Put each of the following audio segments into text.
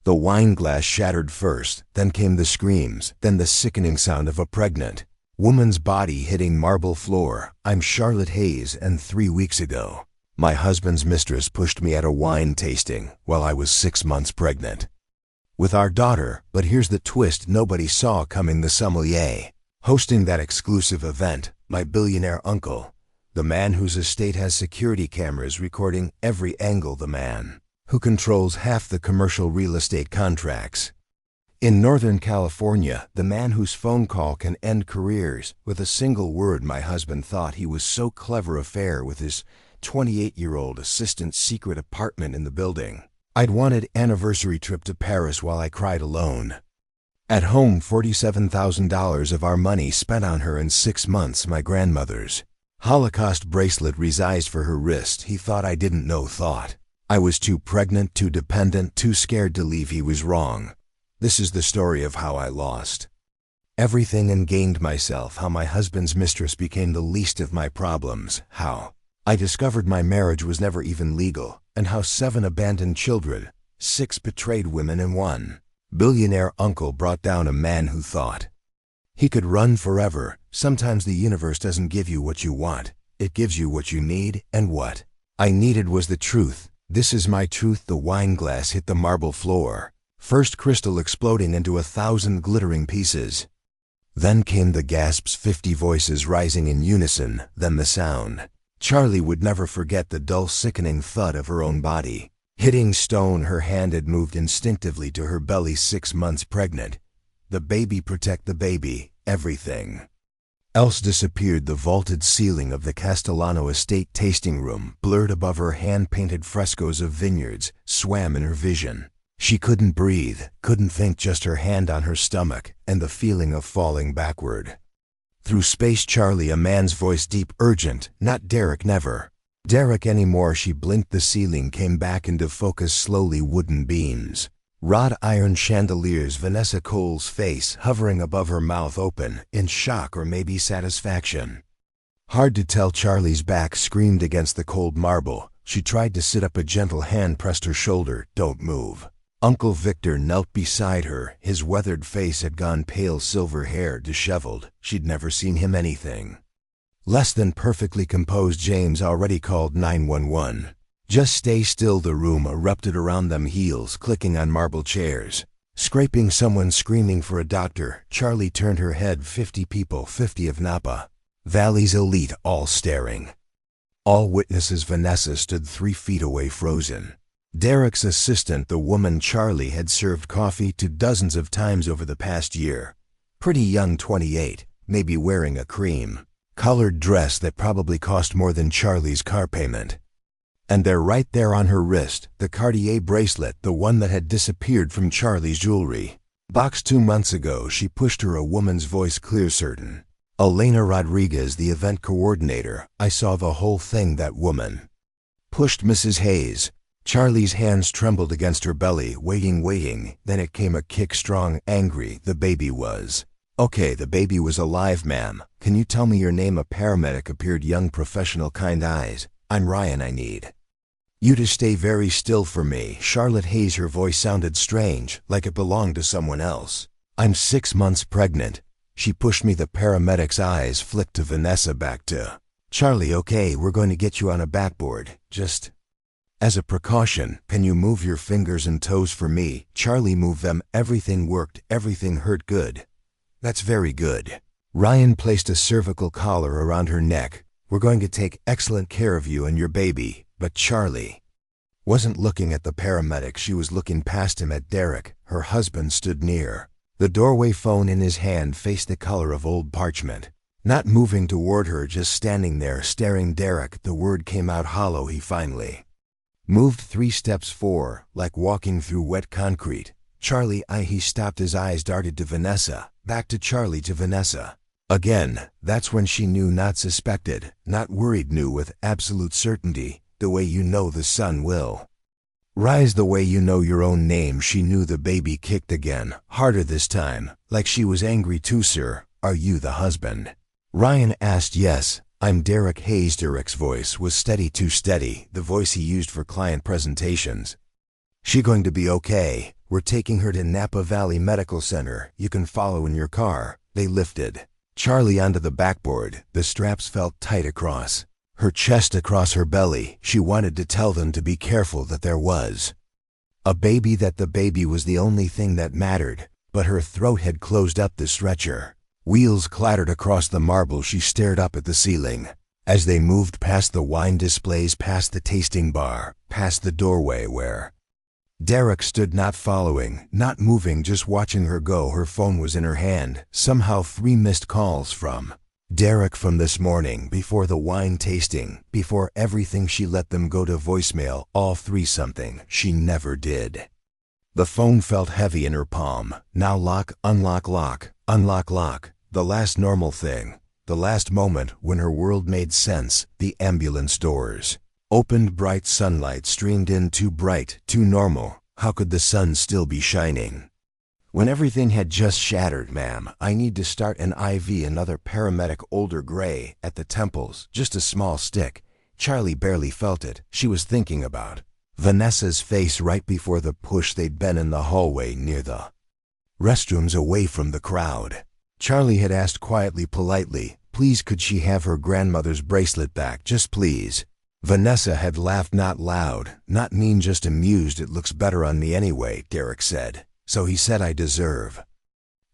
The wine glass shattered first, then came the screams, then the sickening sound of a pregnant woman's body hitting marble floor. I'm Charlotte Hayes, and 3 weeks ago, my husband's mistress pushed me at a wine tasting while I was 6 months pregnant with our daughter. But here's the twist nobody saw coming: the sommelier hosting that exclusive event, my billionaire uncle, the man whose estate has security cameras recording every angle, the man who controls half the commercial real estate contracts in Northern California, the man whose phone call can end careers with a single word. My husband thought he was so clever affair with his 28-year-old assistant's secret apartment in the building. I'd wanted anniversary trip to Paris while I cried alone. At home, $47,000 of our money spent on her in 6 months. My grandmother's Holocaust bracelet resized for her wrist. He thought I didn't know thought I was too pregnant, too dependent, too scared to leave. He was wrong. This is the story of how I lost everything and gained myself, how my husband's mistress became the least of my problems, how I discovered my marriage was never even legal, and how 7 abandoned children, 6 betrayed women, and 1 billionaire uncle brought down a man who thought he could run forever. Sometimes the universe doesn't give you what you want, it gives you what you need, and what I needed was the truth. This is my truth. The wine glass hit the marble floor, first crystal exploding into 1,000 glittering pieces. Then came the gasps, 50 voices rising in unison, then the sound. Charlie would never forget the dull, sickening thud of her own body hitting stone. Her hand had moved instinctively to her belly, 6 months pregnant. The baby, protect the baby, everything else disappeared. The vaulted ceiling of the Castellano estate tasting room, blurred above her, hand-painted frescoes of vineyards, swam in her vision. She couldn't breathe, couldn't think, just her hand on her stomach, and the feeling of falling backward through space. Charlie, a man's voice, deep, urgent, not Derek, never Derek anymore. She blinked. The ceiling came back into focus slowly. Wooden beams, wrought iron chandeliers, Vanessa Cole's face hovering above her, mouth open, in shock or maybe satisfaction. Hard to tell. Charlie's back screamed against the cold marble. She tried to sit up. A gentle hand pressed her shoulder. Don't move. Uncle Victor knelt beside her. His weathered face had gone pale, silver hair disheveled. She'd never seen him anything less than perfectly composed. James already called 911. Just stay still. The room erupted around them, heels clicking on marble chairs, scraping, someone screaming for a doctor. Charlie turned her head. 50 people, 50 of Napa Valley's elite, all staring, all witnesses. Vanessa stood 3 feet away, frozen. Derek's assistant, the woman Charlie had served coffee to dozens of times over the past year, pretty young, 28, maybe wearing a cream-colored dress that probably cost more than Charlie's car payment. And they're right there on her wrist, the Cartier bracelet, the one that had disappeared from Charlie's jewelry box 2 months ago. She pushed her, a woman's voice clear, certain. Elena Rodriguez, the event coordinator. I saw the whole thing. That woman pushed Mrs. Hayes. Charlie's hands trembled against her belly, waiting. Then it came, a kick, strong, angry. The baby was okay. The baby was alive. Ma'am, can you tell me your name? A paramedic appeared, young, professional, kind eyes. I'm Ryan. I need you to stay very still for me. Charlotte Hayes. Her voice sounded strange, like it belonged to someone else. I'm 6 months pregnant. She pushed me. The paramedic's eyes flicked to Vanessa, back to Charlie. Okay, we're going to get you on a backboard. Just as a precaution, can you move your fingers and toes for me? Charlie moved them. Everything worked. Everything hurt. Good. That's very good. Ryan placed a cervical collar around her neck. We're going to take excellent care of you and your baby. But Charlie wasn't looking at the paramedic. She was looking past him at Derek. Her husband stood near the doorway, phone in his hand, face the color of old parchment. Not moving toward her, just standing there, staring. Derek, the word came out hollow. He finally moved 3 steps, 4, like walking through wet concrete. Charlie, he stopped. His eyes darted to Vanessa, back to Charlie, to Vanessa. Again, that's when she knew, not suspected, not worried, knew with absolute certainty, the way you know the sun will rise, the way you know your own name. She knew. The baby kicked again, harder this time, like she was angry too. Sir, are you the husband? Ryan asked. Yes, I'm Derek Hayes. Derek's voice was steady, too steady, the voice he used for client presentations. She going to be okay? "We're taking her to Napa Valley Medical Center. You can follow in your car." They lifted Charlie onto the backboard. The straps felt tight across her chest, across her belly. She wanted to tell them to be careful, that there was a baby, that the baby was the only thing that mattered, but her throat had closed up the stretcher. Wheels clattered across the marble. She stared up at the ceiling. As they moved past the wine displays, past the tasting bar, past the doorway where Derek stood, not following, not moving, just watching her go. Her phone was in her hand. Somehow 3 missed calls from Derek from this morning, before the wine tasting, before everything. She let them go to voicemail, all 3, something she never did. The phone felt heavy in her palm. Now lock, unlock, lock, unlock, lock. The last normal thing. The last moment when her world made sense. The ambulance doors opened. Bright sunlight streamed in, too bright, too normal. How could the sun still be shining when everything had just shattered? "Ma'am, I need to start an IV." Another paramedic, older, gray, at the temples, just a small stick. Charlie barely felt it. She was thinking about Vanessa's face right before the push. They'd been in the hallway near the restrooms, away from the crowd. Charlie had asked quietly, politely, "Please, could she have her grandmother's bracelet back? Just please." Vanessa had laughed, not loud, not mean, just amused. "It looks better on me anyway," Derek said. "So he said I deserve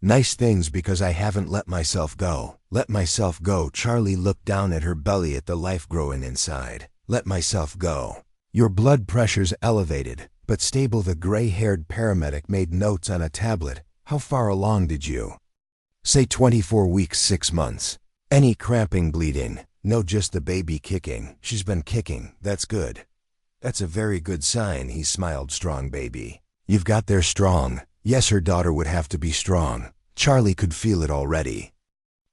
nice things because I haven't let myself go." Let myself go. Charlie looked down at her belly, at the life growing inside. Let myself go. Your blood pressure's elevated, but stable. The gray-haired paramedic made notes on a tablet. How far along did you say? 24 weeks, 6 months. Any cramping, bleeding? No, just the baby kicking. She's been kicking. That's good. That's a very good sign. He smiled. Strong baby. You've got there strong. Yes, her daughter would have to be strong. Charlie could feel it already.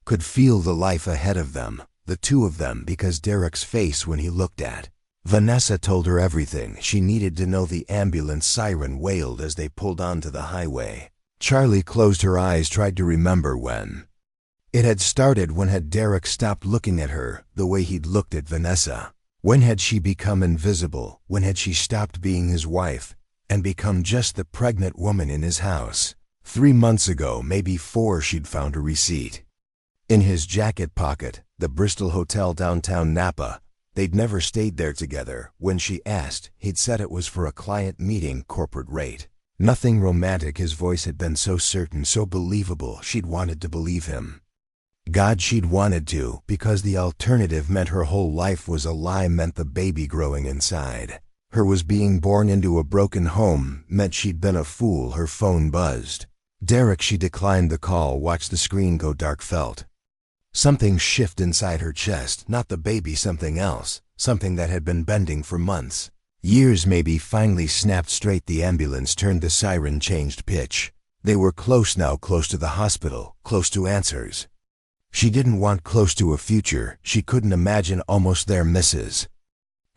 Could feel the life ahead of them, the 2 of them, because Derek's face when he looked at Vanessa told her everything she needed to know. The ambulance siren wailed as they pulled onto the highway. Charlie closed her eyes, tried to remember when it had started. When had Derek stopped looking at her the way he'd looked at Vanessa? When had she become invisible? When had she stopped being his wife and become just the pregnant woman in his house? 3 months ago, maybe 4. She'd found a receipt in his jacket pocket, the Bristol Hotel, downtown Napa. They'd never stayed there together. When she asked, he'd said it was for a client meeting, corporate rate. Nothing romantic. His voice had been so certain, so believable. She'd wanted to believe him. God, she'd wanted to, because the alternative meant her whole life was a lie, meant the baby growing inside her was being born into a broken home, meant she'd been a fool. Her phone buzzed. Derek. She declined the call, watched the screen go dark, felt something shift inside her chest. Not the baby, something else, something that had been bending for months, years maybe. Finally snapped straight. The ambulance turned. The siren changed pitch. They were close now, close to the hospital, close to answers she didn't want, close to a future she couldn't imagine. Almost there, Mrs.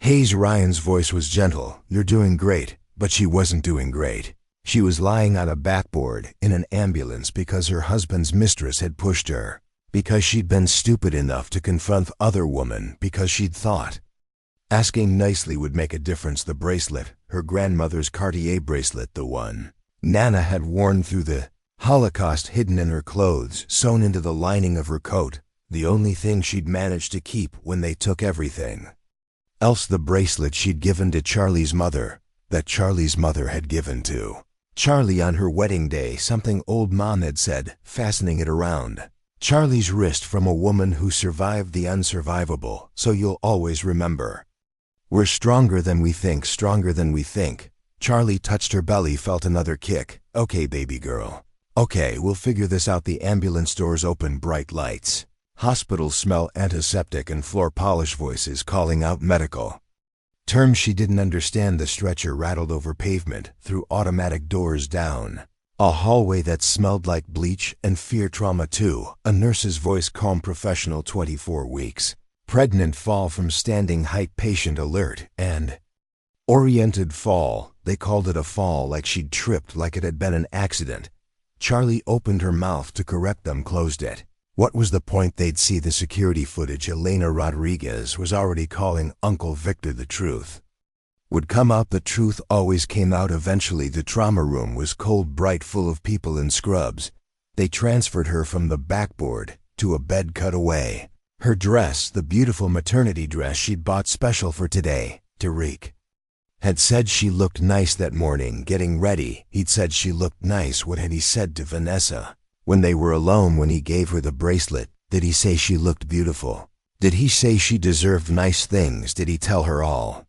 Hayes. Ryan's voice was gentle. "You're doing great." But she wasn't doing great. She was lying on a backboard in an ambulance because her husband's mistress had pushed her, because she'd been stupid enough to confront other women, because she'd thought asking nicely would make a difference. The bracelet, her grandmother's Cartier bracelet, the one Nana had worn through the Holocaust, hidden in her clothes, sewn into the lining of her coat, the only thing she'd managed to keep when they took everything else. The bracelet she'd given to Charlie's mother, that Charlie's mother had given to Charlie on her wedding day, something old Mom had said, fastening it around Charlie's wrist, from a woman who survived the unsurvivable. "So you'll always remember, we're stronger than we think, stronger than we think." Charlie touched her belly, felt another kick. "Okay, baby girl. Okay, we'll figure this out." The ambulance doors open, bright lights, hospital smell, antiseptic and floor polish, voices calling out medical terms she didn't understand. The stretcher rattled over pavement, through automatic doors, down a hallway that smelled like bleach and fear. Trauma too. A nurse's voice, calm, professional. 24 weeks. Pregnant, fall from standing height, patient alert, and oriented fall. They called it a fall, like she'd tripped, like it had been an accident. Charlie opened her mouth to correct them, closed it. What was the point? They'd see the security footage. Elena Rodriguez was already calling Uncle Victor the truth. would come out. The truth always came out eventually. The trauma room was cold, bright, full of people in scrubs. They transferred her from the backboard to a bed cut away. Her dress, the beautiful maternity dress she'd bought special for today, Tariq had said she looked nice that morning getting ready. He'd said she looked nice. What had he said to Vanessa? When they were alone, when he gave her the bracelet, did he say she looked beautiful? Did he say she deserved nice things? Did he tell her all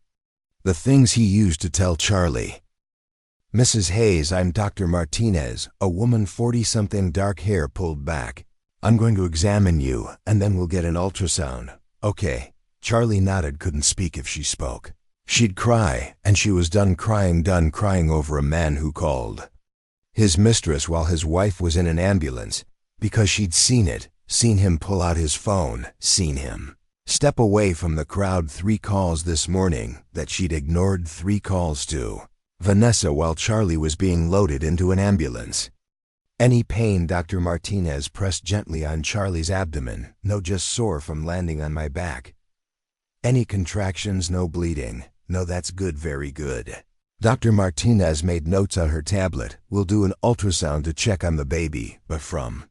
the things he used to tell Charlie? Mrs. Hayes, I'm Dr. Martinez, a woman 40-something, dark hair pulled back. I'm going to examine you, and then we'll get an ultrasound. Okay. Charlie nodded, couldn't speak if she spoke. She'd cry, and she was done crying over a man who called his mistress while his wife was in an ambulance, because she'd seen it, seen him pull out his phone, seen him step away from the crowd. 3 calls this morning that she'd ignored, 3 calls to Vanessa while Charlie was being loaded into an ambulance. Any pain? Dr. Martinez pressed gently on Charlie's abdomen. No, just sore from landing on my back. Any contractions? No bleeding? No, that's good, very good. Dr. Martinez made notes on her tablet. We'll do an ultrasound to check on the baby, but from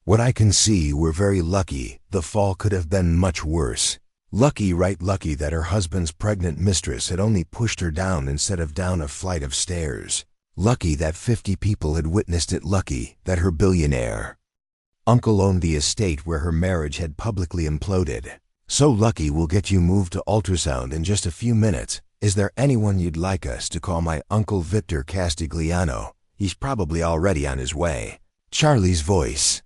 what I can see, we're very lucky. The fall could have been much worse. Lucky, right? Lucky that her husband's pregnant mistress had only pushed her down instead of down a flight of stairs. Lucky that 50 people had witnessed it. Lucky that her billionaire uncle owned the estate where her marriage had publicly imploded. So lucky. We'll get you moved to ultrasound in just a few minutes. Is there anyone you'd like us to call? My uncle Victor Castigliano. He's probably already on his way. Charlie's voice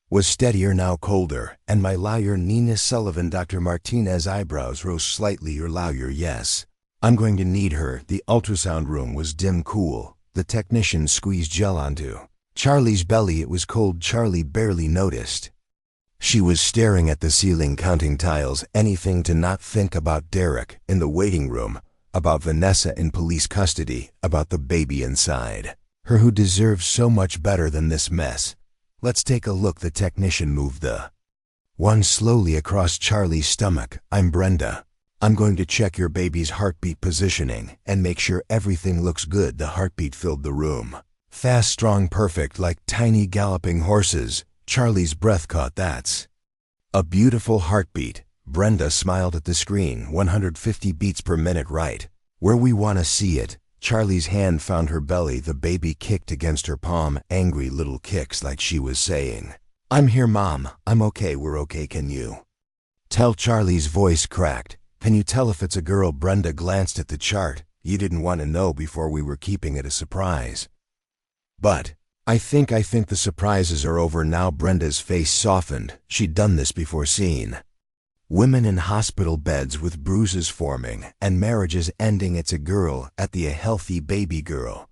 was steadier, now colder. And my lawyer Nina Sullivan. Dr. Martinez's eyebrows rose slightly. Your lawyer? Yes. I'm going to need her. The ultrasound room was dim, cool. The technician squeezed gel onto Charlie's belly. It was cold. Charlie barely noticed. She was staring at the ceiling, counting tiles. Anything to not think about Derek in the waiting room, about Vanessa in police custody, about the baby inside her who deserves so much better than this mess. Let's take a look. The technician moved the one slowly across Charlie's stomach. I'm Brenda. I'm going to check your baby's heartbeat positioning and make sure everything looks good. The heartbeat filled the room. Fast, strong, perfect, like tiny galloping horses. Charlie's breath caught. That's a beautiful heartbeat. Brenda smiled at the screen. 150 beats per minute, right where we want to see it. Charlie's hand found her belly. The baby kicked against her palm, angry little kicks, like she was saying, I'm here, Mom. I'm okay. We're okay. Can you tell? Charlie's voice cracked. Can you tell if it's a girl? Brenda glanced at the chart. You didn't want to know before. We were keeping it a surprise. But I think the surprises are over now. Brenda's face softened. She'd done this before, seen women in hospital beds with bruises forming and marriages ending. It's a girl, a healthy baby girl.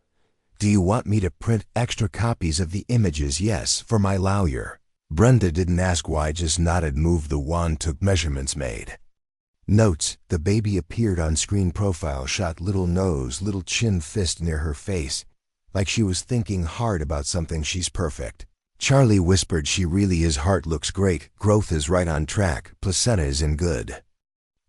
Do you want me to print extra copies of the images? Yes, for my lawyer. Brenda didn't ask why, just nodded, moved the wand, took measurements, made notes. The baby appeared on screen. Profile shot, little nose, little chin, fist near her face, like she was thinking hard about something. She's perfect. Charlie whispered, she really is. Heart looks great. Growth is right on track. Placenta is in good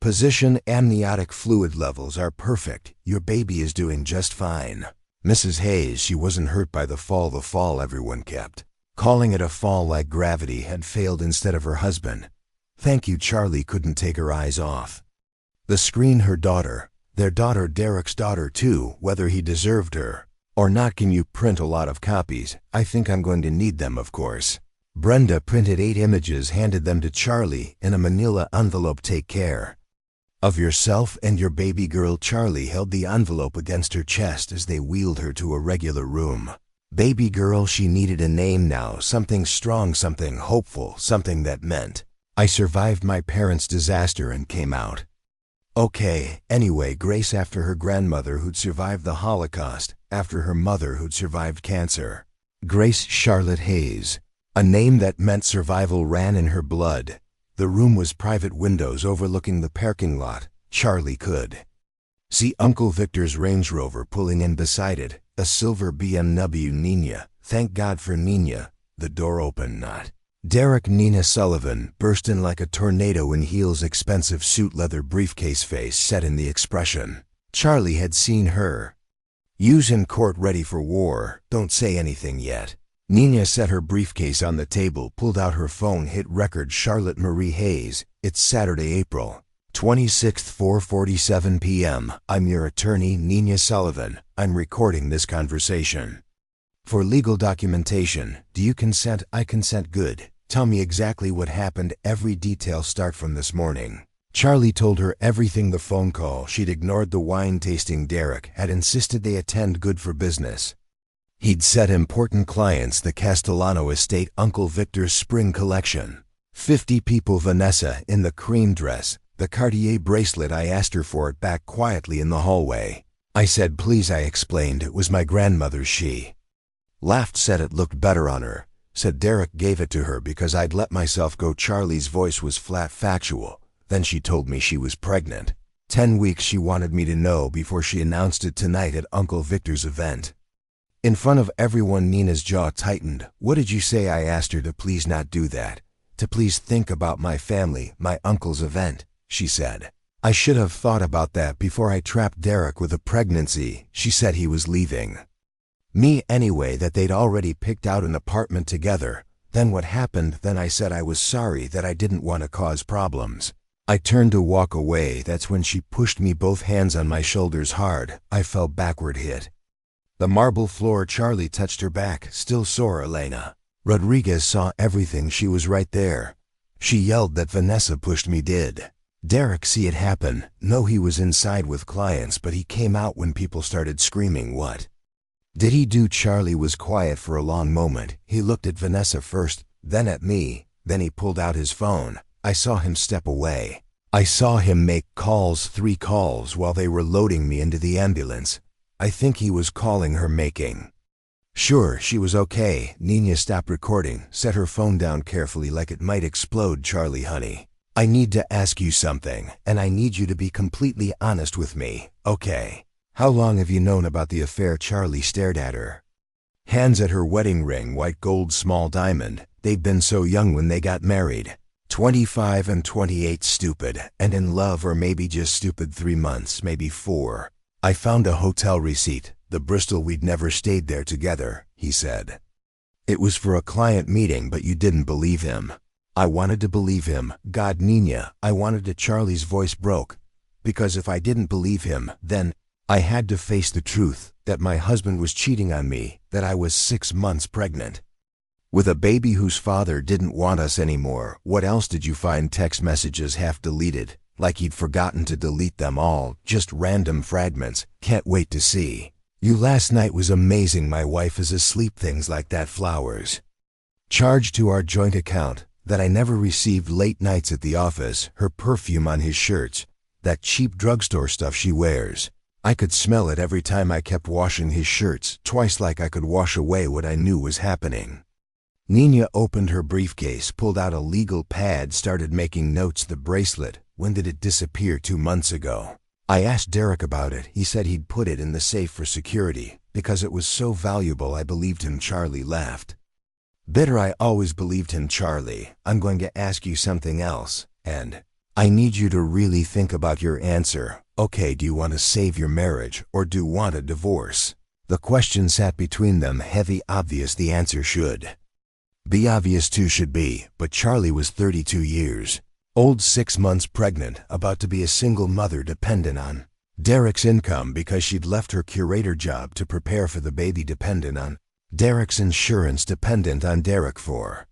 position. Amniotic fluid levels are perfect. Your baby is doing just fine. Mrs. Hayes, she wasn't hurt by the fall. The fall, everyone kept calling it a fall, like gravity had failed instead of her husband. Thank you. Charlie couldn't take her eyes off the screen. Her daughter, their daughter, Derek's daughter too, whether he deserved her or not. Can you print a lot of copies? I think I'm going to need them, of course. Brenda printed 8 images, handed them to Charlie in a manila envelope. Take care of yourself and your baby girl. Charlie held the envelope against her chest as they wheeled her to a regular room. Baby girl, she needed a name now, something strong, something hopeful, something that meant, I survived my parents' disaster and came out okay. Anyway, Grace, after her grandmother who'd survived the Holocaust, after her mother who'd survived cancer. Grace Charlotte Hayes. A name that meant survival ran in her blood. The room was private, windows overlooking the parking lot. Charlie could see Uncle Victor's Range Rover pulling in beside it, a silver BMW. Nina. Thank God for Nina. The door opened, not Derek. Nina Sullivan burst in like a tornado in heels, expensive suit, leather briefcase, face set in the expression Charlie had seen her. Use in court ready for war, don't say anything yet. Nina set her briefcase on the table, pulled out her phone, hit record. Charlotte Marie Hayes, it's Saturday, April 26th, 4:47 p.m. I'm your attorney, Nina Sullivan. I'm recording this conversation. For legal documentation, do you consent? I consent. Good. Tell me exactly what happened, every detail. Start from this morning. Charlie told her everything. The phone call. She'd ignored the wine tasting. Derek had insisted they attend. Good for business. He'd set important clients, the Castellano estate, Uncle Victor's spring collection. 50 people. Vanessa in the cream dress, the Cartier bracelet. I asked her for it back quietly in the hallway. I said please. I explained it was my grandmother's. She laughed, said it looked better on her. Said Derek gave it to her because I'd let myself go. Charlie's voice was flat, factual. Then she told me she was pregnant. 10 weeks. She wanted me to know before she announced it tonight at Uncle Victor's event. In front of everyone. Nina's jaw tightened. What did you say? I asked her to please not do that. To please think about my family, my uncle's event, she said. I should have thought about that before I trapped Derek with a pregnancy. She said he was leaving me anyway, that they'd already picked out an apartment together. Then what happened? Then I said I was sorry, that I didn't want to cause problems. I turned to walk away. That's when she pushed me, both hands on my shoulders hard. I fell backward, hit the marble floor. Charlie touched her back. Still sore, Elena. Rodriguez saw everything. She was right there. She yelled that Vanessa pushed me. Did Derek see it happen? No, he was inside with clients, but he came out when people started screaming. What did he do? Charlie was quiet for a long moment. He looked at Vanessa first, then at me, then he pulled out his phone. I saw him step away. I saw him make calls, 3 calls, while they were loading me into the ambulance. I think he was calling her, making sure she was okay. Nina stopped recording, set her phone down carefully like it might explode. Charlie, honey, I need to ask you something, and I need you to be completely honest with me, okay? How long have you known about the affair? Charlie stared at her. Hands at her wedding ring, white gold small diamond. They'd been so young when they got married. 25 and 28. Stupid and in love, or maybe just stupid. 3 months, maybe 4. I found a hotel receipt, the Bristol. We'd never stayed there together, he said. It was for a client meeting, but you didn't believe him. I wanted to believe him. God, Nina, I wanted to. Charlie's voice broke. Because if I didn't believe him, then I had to face the truth, that my husband was cheating on me, that I was 6 months pregnant with a baby whose father didn't want us anymore. What else did you find? Text messages half deleted, like he'd forgotten to delete them all, just random fragments. Can't wait to see you. Last night was amazing. My wife is asleep. Things like that. Flowers charged to our joint account that I never received. Late nights at the office. Her perfume on his shirts, that cheap drugstore stuff she wears. I could smell it every time. I kept washing his shirts, twice, like I could wash away what I knew was happening. Nina opened her briefcase, pulled out a legal pad, started making notes. The bracelet, when did it disappear? 2 months ago. I asked Derek about it. He said he'd put it in the safe for security, because it was so valuable. I believed him. Charlie laughed. Bitter. I always believed him. Charlie, I'm going to ask you something else, and I need you to really think about your answer. Okay, do you want to save your marriage, or do you want a divorce? The question sat between them, heavy. Obvious. The answer should be obvious too. Should be, but Charlie was 32 years old, 6 months pregnant, about to be a single mother, dependent on Derek's income because she'd left her curator job to prepare for the baby, dependent on Derek's insurance, dependent on Derek for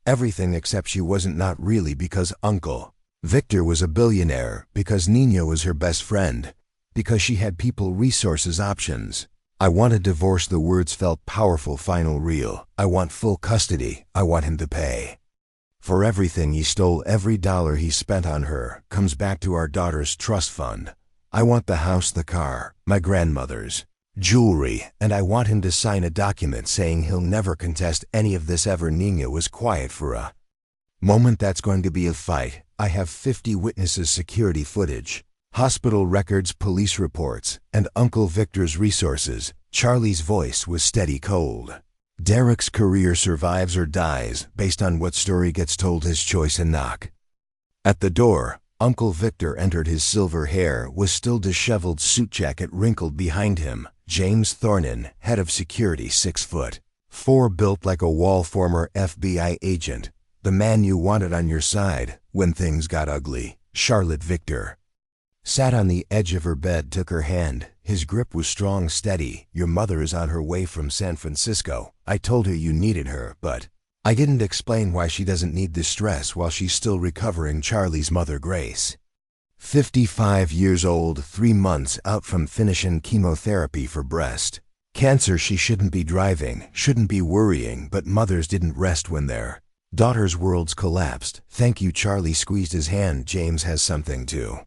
everything, except she wasn't. Not really, because Uncle Victor was a billionaire, because Nina was her best friend, because she had people, resources, options. I want a divorce. The words felt powerful, final, real. I want full custody. I want him to pay for everything he stole. Every dollar he spent on her comes back to our daughter's trust fund. I want the house, the car, my grandmother's jewelry, and I want him to sign a document saying he'll never contest any of this ever. Nina was quiet for a moment. That's going to be a fight. I have 50 witnesses, security footage, hospital records, police reports, and Uncle Victor's resources. Charlie's voice was steady, cold. Derek's career survives or dies based on what story gets told. His choice. And knock at the door. Uncle Victor entered. His silver hair was still disheveled, suit jacket wrinkled behind him. James Thornton, head of security, 6'4", built like a wall, former FBI agent. The man you wanted on your side when things got ugly. Charlotte Victor sat on the edge of her bed, took her hand. His grip was strong, steady. Your mother is on her way from San Francisco. I told her you needed her, but I didn't explain why she doesn't need the stress while she's still recovering. Charlie's mother, Grace, 55 years old, 3 months out from finishing chemotherapy for breast cancer. She shouldn't be driving, shouldn't be worrying, but mothers didn't rest when their daughters' worlds collapsed. Thank you. Charlie squeezed his hand. James has something to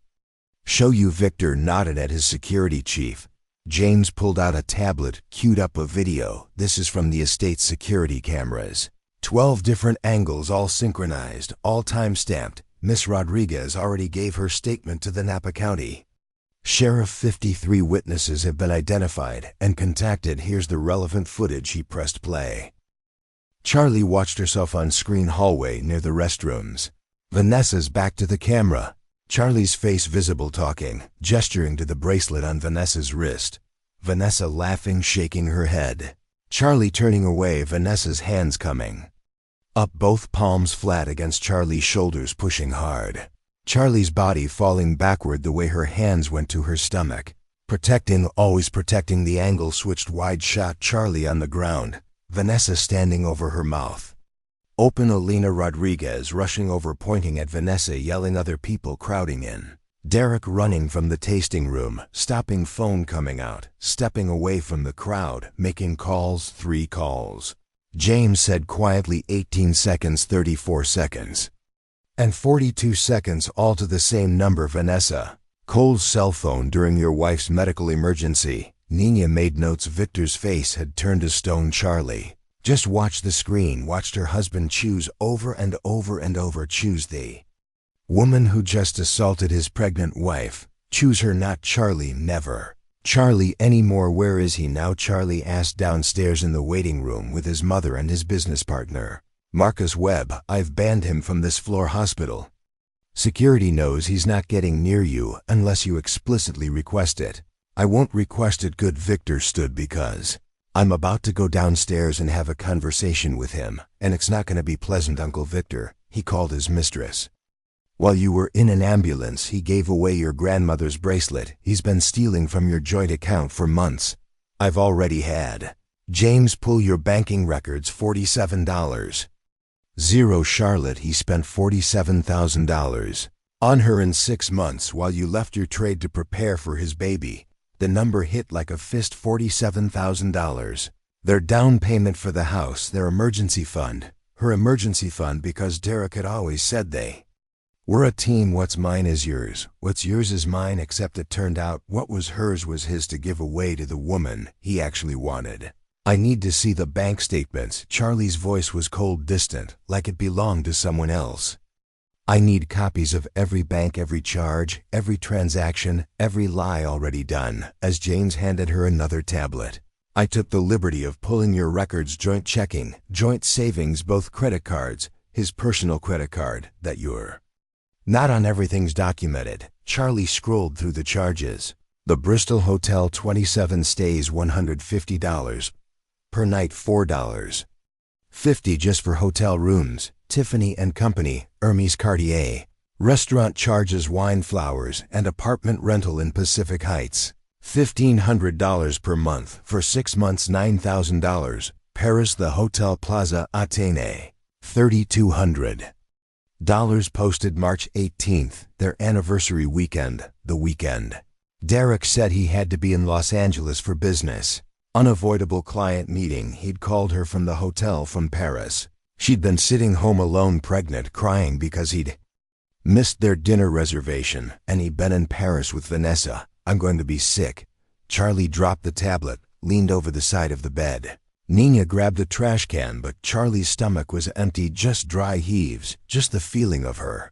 show you. Victor nodded at his security chief. James pulled out a tablet, queued up a video. This is from the estate's security cameras. 12 different angles, all synchronized, all time-stamped. Miss Rodriguez already gave her statement to the Napa County Sheriff. 53 witnesses have been identified and contacted. Here's the relevant footage. He pressed play. Charlie watched herself on screen. Hallway near the restrooms. Vanessa's back to the camera. Charlie's face visible, talking, gesturing to the bracelet on Vanessa's wrist. Vanessa laughing, shaking her head. Charlie turning away. Vanessa's hands coming up, both palms flat against Charlie's shoulders, pushing hard. Charlie's body falling backward the way her hands went to her stomach. Protecting, always protecting. The angle switched, wide shot. Charlie on the ground. Vanessa standing over her mouth open. Alina Rodriguez rushing over, pointing at Vanessa, yelling. Other people crowding in. Derek running from the tasting room, stopping, phone coming out, stepping away from the crowd, making calls. 3 calls. James said quietly, 18 seconds, 34 seconds, and 42 seconds, all to the same number. Vanessa, Cole's cell phone during your wife's medical emergency. Nina made notes. Victor's face had turned to stone. Charlie just watched the screen, watched her husband choose over and over and over. Choose the woman who just assaulted his pregnant wife. Choose her, not Charlie. Never Charlie anymore. Where is he now? Charlie asked. Downstairs in the waiting room with his mother and his business partner, Marcus Webb. I've banned him from this floor hospital. Security knows he's not getting near you unless you explicitly request it. I won't request it. Good. Victor stood. Because I'm about to go downstairs and have a conversation with him, and it's not going to be pleasant. Uncle Victor, he called his mistress. While you were in an ambulance, he gave away your grandmother's bracelet. He's been stealing from your joint account for months. I've already had James pull your banking records. $47. Charlotte, he spent $47,000 on her in 6 months while you left your trade to prepare for his baby. The number hit like a fist. $47,000. Their down payment for the house, their emergency fund, her emergency fund, because Derek had always said they were a team. What's mine is yours, what's yours is mine, except it turned out what was hers was his to give away to the woman he actually wanted. I need to see the bank statements. Charlie's voice was cold, distant, like it belonged to someone else. I need copies of every bank, every charge, every transaction, every lie already done. As James handed her another tablet. I took the liberty of pulling your records, joint checking, joint savings, both credit cards, his personal credit card, that you're not on. Everything's documented. Charlie scrolled through the charges. The Bristol Hotel, 27 stays, $150 per night, $4.50 just for hotel rooms. Tiffany & Company, Hermes Cartier. Restaurant charges, wine, flowers, and apartment rental in Pacific Heights. $1,500 per month for 6 months, $9,000. Paris, the Hotel Plaza Athénée. $3,200 posted March 18th, their anniversary weekend, the weekend. Derek said he had to be in Los Angeles for business. Unavoidable client meeting. He'd called her from the hotel from Paris. She'd been sitting home alone, pregnant, crying because he'd missed their dinner reservation, and he'd been in Paris with Vanessa. I'm going to be sick. Charlie dropped the tablet, leaned over the side of the bed. Nina grabbed a trash can, but Charlie's stomach was empty, just dry heaves, just the feeling of her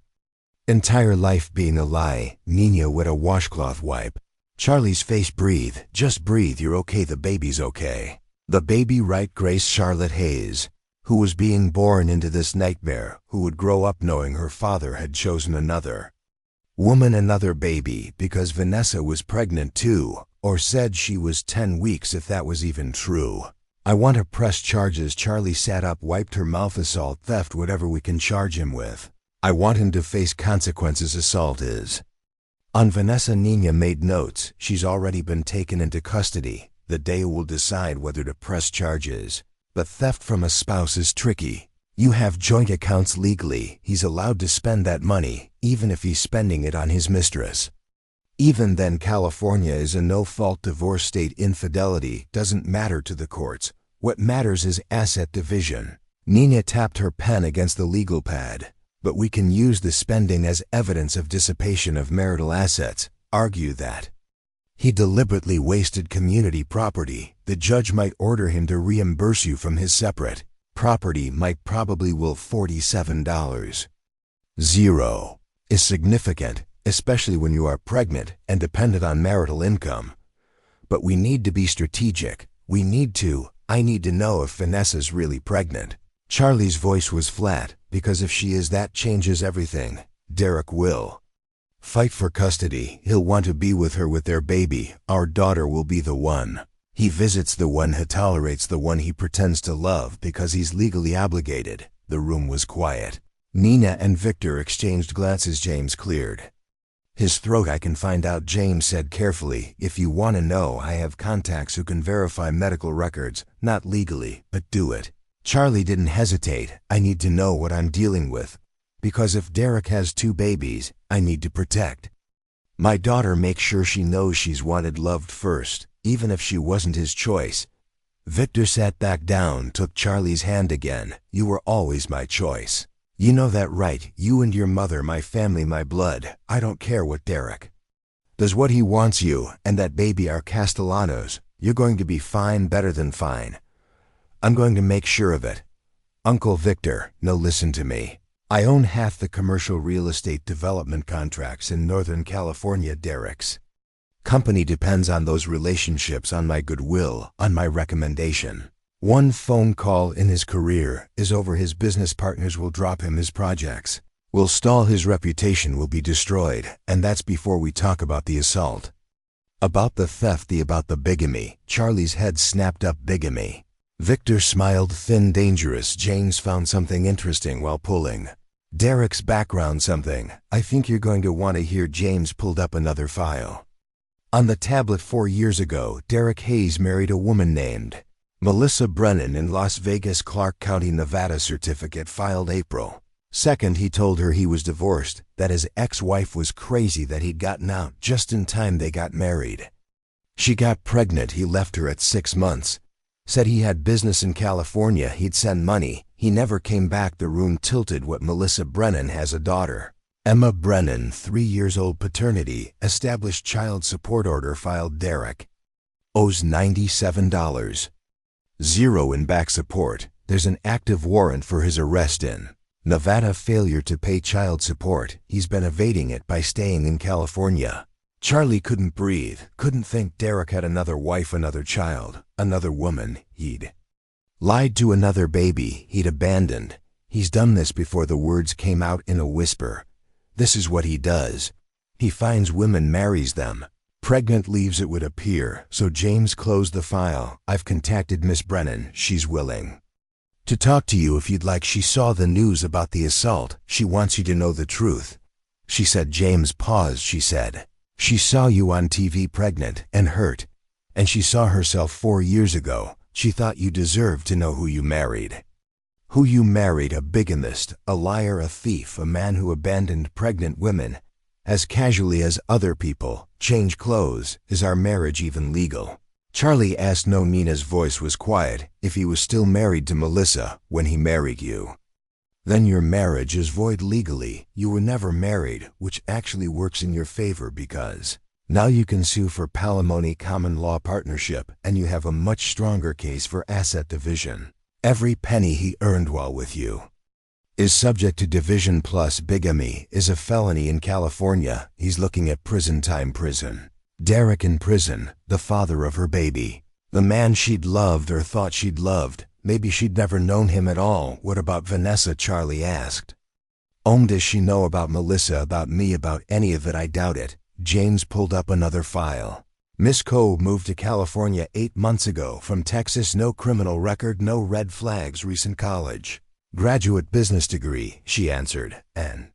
entire life being a lie. Nina wet a washcloth wipe. Charlie's face. Breathe, just breathe, you're okay, the baby's okay. The baby, right? Grace Charlotte Hayes, who was being born into this nightmare, who would grow up knowing her father had chosen another Woman another baby because Vanessa was pregnant too, or said she was 10 weeks if that was even true. I want to press charges. Charlie sat up, wiped her mouth. Assault, theft, whatever we can charge him with. I want him to face consequences. Assault is on Vanessa. Nina made notes. She's already been taken into custody. The day will decide whether to press charges. But theft from a spouse is tricky. You have joint accounts legally. He's allowed to spend that money, even if he's spending it on his mistress. Even then, California is a no-fault divorce state. Infidelity doesn't matter to the courts. What matters is asset division. Nina tapped her pen against the legal pad. But we can use the spending as evidence of dissipation of marital assets. Argue that he deliberately wasted community property. The judge might order him to reimburse you from his separate property. Might probably will. $47. 0 is significant, especially when you are pregnant and dependent on marital income. But we need to be strategic. I need to know if Vanessa's really pregnant. Charlie's voice was flat, because if she is, that changes everything. Derek will fight for custody. He'll want to be with her with their baby. Our daughter will be the one he visits, the one he tolerates, the one he pretends to love because he's legally obligated. The room was quiet. Nina and Victor exchanged glances. James cleared his throat. I can find out, James said carefully. If you want to know, I have contacts who can verify medical records. Not legally, but do it. Charlie didn't hesitate. I need to know what I'm dealing with. Because if Derek has 2 babies, I need to protect my daughter. Make sure she knows she's wanted, loved first, even if she wasn't his choice. Victor sat back down, took Charlie's hand again. You were always my choice. You know that, right? You and your mother, my family, my blood. I don't care what Derek does. What he wants, you and that baby are Castellanos. You're going to be fine, better than fine. I'm going to make sure of it. Uncle Victor, no, listen to me. I own half the commercial real estate development contracts in Northern California. Derek's company depends on those relationships, on my goodwill, on my recommendation. One phone call in his career is over. His business partners will drop him. His projects will stall. His reputation will be destroyed. And that's before we talk about the assault, about the theft, about the bigamy. Charlie's head snapped up. Bigamy. Victor smiled, thin, dangerous. James found something interesting while pulling Derek's background. Something I think you're going to want to hear. James pulled up another file. On the tablet, 4 years ago, Derek Hayes married a woman named Melissa Brennan in Las Vegas, Clark County, Nevada. Certificate filed April 2nd. He told her he was divorced, that his ex-wife was crazy, that he'd gotten out just in time. They got married. She got pregnant. He left her at 6 months. Said he had business in California. He'd send money. He never came back. The room tilted. What? Melissa Brennan has a daughter, Emma Brennan, 3 years old. Paternity established. Child support order filed. Derek owes $97. 0 in back support. There's an active warrant for his arrest in Nevada. Failure to pay child support. He's been evading it by staying in California. Charlie couldn't breathe, couldn't think. Derek had another wife, another child, another woman. He'd lied to another baby he'd abandoned. He's done this before. The words came out in a whisper. This is what he does. He finds women, marries them. Pregnant, leaves, it would appear. So James closed the file. I've contacted Miss Brennan. She's willing to talk to you if you'd like. She saw the news about the assault. She wants you to know the truth. She said. James paused. She said, she saw you on TV pregnant and hurt. And she saw herself 4 years ago. She thought you deserved to know who you married. Who you married? A bigamist, a liar, a thief, a man who abandoned pregnant women as casually as other people. Change clothes. Is our marriage even legal? Charlie asked. No. Nina's voice was quiet. If he was still married to Melissa when he married you, then your marriage is void legally. You were never married, which actually works in your favor because now you can sue for palimony, common law partnership, and you have a much stronger case for asset division. Every penny he earned while with you is subject to division. Plus bigamy is a felony in California. He's looking at prison time. Prison. Derek in prison, the father of her baby, the man she'd loved or thought she'd loved. Maybe she'd never known him at all. What about Vanessa? Charlie asked. Does she know about Melissa, about me, about any of it? I doubt it. James pulled up another file. Miss Cole moved to California 8 months ago from Texas. No criminal record, no red flags, recent college. Graduate business degree, she answered, and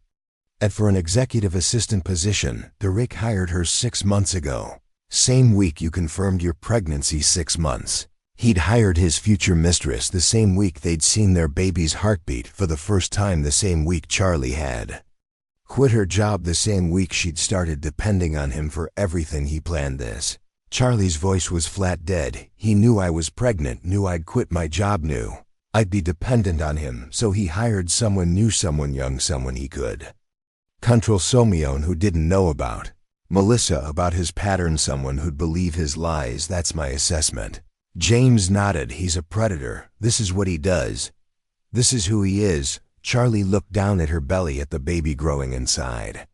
for an executive assistant position. Derek hired her 6 months ago. Same week you confirmed your pregnancy, 6 months. He'd hired his future mistress the same week they'd seen their baby's heartbeat for the first time, the same week Charlie had quit her job, the same week she'd started depending on him for everything. He planned this. Charlie's voice was flat dead. He knew I was pregnant, knew I'd quit my job, knew I'd be dependent on him, so he hired someone new, someone young, someone he could control. Someone who didn't know about Melissa, about his pattern, someone who'd believe his lies. That's my assessment. James nodded. He's a predator. This is what he does. This is who he is. Charlie looked down at her belly, at the baby growing inside.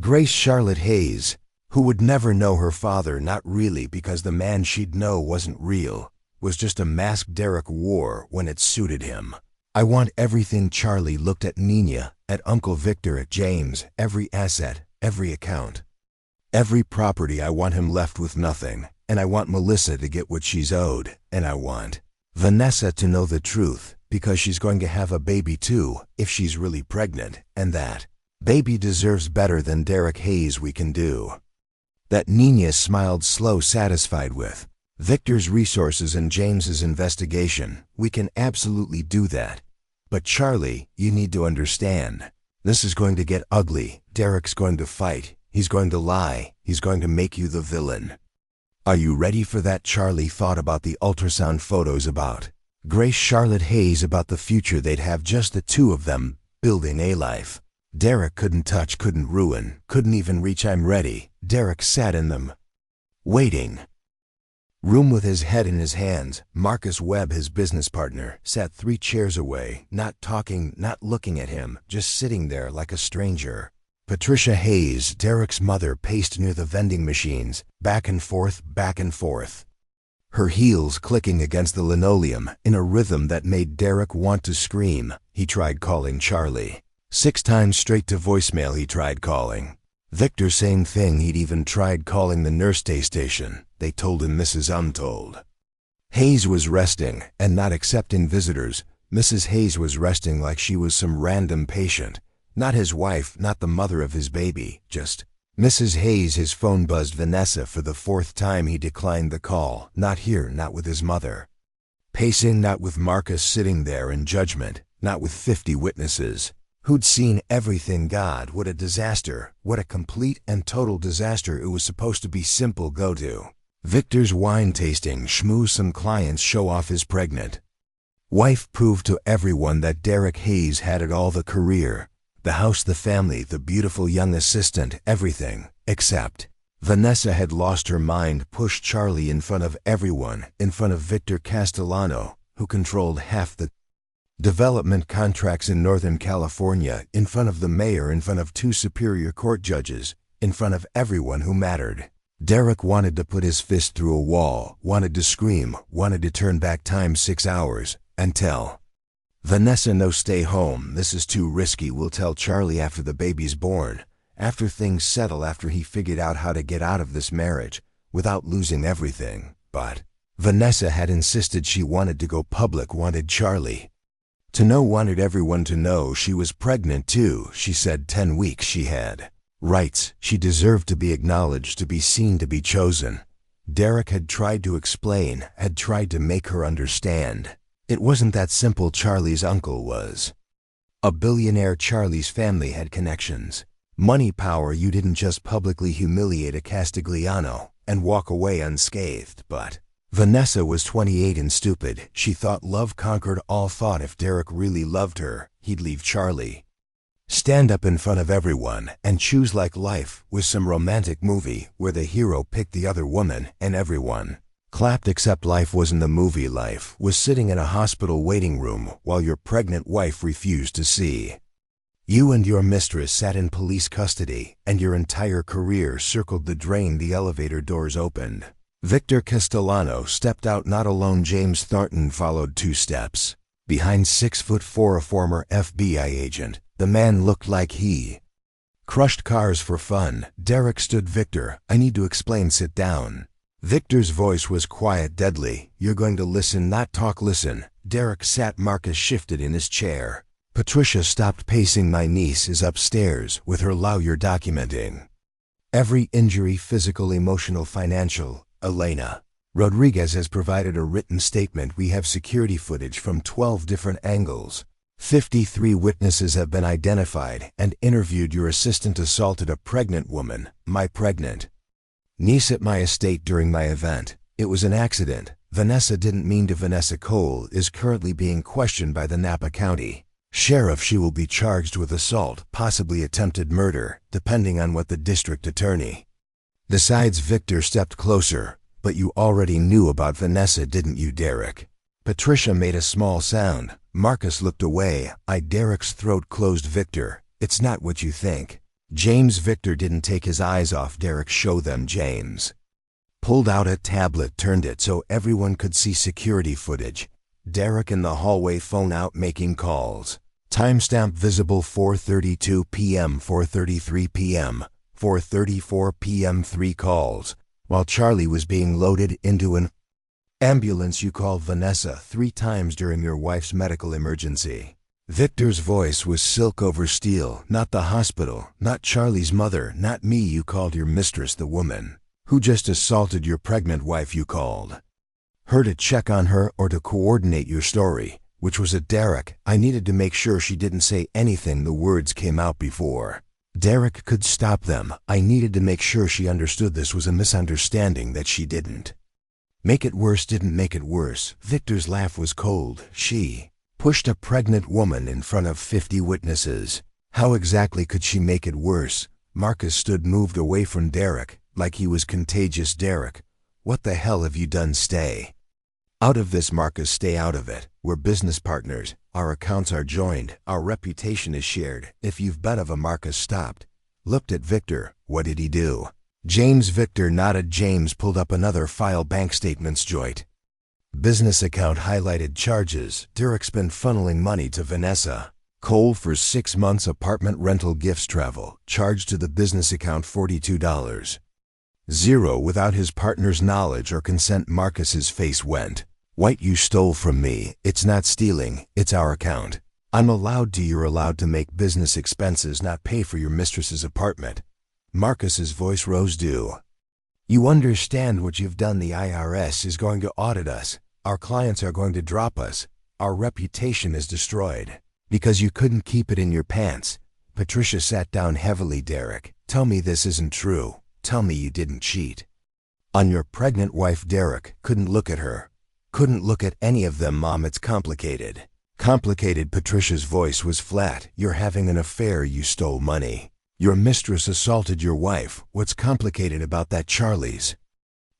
Grace Charlotte Hayes, who would never know her father, not really, because the man she'd know wasn't real, was just a mask Derek wore when it suited him. I want everything. Charlie looked at Nina, at Uncle Victor, at James, every asset, every account, every property. I want him left with nothing. And I want Melissa to get what she's owed. And I want Vanessa to know the truth, because she's going to have a baby too, if she's really pregnant, and that baby deserves better than Derek Hayes. We can do that. Nina smiled, slow, satisfied with Victor's resources and James's investigation. We can absolutely do that. But Charlie, you need to understand, this is going to get ugly. Derek's going to fight. He's going to lie. He's going to make you the villain. Are you ready for that? Charlie thought about the ultrasound photos, about Grace Charlotte Hayes, about the future they'd have, just the two of them, building a life Derek couldn't touch, couldn't ruin, couldn't even reach. I'm ready. Derek sat in them waiting room with his head in his hands. Marcus Webb, his business partner, sat 3 chairs away, not talking, not looking at him, just sitting there like a stranger. Patricia Hayes, Derek's mother, paced near the vending machines, back and forth, her heels clicking against the linoleum in a rhythm that made Derek want to scream. He tried calling Charlie 6 times straight to voicemail. He tried calling Victor, same thing. He'd even tried calling the nurse station. They told him Mrs. Untold Hayes was resting and not accepting visitors. Mrs. Hayes was resting like she was some random patient. Not his wife, not the mother of his baby, just Mrs. Hayes. His phone buzzed. Vanessa. For the 4th time he declined the call. Not here, not with his mother pacing, not with Marcus sitting there in judgment, not with 50 witnesses who'd seen everything. God, what a disaster, what a complete and total disaster. It was supposed to be simple. Go to Victor's wine tasting, schmooze some clients, show off his pregnant wife, prove to everyone that Derek Hayes had it all, the career, the house, the family, the beautiful young assistant, everything, except Vanessa had lost her mind. Pushed Charlie in front of everyone, in front of Victor Castellano, who controlled half the development contracts in Northern California, in front of the mayor, in front of 2 superior court judges, in front of everyone who mattered. Derek wanted to put his fist through a wall, wanted to scream, wanted to turn back time 6 hours, and tell Vanessa, no, stay home, this is too risky. We'll tell Charlie after the baby's born, after things settle, after he figured out how to get out of this marriage without losing everything. But Vanessa had insisted. She wanted to go public, wanted Charlie to know, wanted everyone to know she was pregnant too. She said 10 weeks. She had rights. She deserved to be acknowledged, to be seen, to be chosen. Derek had tried to explain, had tried to make her understand. It wasn't that simple. Charlie's uncle was a billionaire. Charlie's family had connections, money, power. You didn't just publicly humiliate a Castigliano and walk away unscathed. But Vanessa was 28 and stupid. She thought love conquered all. Thought if Derek really loved her, he'd leave Charlie, stand up in front of everyone, and choose, like life was some romantic movie where the hero picked the other woman and everyone clapped. Except life wasn't the movie. Life was sitting in a hospital waiting room while your pregnant wife refused to see you, and your mistress sat in police custody, and your entire career circled the drain. The elevator doors opened. Victor Castellano stepped out, not alone. James Thornton followed 2 steps behind. 6'4", a former FBI agent, The man looked like he crushed cars for fun. Derek stood. Victor, I need to explain. Sit down. Victor's voice was quiet, deadly. You're going to listen, not talk. Listen. Derek sat. Marcus shifted in his chair. Patricia stopped pacing. My niece is upstairs with her lawyer documenting every injury, physical, emotional, financial. Elena Rodriguez has provided a written statement. We have security footage from 12 different angles. 53 witnesses have been identified and interviewed. Your assistant assaulted a pregnant woman, my pregnant niece, at my estate during my event. It was an accident. Vanessa didn't mean to. Vanessa Cole is currently being questioned by the Napa County Sheriff. She will be charged with assault, possibly attempted murder, depending on what the district attorney decides. Victor stepped closer. But you already knew about Vanessa, didn't you, Derek? Patricia made a small sound. Marcus looked away. Derek's throat closed. Victor, it's not what you think. James. Victor didn't take his eyes off Derek. Show them. James pulled out a tablet, turned it so everyone could see security footage. Derek in the hallway, phone out, making calls. Timestamp visible: 4:32 p.m., 4:33 p.m., 4:34 p.m. 3 calls. While Charlie was being loaded into an ambulance, you called Vanessa 3 times during your wife's medical emergency. Victor's voice was silk over steel. Not the hospital, not Charlie's mother, not me. You called your mistress, the woman who just assaulted your pregnant wife. You called her to check on her or to coordinate your story, which was at Derek. I needed to make sure she didn't say anything. The words came out before Derek could stop them. I needed to make sure she understood this was a misunderstanding, that she didn't make it worse, didn't make it worse. Victor's laugh was cold. She pushed a pregnant woman in front of 50 witnesses. How exactly could she make it worse? Marcus stood, moved away from Derek, like he was contagious. Derek, what the hell have you done? Stay out of this. Marcus, stay out of it. We're business partners. Our accounts are joined. Our reputation is shared. If you've bet of a. Marcus stopped, looked at Victor. What did he do? James. Victor nodded. James pulled up another file. Bank statements, joint business account, highlighted charges. Derek's been funneling money to Vanessa Cole for 6 months. Apartment rental, gifts, travel. Charged to the business account $42. Zero without his partner's knowledge or consent. Marcus's face went white. You stole from me. It's not stealing. It's our account. I'm allowed to. You're allowed to make business expenses, not pay for your mistress's apartment. Marcus's voice rose. Do you understand what you've done? The IRS is going to audit us. Our clients are going to drop us. Our reputation is destroyed because you couldn't keep it in your pants. Patricia sat down heavily. Derek, tell me this isn't true. Tell me you didn't cheat on your pregnant wife. Derek couldn't look at her. Couldn't look at any of them. Mom, it's complicated. Complicated. Patricia's voice was flat. You're having an affair. You stole money. Your mistress assaulted your wife. What's complicated about that? Charlie's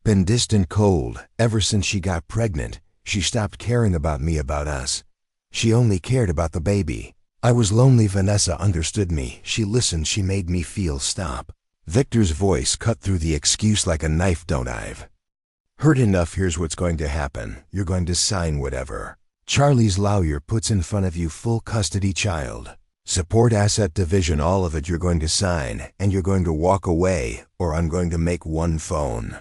been distant, cold. Ever since she got pregnant, she stopped caring about me, about us. She only cared about the baby. I was lonely. Vanessa understood me. She listened. She made me feel. Stop. Victor's voice cut through the excuse like a knife. Don't I've heard enough. Here's what's going to happen. You're going to sign whatever Charlie's lawyer puts in front of you. Full custody, child support, asset division, all of it. You're going to sign, and you're going to walk away, or I'm going to make one phone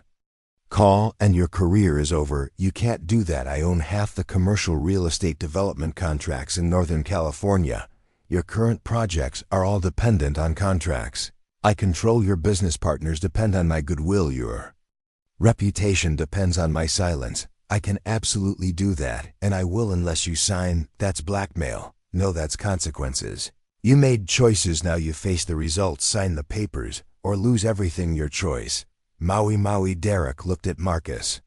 call and your career is over. You can't do that. I own half the commercial real estate development contracts in Northern California. Your current projects are all dependent on contracts. I control your business partners, depend on my goodwill. Your reputation depends on my silence. I can absolutely do that, and I will unless you sign. That's blackmail. No, that's consequences. You made choices, now you face the results. Sign the papers, or lose everything. Your choice. Maui. Derek looked at Marcus,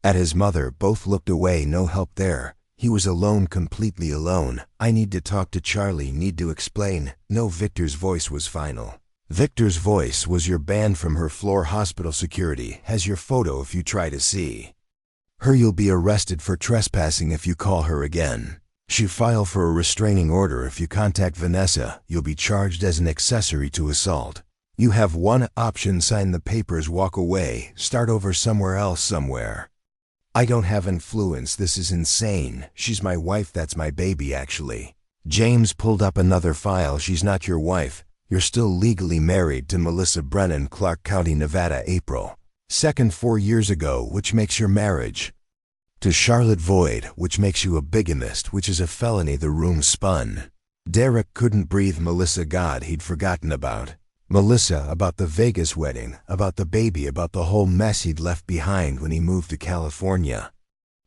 at his mother. Both looked away. No help there. He was alone, completely alone. I need to talk to Charlie, need to explain. No. Victor's voice was final. Victor's voice was, you're banned from her floor. Hospital security has your photo. If you try to see her, you'll be arrested for trespassing. If you call her again, she'll file for a restraining order. If you contact Vanessa, you'll be charged as an accessory to assault. You have one option: sign the papers, walk away, start over somewhere else, somewhere. I don't have influence. This is insane. She's my wife. That's my baby, actually. James pulled up another file. She's not your wife. You're still legally married to Melissa Brennan, Clark County, Nevada, April 2nd, 4 years ago, which makes your marriage. To Charlotte void, which makes you a bigamist, which is a felony. The room spun. Derek couldn't breathe. Melissa, God, he'd forgotten about. Melissa, about the Vegas wedding, about the baby, about the whole mess he'd left behind when he moved to California.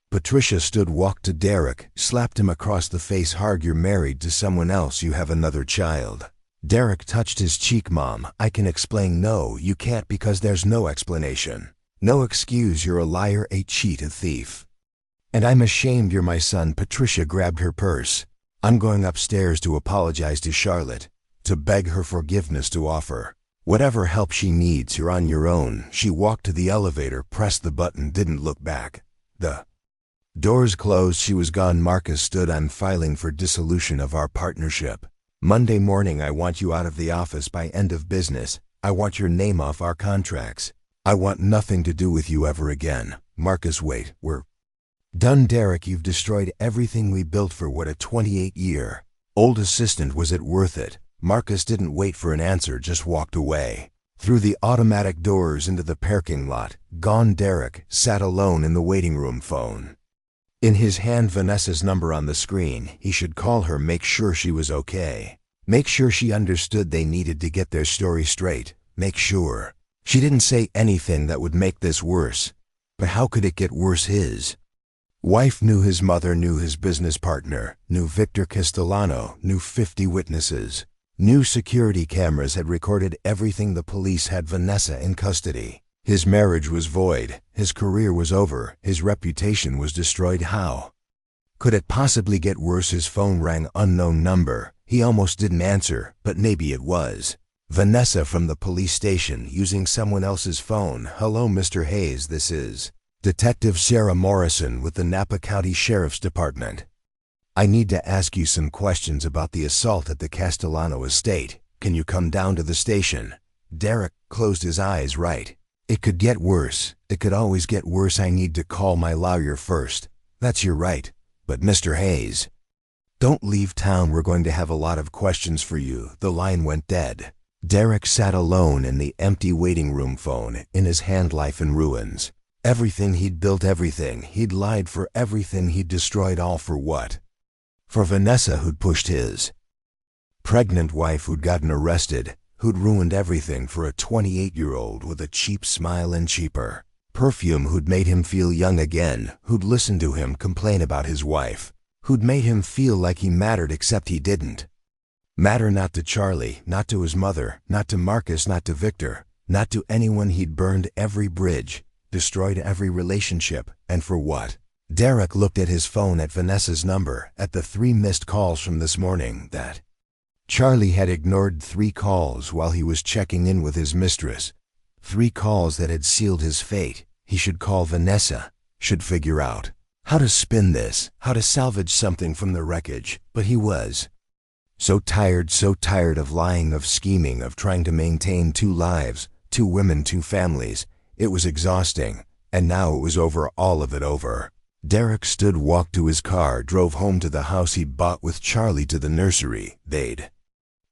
Patricia walked to Derek, slapped him across the face hard. You're married to someone else. You have another child. Derek touched his cheek. Mom, I can explain. No, you can't, because there's no explanation. No excuse. You're a liar, a cheat, a thief. And I'm ashamed you're my son. Patricia grabbed her purse. I'm going upstairs to apologize to Charlotte, to beg her forgiveness, to offer whatever help she needs. You're on your own. She walked to the elevator, pressed the button, didn't look back. The doors closed. She was gone. Marcus stood. I'm filing for dissolution of our partnership. Monday morning. I want you out of the office by end of business. I want your name off our contracts. I want nothing to do with you ever again. Marcus, wait, we're done. Derek, you've destroyed everything we built for what, a 28-year-old assistant. Was it worth it? Marcus didn't wait for an answer, just walked away. Through the automatic doors into the parking lot. Gone. Derek sat alone in the waiting room, phone in his hand, Vanessa's number on the screen. He should call her, make sure she was okay. Make sure she understood they needed to get their story straight. Make sure she didn't say anything that would make this worse. But how could it get worse? His wife knew his mother, knew his business partner, knew Victor Castellano, knew 50 witnesses. New security cameras had recorded everything. The police had Vanessa in custody. His marriage was void. His career was over. His reputation was destroyed. How could it possibly get worse? His phone rang. Unknown number. He almost didn't answer, but maybe it was Vanessa from the police station using someone else's phone. Hello, Mr. Hayes. This is Detective Sarah Morrison with the Napa County Sheriff's Department. I need to ask you some questions about the assault at the Castellano estate. Can you come down to the station? Derek closed his eyes. Right. It could get worse. It could always get worse. I need to call my lawyer first. That's your right. But Mr. Hayes, don't leave town. We're going to have a lot of questions for you. The line went dead. Derek sat alone in the empty waiting room, phone in his hand. Life in ruins. Everything he'd built, everything he'd lied for, everything he'd destroyed. All for what? For Vanessa, who'd pushed his pregnant wife, who'd gotten arrested, who'd ruined everything for a 28-year-old with a cheap smile and cheaper perfume, who'd made him feel young again, who'd listened to him complain about his wife, who'd made him feel like he mattered, except he didn't matter. Not to Charlie, not to his mother, not to Marcus, not to Victor, not to anyone. He'd burned every bridge, destroyed every relationship, and for what? Derek looked at his phone, at Vanessa's number, at the 3 missed calls from this morning. That Charlie had ignored 3 calls while he was checking in with his mistress. 3 calls that had sealed his fate. He should call Vanessa, should figure out how to spin this, how to salvage something from the wreckage. But he was so tired of lying, of scheming, of trying to maintain 2 lives, 2 women, 2 families. It was exhausting, and now it was over, all of it over. Derek walked to his car, drove home to the house he'd bought with Charlie, to the nursery they'd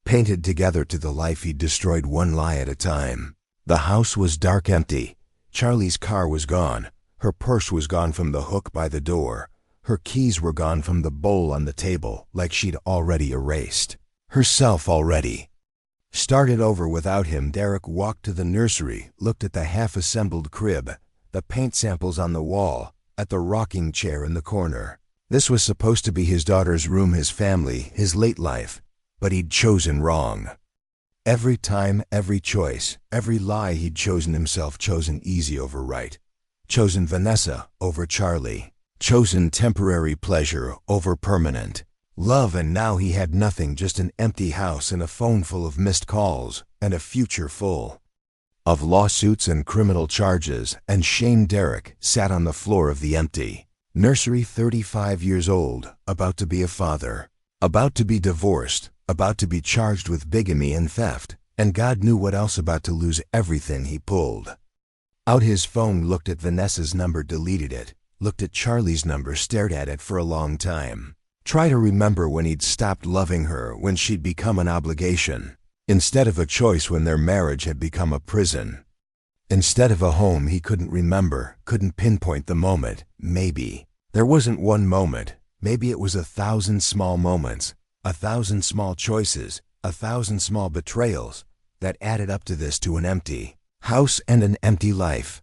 painted together, to the life he'd destroyed one lie at a time. The house was dark, empty. Charlie's car was gone. Her purse was gone from the hook by the door. Her keys were gone from the bowl on the table, like she'd already erased herself already. Started over without him. Derek walked to the nursery, looked at the half-assembled crib, the paint samples on the wall, at the rocking chair in the corner. This was supposed to be his daughter's room, his family, his late life, but he'd chosen wrong. Every time, every choice, every lie he'd chosen himself, chosen easy over right, chosen Vanessa over Charlie, chosen temporary pleasure over permanent love, and now he had nothing, just an empty house and a phone full of missed calls and a future full of lawsuits and criminal charges, and shame. Derek sat on the floor of the empty nursery, 35 years old, about to be a father, about to be divorced, about to be charged with bigamy and theft, and God knew what else, about to lose everything. He pulled out his phone, looked at Vanessa's number, deleted it, looked at Charlie's number, stared at it for a long time. Try to remember when he'd stopped loving her, when she'd become an obligation, instead of a choice, when their marriage had become a prison. Instead of a home he couldn't remember, couldn't pinpoint the moment. Maybe there wasn't one moment. Maybe it was 1,000 small moments, 1,000 small choices, 1,000 small betrayals that added up to this, to an empty house and an empty life.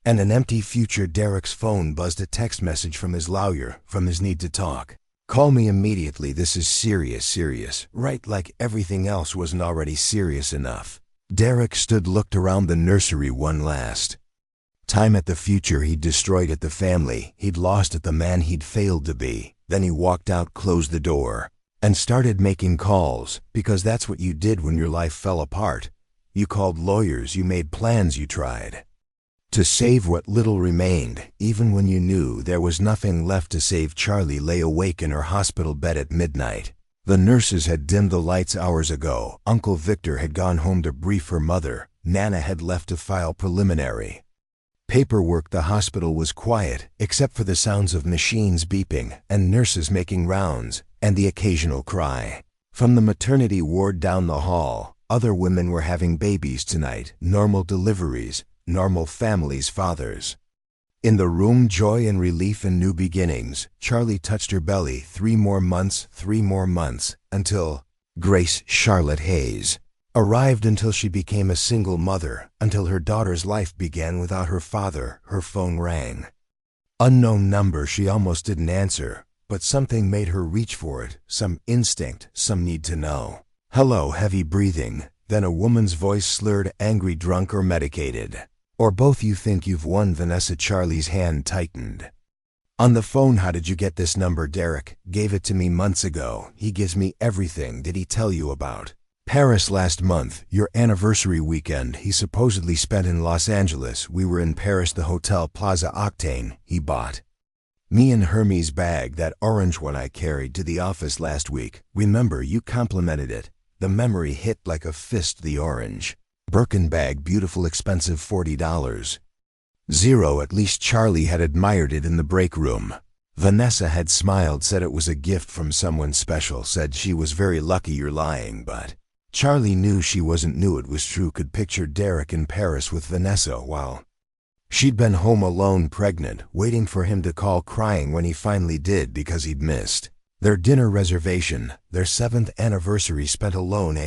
And an empty future. Derek's phone buzzed, a text message from his lawyer, from his need to talk. Call me immediately. This is serious. Right, like everything else wasn't already serious enough. Derek stood, looked around the nursery one last time at the future he'd destroyed, at the family he'd lost, at the man he'd failed to be. Then he walked out, closed the door, and started making calls, because that's what you did when your life fell apart. You called lawyers, you made plans, you tried to save what little remained, even when you knew there was nothing left to save. Charlie lay awake in her hospital bed at midnight. The nurses had dimmed the lights hours ago. Uncle Victor had gone home to brief her mother. Nana had left to file preliminary paperwork. The hospital was quiet, except for the sounds of machines beeping and nurses making rounds, and the occasional cry from the maternity ward down the hall. Other women were having babies tonight, normal deliveries, normal families, fathers. In the room, joy and relief and new beginnings. Charlie touched her belly. 3 more months, until Grace Charlotte Hayes arrived, until she became a single mother, until her daughter's life began without her father. Her phone rang. Unknown number. She almost didn't answer, but something made her reach for it, some instinct, some need to know. Hello. Heavy breathing, then a woman's voice, slurred, angry, drunk, or medicated. Or both. You think you've won, Vanessa. Charlie's hand tightened on the phone. How did you get this number? Derek gave it to me months ago. He gives me everything. Did he tell you about Paris last month, your anniversary weekend? He supposedly spent in Los Angeles. We were in Paris, the Hotel Plaza Octane. He bought me and Hermes' bag, that orange one I carried to the office last week. Remember, you complimented it. The memory hit like a fist. The orange Birkin bag, beautiful, expensive, $40. Zero. At least Charlie had admired it in the break room. Vanessa had smiled, said it was a gift from someone special, said she was very lucky. You're lying. But Charlie knew she wasn't, knew it was true. Could picture Derek in Paris with Vanessa while she'd been home alone, pregnant, waiting for him to call, crying when he finally did, because he'd missed their dinner reservation, their 7th anniversary spent alone.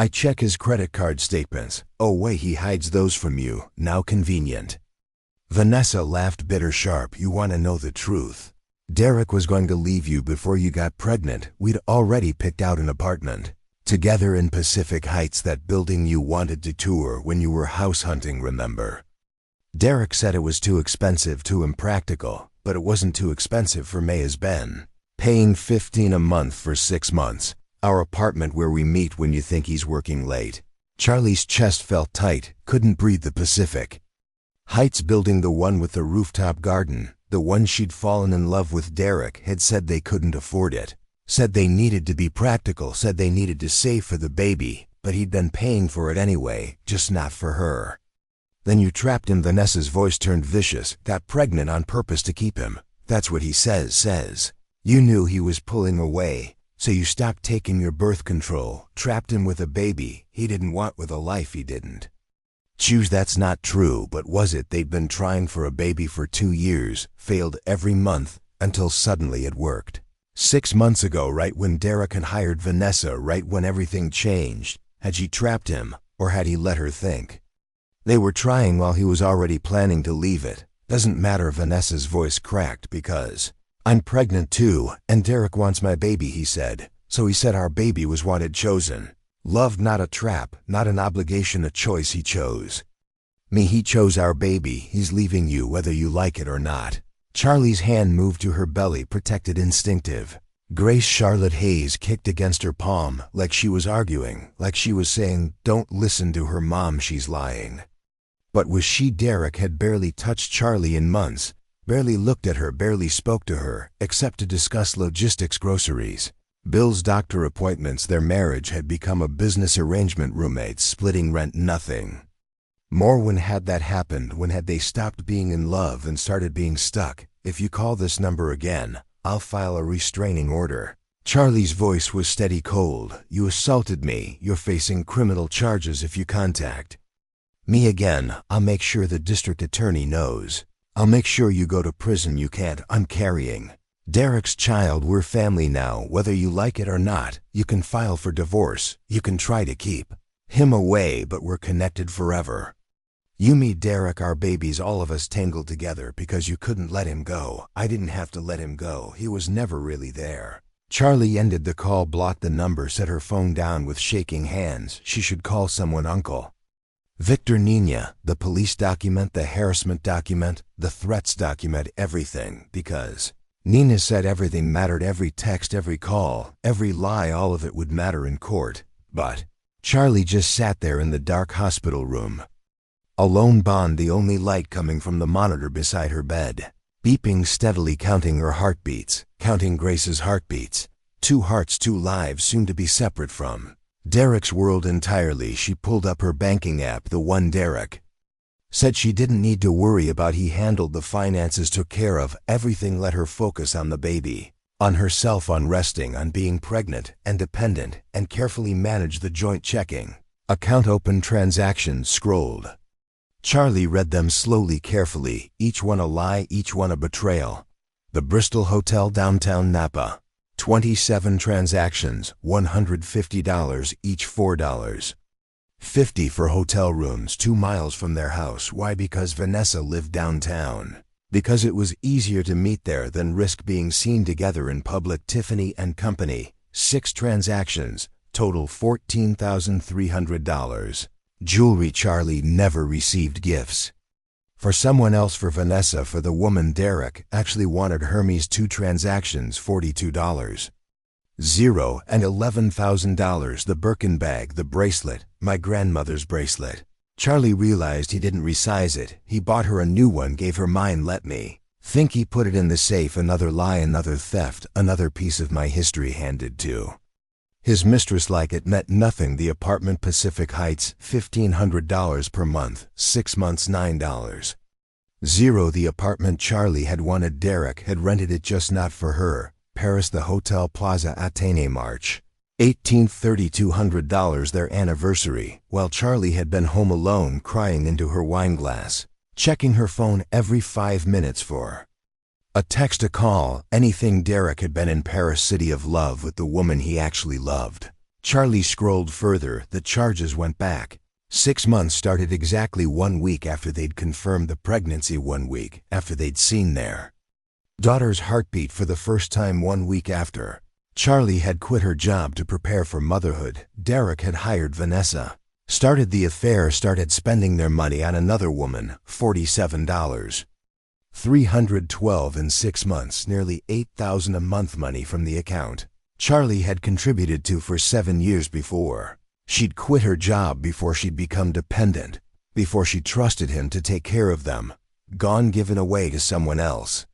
I check his credit card statements. Oh wait, he hides those from you. Now convenient. Vanessa laughed, bitter, sharp. You want to know the truth? Derek was going to leave you before you got pregnant. We'd already picked out an apartment together in Pacific Heights, that building you wanted to tour when you were house hunting, remember? Derek said it was too expensive, too impractical, but it wasn't too expensive for May. Has been paying $15 a month for 6 months. Our apartment where we meet when you think he's working late. Charlie's chest felt tight, couldn't breathe. The Pacific Heights building, the one with the rooftop garden, the one she'd fallen in love with. Derek had said they couldn't afford it, said they needed to be practical, said they needed to save for the baby, but he'd been paying for it anyway, just not for her. Then you trapped him. Vanessa's voice turned vicious. Got pregnant on purpose to keep him. That's what he says. You knew he was pulling away, so you stopped taking your birth control, trapped him with a baby he didn't want, with a life he didn't choose. That's not true, but was it? They'd been trying for a baby for 2 years, failed every month, until suddenly it worked. 6 months ago, right when Derek had hired Vanessa, right when everything changed. Had she trapped him, or had he let her think they were trying while he was already planning to leave it? Doesn't matter. Vanessa's voice cracked. Because I'm pregnant too, and Derek wants my baby, he said. So he said our baby was wanted, chosen. Loved, not a trap, not an obligation, a choice. He chose me. He chose our baby. He's leaving you whether you like it or not. Charlie's hand moved to her belly, protected, instinctive. Grace Charlotte Hayes kicked against her palm, like she was arguing, like she was saying, don't listen to her mom, she's lying. But was she? Derek had barely touched Charlie in months, barely looked at her, barely spoke to her, except to discuss logistics, groceries, bills, doctor appointments. Their marriage had become a business arrangement, roommates, splitting rent, nothing more. When had that happened? When had they stopped being in love and started being stuck? If you call this number again, I'll file a restraining order. Charlie's voice was steady cold. You assaulted me. You're facing criminal charges if you contact me again. I'll make sure the district attorney knows. I'll make sure you go to prison. You can't. I'm carrying Derek's child. We're family now, whether you like it or not. You can file for divorce. You can try to keep him away, but we're connected forever. You, me, Derek, our babies, all of us tangled together because you couldn't let him go. I didn't have to let him go. He was never really there. Charlie ended the call, blocked the number, set her phone down with shaking hands. She should call someone. Uncle Victor, Nina, the police document, the harassment document, the threats document, everything, because Nina said everything mattered. Every text, every call, every lie, all of it would matter in court. But Charlie just sat there in the dark hospital room, alone, bond, the only light coming from the monitor beside her bed, beeping steadily, counting her heartbeats, counting Grace's heartbeats. 2 hearts, 2 lives, soon to be separate from Derek's world entirely. She pulled up her banking app, the one Derek said she didn't need to worry about. He handled the finances, took care of everything, let her focus on the baby, on herself, on resting, on being pregnant and dependent, and carefully managed the joint checking account. Open transactions scrolled. Charlie read them slowly, carefully, each one a lie, each one a betrayal. The Bristol Hotel, downtown Napa. 27 transactions, $150 each, $4.50 for hotel rooms 2 miles from their house. Why? Because Vanessa lived downtown. Because it was easier to meet there than risk being seen together in public. Tiffany and Company. 6 transactions, total $14,300. Jewelry. Charlie never received gifts for someone else. For Vanessa, for the woman Derek actually wanted. Hermes. 2 transactions, $42. 0 and $11,000. The Birkin bag, the bracelet, my grandmother's bracelet. Charlie realized he didn't resize it. He bought her a new one, gave her mine. Let me think he put it in the safe. Another lie, another theft, another piece of my history handed to his mistress like it meant nothing. The apartment, Pacific Heights, $1,500 per month, 6 months, $9. 0. The apartment Charlie had wanted. Derek had rented it, just not for her. Paris, the Hotel Plaza Athénée, March 18th, $3,200. Their anniversary, while Charlie had been home alone, crying into her wine glass, checking her phone every 5 minutes for a text, a call, anything. Derek had been in Paris, city of love, with the woman he actually loved. Charlie scrolled further. The charges went back 6 months, started exactly 1 week after they'd confirmed the pregnancy, 1 week after they'd seen their daughter's heartbeat for the first time, 1 week after Charlie had quit her job to prepare for motherhood. Derek had hired Vanessa, started the affair, started spending their money on another woman. $47. 312 in 6 months, nearly $8,000 a month, money from the account Charlie had contributed to for 7 years before. She'd quit her job, before she'd become dependent, before she trusted him to take care of them. Gone, given away to someone else.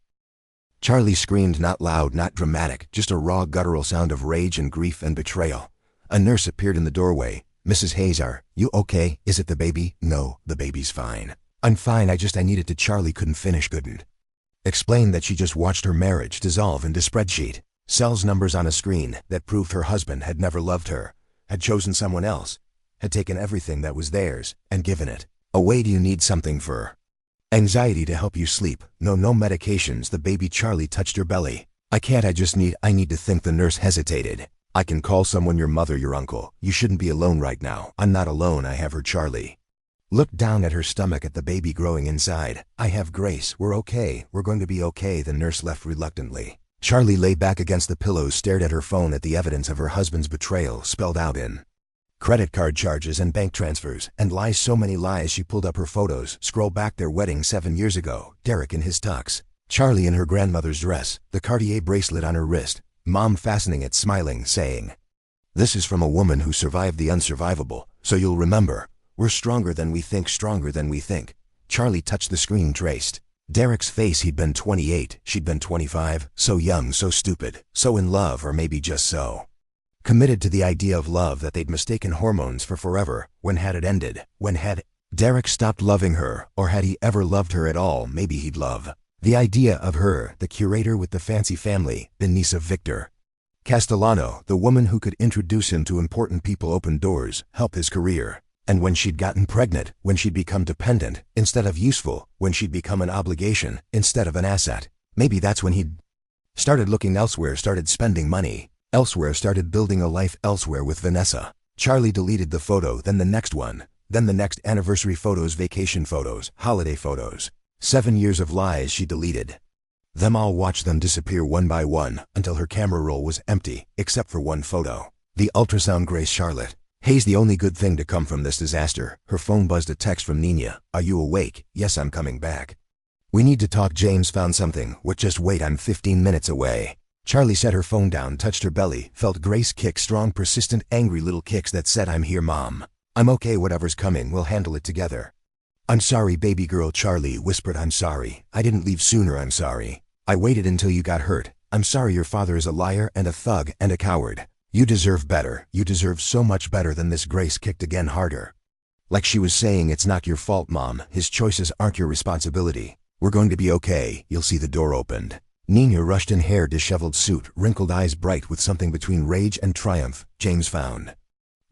Charlie screamed, not loud, not dramatic, just a raw, guttural sound of rage and grief and betrayal. A nurse appeared in the doorway. Mrs. Hayes, are you okay? Is it the baby? No, the baby's fine. I'm fine, I needed to. Charlie couldn't finish, couldn't explain that she just watched her marriage dissolve into spreadsheet. Cells, numbers on a screen that proved her husband had never loved her, had chosen someone else, had taken everything that was theirs and given it away. Do you need something for anxiety to help you sleep? No, no medications. The baby. Charlie touched her belly. I can't, I need to think. The nurse hesitated. I can call someone, your mother, your uncle. You shouldn't be alone right now. I'm not alone, I have her. Charlie looked down at her stomach, at the baby growing inside. I have Grace. We're okay. We're going to be okay. The nurse left reluctantly. Charlie lay back against the pillows, stared at her phone, at the evidence of her husband's betrayal spelled out in credit card charges and bank transfers, and lies, so many lies. She pulled up her photos, scroll back. Their wedding 7 years ago. Derek in his tux, Charlie in her grandmother's dress, the Cartier bracelet on her wrist, Mom fastening it, smiling, saying, "This is from a woman who survived the unsurvivable, so you'll remember. We're stronger than we think, stronger than we think." Charlie touched the screen, traced Derek's face. He'd been 28, she'd been 25, so young, so stupid, so in love, or maybe just so committed to the idea of love that they'd mistaken hormones for forever. When had it ended? When had Derek stopped loving her, or had he ever loved her at all? Maybe he'd love The idea of her, the curator with the fancy family, the niece of Victor Castellano, the woman who could introduce him to important people, open doors, help his career. And when she'd gotten pregnant, when she'd become dependent, instead of useful, when she'd become an obligation, instead of an asset, maybe that's when he'd started looking elsewhere, started spending money elsewhere, started building a life elsewhere with Vanessa. Charlie deleted the photo, then the next one, then the next, anniversary photos, vacation photos, holiday photos. 7 years of lies she deleted. Them all, watched them disappear one by one, until her camera roll was empty, except for one photo. The ultrasound. Grace Charlotte Hayes. The only good thing to come from this disaster. Her phone buzzed. A text from Nina. Are you awake? Yes, I'm coming back. We need to talk. James found something. What? Just wait, I'm 15 minutes away. Charlie set her phone down, touched her belly, felt Grace kick, strong, persistent, angry little kicks that said, I'm here, Mom. I'm okay, whatever's coming, we'll handle it together. I'm sorry, baby girl. Charlie whispered, I'm sorry. I didn't leave sooner. I'm sorry. I waited until you got hurt. I'm sorry. Your father is a liar and a thug and a coward. You deserve better. You deserve so much better than this. Grace kicked again, harder. Like she was saying, it's not your fault, Mom. His choices aren't your responsibility. We're going to be okay. You'll see. The door opened. Nina rushed in, hair disheveled, suit, wrinkled, eyes bright with something between rage and triumph. James found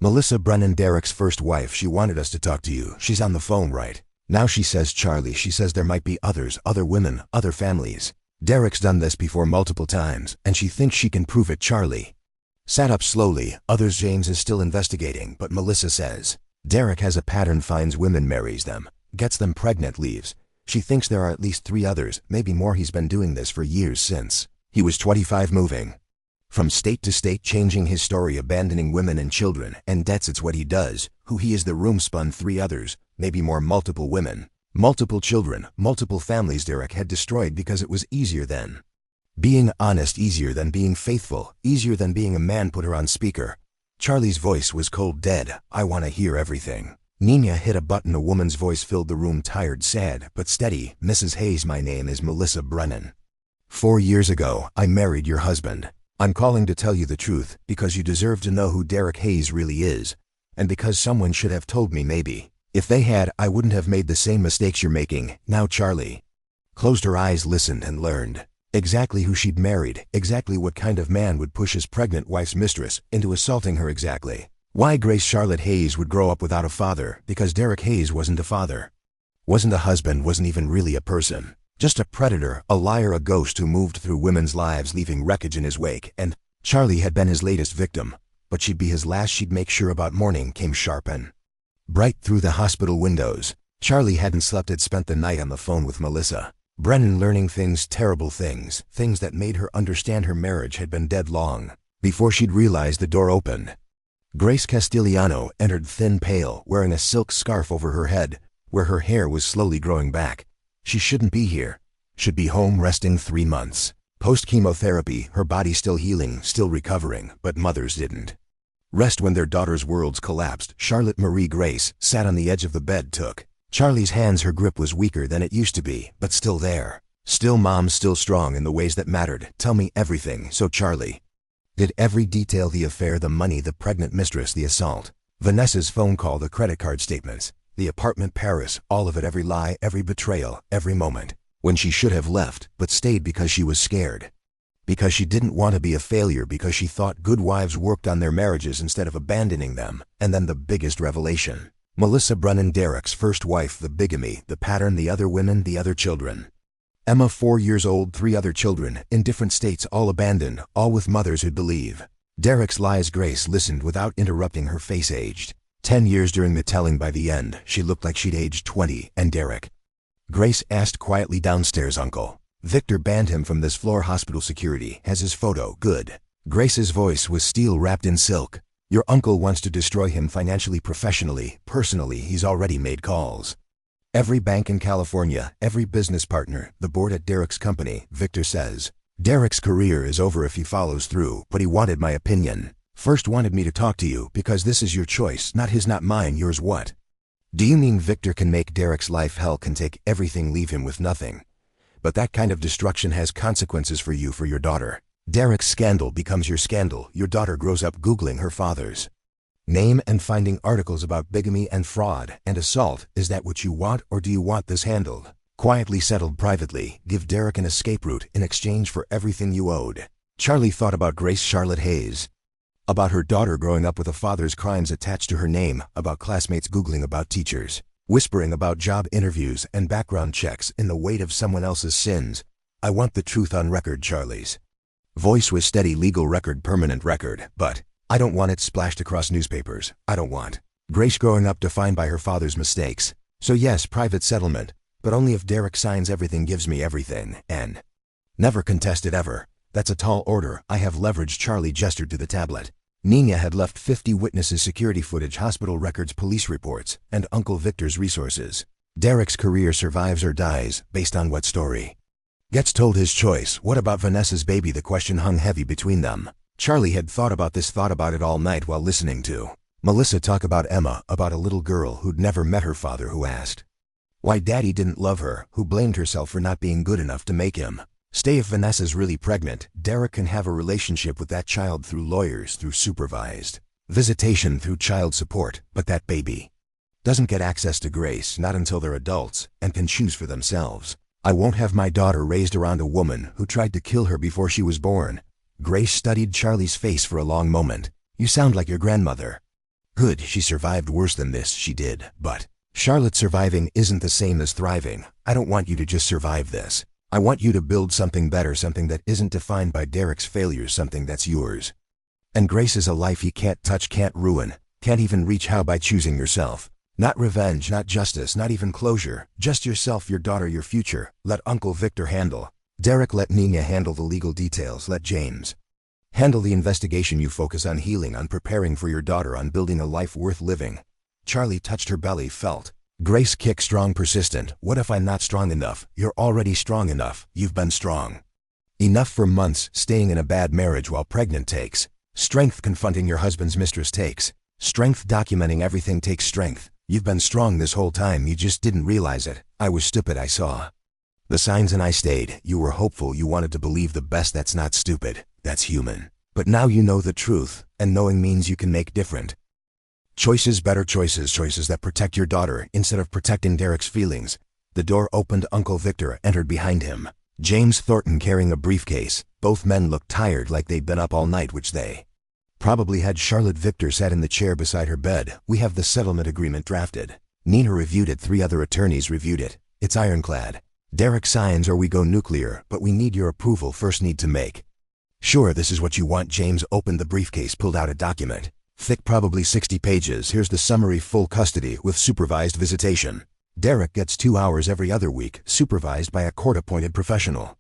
Melissa Brennan, Derek's first wife. She wanted us to talk to you. She's on the phone right now. She says, Charlie, she says there might be others, other women, other families. Derek's done this before multiple times, and she thinks she can prove it. Charlie sat up slowly. Others. James is still investigating, but Melissa says Derek has a pattern, finds women, marries them, gets them pregnant, leaves. She thinks there are at least 3 others, maybe more. He's been doing this for years, since he was 25, moving from state to state, changing his story, abandoning women and children and debts. It's what he does. Who he is. The room spun. 3 others, maybe more, multiple women, multiple children, multiple families Derek had destroyed because it was easier than being honest, easier than being faithful, easier than being a man. Put her on speaker. Charlie's voice was cold, dead. I want to hear everything. Nina hit a button. A woman's voice filled the room, tired, sad, but steady. Mrs. Hayes, my name is Melissa Brennan. 4 years ago, I married your husband. I'm calling to tell you the truth, because you deserve to know who Derek Hayes really is. And because someone should have told me. Maybe if they had, I wouldn't have made the same mistakes you're making now. Charlie closed her eyes, listened, and learned exactly who she'd married, exactly what kind of man would push his pregnant wife's mistress into assaulting her, exactly why Grace Charlotte Hayes would grow up without a father, because Derek Hayes wasn't a father, wasn't a husband, wasn't even really a person. Just a predator, a liar, a ghost who moved through women's lives, leaving wreckage in his wake. And Charlie had been his latest victim, but she'd be his last. She'd make sure. About morning came sharp and bright through the hospital windows. Charlie hadn't slept, had spent the night on the phone with Melissa Brennan, learning things, terrible things, things that made her understand her marriage had been dead long before she'd realized. The door opened. Grace Castellano entered, thin, pale, wearing a silk scarf over her head, where her hair was slowly growing back. She shouldn't be here. Should be home resting. 3 months. Post-chemotherapy, her body still healing, still recovering, but mothers didn't rest when their daughters' worlds collapsed. Charlotte Marie Grace sat on the edge of the bed, took Charlie's hands. Her grip was weaker than it used to be, but still there. Still Mom, still strong in the ways that mattered. Tell me everything. So Charlie did every detail: the affair, the money, the pregnant mistress, the assault, Vanessa's phone call, the credit card statements, the apartment, Paris, all of it, every lie, every betrayal, every moment when she should have left but stayed because she was scared, because she didn't want to be a failure, because she thought good wives worked on their marriages instead of abandoning them. And then the biggest revelation: Melissa Brennan, Derek's first wife, the bigamy, the pattern, the other women, the other children. Emma, 4 years old, 3 other children, in different states, all abandoned, all with mothers who'd believe Derek's lies. Grace listened without interrupting. Her face aged 10 years during the telling. By the end, she looked like she'd aged 20. And Derek? Grace asked quietly downstairs. Uncle Victor banned him from this floor. Hospital security has his photo. Good. Grace's voice was steel wrapped in silk. Your uncle wants to destroy him financially, professionally, personally. He's already made calls. Every bank in California, every business partner, the board at Derek's company. Victor says Derek's career is over if he follows through, but he wanted my opinion. First wanted me to talk to you, because this is your choice, not his, not mine, yours. What do you mean? Victor can make Derek's life hell, can take everything, leave him with nothing. But that kind of destruction has consequences for you, for your daughter. Derek's scandal becomes your scandal. Your daughter grows up Googling her father's name and finding articles about bigamy and fraud and assault. Is that what you want, or do you want this handled Quietly settled privately, give Derek an escape route in exchange for everything you owed. Charlie thought about Grace Charlotte Hayes. About her daughter growing up with a father's crimes attached to her name, about classmates Googling about teachers, whispering about job interviews and background checks in the weight of someone else's sins. I want the truth on record, Charlie's voice was steady. Legal record, permanent record, but I don't want it splashed across newspapers. I don't want Grace growing up defined by her father's mistakes. So yes, private settlement, but only if Derek signs everything, gives me everything, and never contested ever. That's a tall order. I have leverage. Charlie gestured to the tablet. Nina had left 50 witnesses, security footage, hospital records, police reports, and Uncle Victor's resources. Derek's career survives or dies, based on what story gets told, his choice. What about Vanessa's baby? The question hung heavy between them. Charlie had thought about it all night while listening to Melissa talk about Emma, about a little girl who'd never met her father, who asked why Daddy didn't love her, who blamed herself for not being good enough to make him stay. If Vanessa's really pregnant, Derek can have a relationship with that child through lawyers, through supervised visitation, through child support, but that baby doesn't get access to Grace, not until they're adults and can choose for themselves. I won't have my daughter raised around a woman who tried to kill her before she was born. Grace studied Charlie's face for a long moment. You sound like your grandmother. Good, she survived worse than this, she did, but Charlotte, surviving isn't the same as thriving. I don't want you to just survive this. I want you to build something better, something that isn't defined by Derek's failures, something that's yours. And Grace is a life he can't touch, can't ruin, can't even reach. How? By choosing yourself. Not revenge, not justice, not even closure. Just yourself, your daughter, your future. Let Uncle Victor handle Derek. Let Nina handle the legal details. Let James handle the investigation. You focus on healing, on preparing for your daughter, on building a life worth living. Charlie touched her belly, felt Grace kick, strong, persistent. What if I'm not strong enough? You're already strong enough. You've been strong enough for months. Staying in a bad marriage while pregnant takes strength. Confronting your husband's mistress takes strength. Documenting everything takes strength. You've been strong this whole time, you just didn't realize it. I was stupid. I saw the signs and I stayed. You were hopeful, you wanted to believe the best. That's not stupid, that's human. But now you know the truth, and knowing means you can make different choices, better choices, choices that protect your daughter instead of protecting Derek's feelings. The door opened. Uncle Victor entered behind him. James Thornton carrying a briefcase. Both men looked tired, like they'd been up all night, which they probably had. Charlotte Victor sat in the chair beside her bed. We have the settlement agreement drafted. Nina reviewed it. 3 other attorneys reviewed it. It's ironclad. Derek signs or we go nuclear, but we need your approval first. Need to make sure this is what you want. James opened the briefcase, pulled out a document. Thick, probably 60 pages. Here's the summary. Full custody with supervised visitation. Derek gets 2 hours every other week, supervised by a court-appointed professional.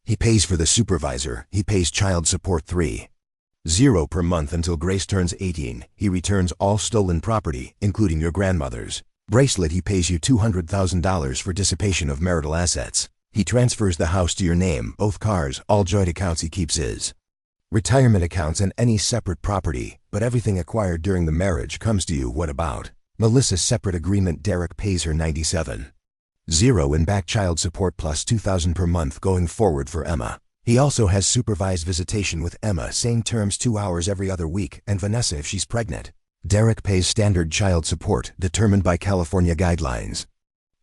He pays for the supervisor. He pays child support $3.00 per month until Grace turns 18. He returns all stolen property, including your grandmother's bracelet. He pays you $200,000 for dissipation of marital assets. He transfers the house to your name, both cars, all joint accounts. He keeps his retirement accounts and any separate property, but everything acquired during the marriage comes to you. What about Melissa's separate agreement? Derek pays her $97,000 in back child support plus $2,000 per month going forward for Emma. He also has supervised visitation with Emma, same terms, 2 hours every other week, and Vanessa if she's pregnant. Derek pays standard child support determined by California guidelines.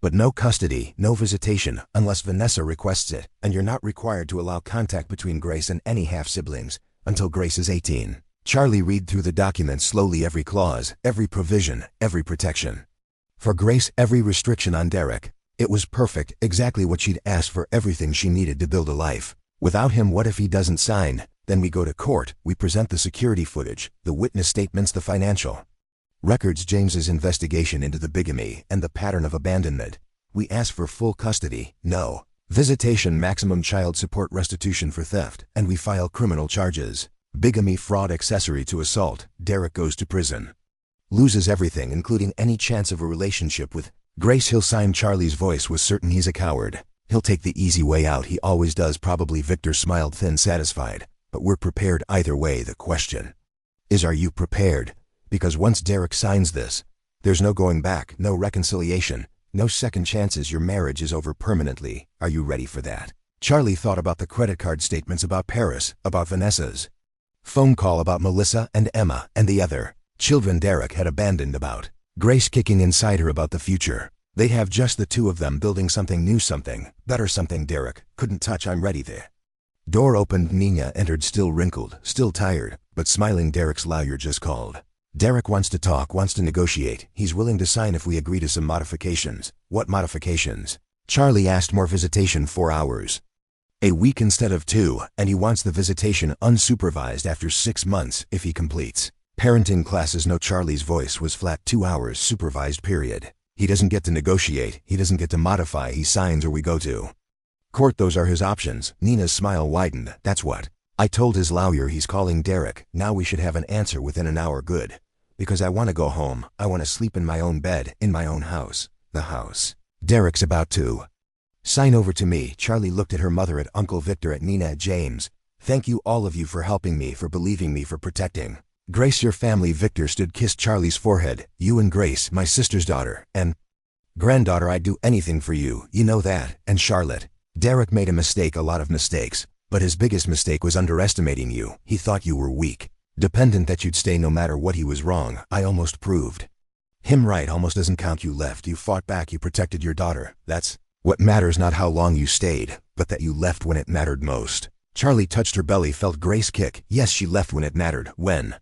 But no custody, no visitation, unless Vanessa requests it, and you're not required to allow contact between Grace and any half-siblings until Grace is 18. Charlie read through the document slowly. Every clause, every provision, every protection. For Grace, every restriction on Derek. It was perfect, exactly what she'd asked for, everything she needed to build a life. Without him, what if he doesn't sign? Then we go to court, we present the security footage, the witness statements, the financial records, James's investigation into the bigamy and the pattern of abandonment. We ask for full custody, no visitation, maximum child support, restitution for theft, and we file criminal charges. Bigamy, fraud, accessory to assault. Derek goes to prison. Loses everything, including any chance of a relationship with Grace. He'll sign. Charlie's voice was certain. He's a coward. He'll take the easy way out. He always does, probably. Victor smiled, thin, satisfied. But we're prepared either way. The question is, are you prepared? Because once Derek signs this, there's no going back, no reconciliation, no second chances. Your marriage is over permanently. Are you ready for that? Charlie thought about the credit card statements, about Paris, about Vanessa's phone call, about Melissa and Emma and the other children Derek had abandoned, about Grace kicking inside her, about the future. They'd have just the two of them building something new, something better, something Derek couldn't touch. I'm ready there. Door opened. Nina entered, still wrinkled, still tired, but smiling. Derek's lawyer just called. Derek wants to talk, wants to negotiate. He's willing to sign if we agree to some modifications. What modifications? Charlie asked. More visitation, 4 hours a week instead of 2, and he wants the visitation unsupervised after 6 months if he completes parenting classes. No, Charlie's voice was flat. 2 hours supervised, period. He doesn't get to negotiate, he doesn't get to modify. He signs or we go to court. Those are his options. Nina's smile widened. That's what I told his lawyer. He's calling Derek. Now we should have an answer within an hour. Good. Because I want to go home. I want to sleep in my own bed, in my own house. The house Derek's about to sign over to me. Charlie looked at her mother, at Uncle Victor, at Nina, at James. Thank you, all of you, for helping me, for believing me, for protecting Grace, your family. Victor stood, kissed Charlie's forehead. You and Grace, my sister's daughter and granddaughter. I'd do anything for you, you know that. And Charlotte. Derek made a mistake, a lot of mistakes, but his biggest mistake was underestimating you. He thought you were weak, dependent, that you'd stay no matter what. He was wrong. I almost proved him right. Almost doesn't count. You left, you fought back, you protected your daughter. That's what matters, not how long you stayed, but that you left when it mattered most. Charlie touched her belly, felt Grace kick. Yes, she left when it mattered, when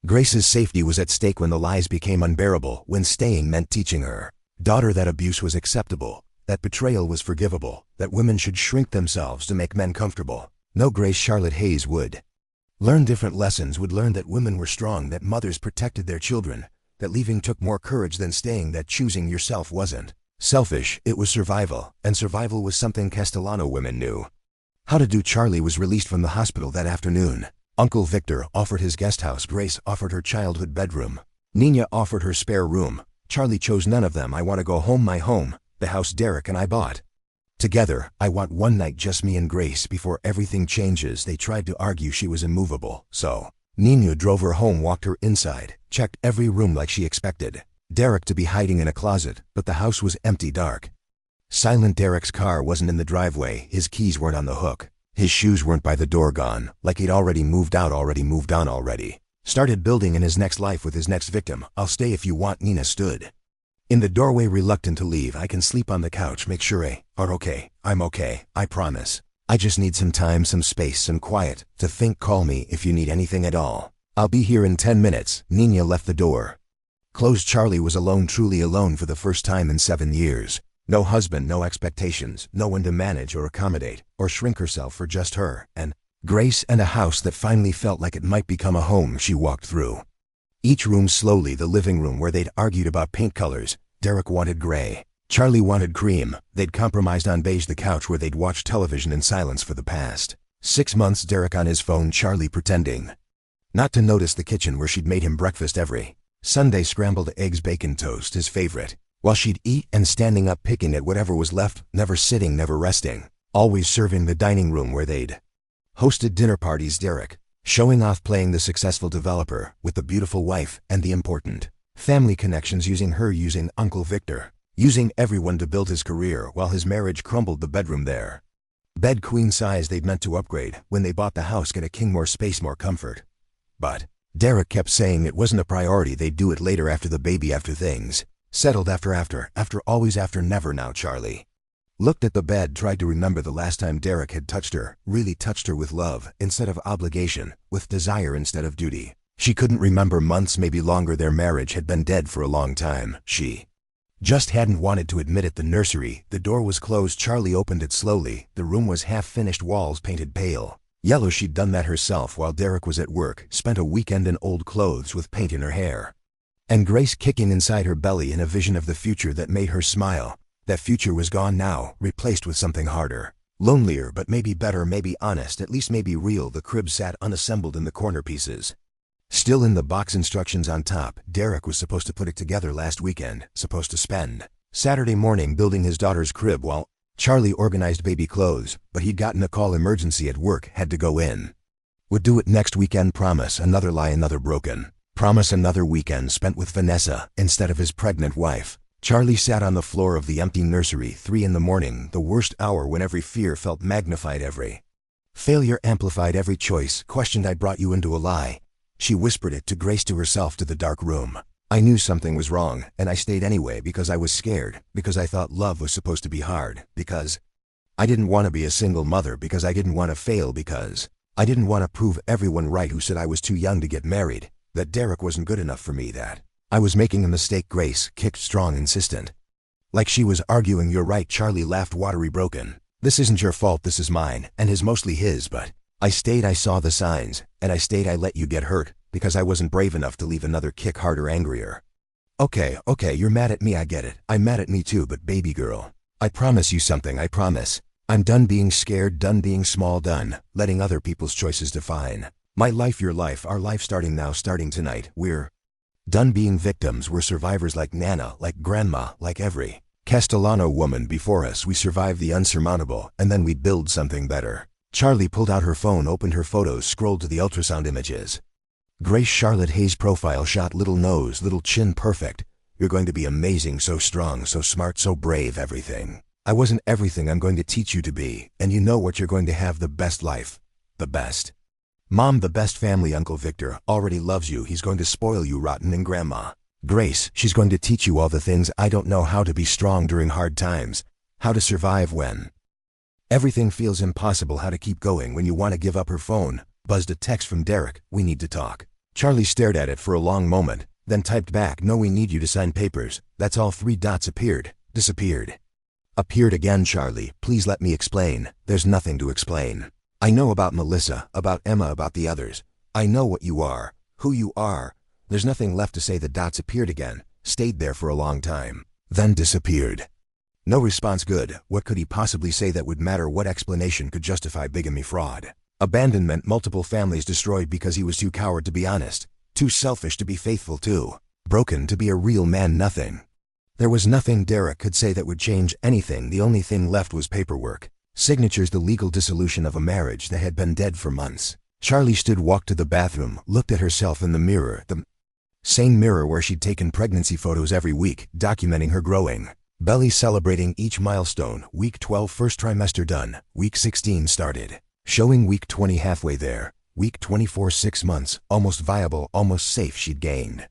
Grace's safety was at stake, when the lies became unbearable, when staying meant teaching her daughter that abuse was acceptable, that betrayal was forgivable, that women should shrink themselves to make men comfortable. No, Grace Charlotte Hayes would learn different lessons, would learn that women were strong, that mothers protected their children, that leaving took more courage than staying, that choosing yourself wasn't selfish, it was survival, and survival was something Castellano women knew how to do. Charlie was released from the hospital that afternoon. Uncle Victor offered his guest house. Grace offered her childhood bedroom. Nina offered her spare room. Charlie chose none of them. I want to go home, my home, the house Derek and I bought together. I want one night, just me and Grace, before everything changes. They tried to argue she was immovable, so Nina drove her home, walked her inside, checked every room like she expected Derek to be hiding in a closet, but the house was empty, dark, silent. Derek's car wasn't in the driveway, his keys weren't on the hook, his shoes weren't by the door, gone, like he'd already moved out, already moved on, already started building in his next life with his next victim. I'll stay if you want. Nina stood in the doorway, reluctant to leave. I can sleep on the couch, make sure are okay. I'm okay, I promise. I just need some time, some space, some quiet to think. Call me if you need anything at all. I'll be here in 10 minutes. Nina left the door closed. Charlie was alone, truly alone, for the first time in 7 years. No husband, no expectations, no one to manage or accommodate or shrink herself for, just her and Grace, and a house that finally felt like it might become a home. She walked through each room slowly. The living room where they'd argued about paint colors. Derek wanted gray, Charlie wanted cream. They'd compromised on beige. The couch where they'd watched television in silence for the past 6 months. Derek on his phone, Charlie pretending not to notice. The kitchen where she'd made him breakfast every Sunday, scrambled eggs, bacon toast, his favorite, while she'd eat, and standing up picking at whatever was left, never sitting, never resting, always serving. The dining room where they'd hosted dinner parties. Derek showing off, playing the successful developer with the beautiful wife and the important family connections, using her, using Uncle Victor, using everyone to build his career while his marriage crumbled. The bedroom there, bed queen size. They'd meant to upgrade when they bought the house, get a king, more space, more comfort. But Derek kept saying it wasn't a priority. They'd do it later, after the baby, after things settled, after, always after, never. Now Charlie looked at the bed, tried to remember the last time Derek had touched her, really touched her, with love instead of obligation, with desire instead of duty. She couldn't remember. Months, maybe longer. Their marriage had been dead for a long time. She just hadn't wanted to admit it. The nursery, the door was closed. Charlie opened it slowly. The room was half finished, walls painted pale yellow. She'd done that herself while Derek was at work, spent a weekend in old clothes with paint in her hair. And Grace kicking inside her belly in a vision of the future that made her smile. That future was gone now, replaced with something harder, lonelier, but maybe better, maybe honest, at least maybe real. The crib sat unassembled in the corner, pieces still in the box, instructions on top. Derek was supposed to put it together last weekend, supposed to spend Saturday morning building his daughter's crib while Charlie organized baby clothes, but he'd gotten a call, emergency at work, had to go in. Would do it next weekend. Promise. Another lie, another broken promise. Another weekend spent with Vanessa instead of his pregnant wife. Charlie sat on the floor of the empty nursery. 3 in the morning, the worst hour, when every fear felt magnified, every failure amplified, every choice questioned. I brought you into a lie. She whispered it to Grace, to herself, to the dark room. I knew something was wrong, and I stayed anyway because I was scared, because I thought love was supposed to be hard, because I didn't want to be a single mother, because I didn't want to fail, because I didn't want to prove everyone right who said I was too young to get married, that Derek wasn't good enough for me, that I was making a mistake. Grace kicked strong, insistent. Like she was arguing. You're right, Charlie laughed, watery broken. This isn't your fault, this is mine, and his, mostly his, but I stayed, I saw the signs, and I stayed. I let you get hurt, because I wasn't brave enough to leave another kick harder, angrier. Okay, you're mad at me, I get it. I'm mad at me too, but baby girl, I promise you something, I promise. I'm done being scared, done being small, done letting other people's choices define my life, your life, our life, starting now, starting tonight. We're done being victims, we're survivors, like Nana, like Grandma, like every Castellano woman before us. We survive the unsurmountable, and then we build something better. Charlie pulled out her phone, opened her photos, scrolled to the ultrasound images. Grace Charlotte Hayes profile shot, little nose, little chin, perfect. You're going to be amazing, so strong, so smart, so brave, everything. I wasn't everything I'm going to teach you to be, and you know what, you're going to have the best life. The best mom, the best family. Uncle Victor already loves you, he's going to spoil you rotten, and Grandma Grace, she's going to teach you all the things I don't know, how to be strong during hard times, how to survive when everything feels impossible, how to keep going when you want to give up. Her phone buzzed, a text from Derek. We need to talk. Charlie stared at it for a long moment, then typed back, no, we need you to sign papers. That's all. 3 dots appeared, disappeared, appeared again. Charlie, please let me explain. There's nothing to explain. I know about Melissa, about Emma, about the others. I know what you are, who you are. There's nothing left to say. The dots appeared again, stayed there for a long time, then disappeared. No response. Good. What could he possibly say that would matter? What explanation could justify bigamy, fraud, abandonment, multiple families destroyed because he was too coward to be honest, too selfish to be faithful, too broken to be a real man? Nothing. There was nothing Derek could say that would change anything. The only thing left was paperwork, signatures, the legal dissolution of a marriage that had been dead for months. Charlie stood, walked to the bathroom, looked at herself in the mirror, the same mirror where she'd taken pregnancy photos every week, documenting her growing belly, celebrating each milestone. Week 12, first trimester done. Week 16 started, showing week 20 halfway there. Week 24, 6 months, almost viable, almost safe. She'd gained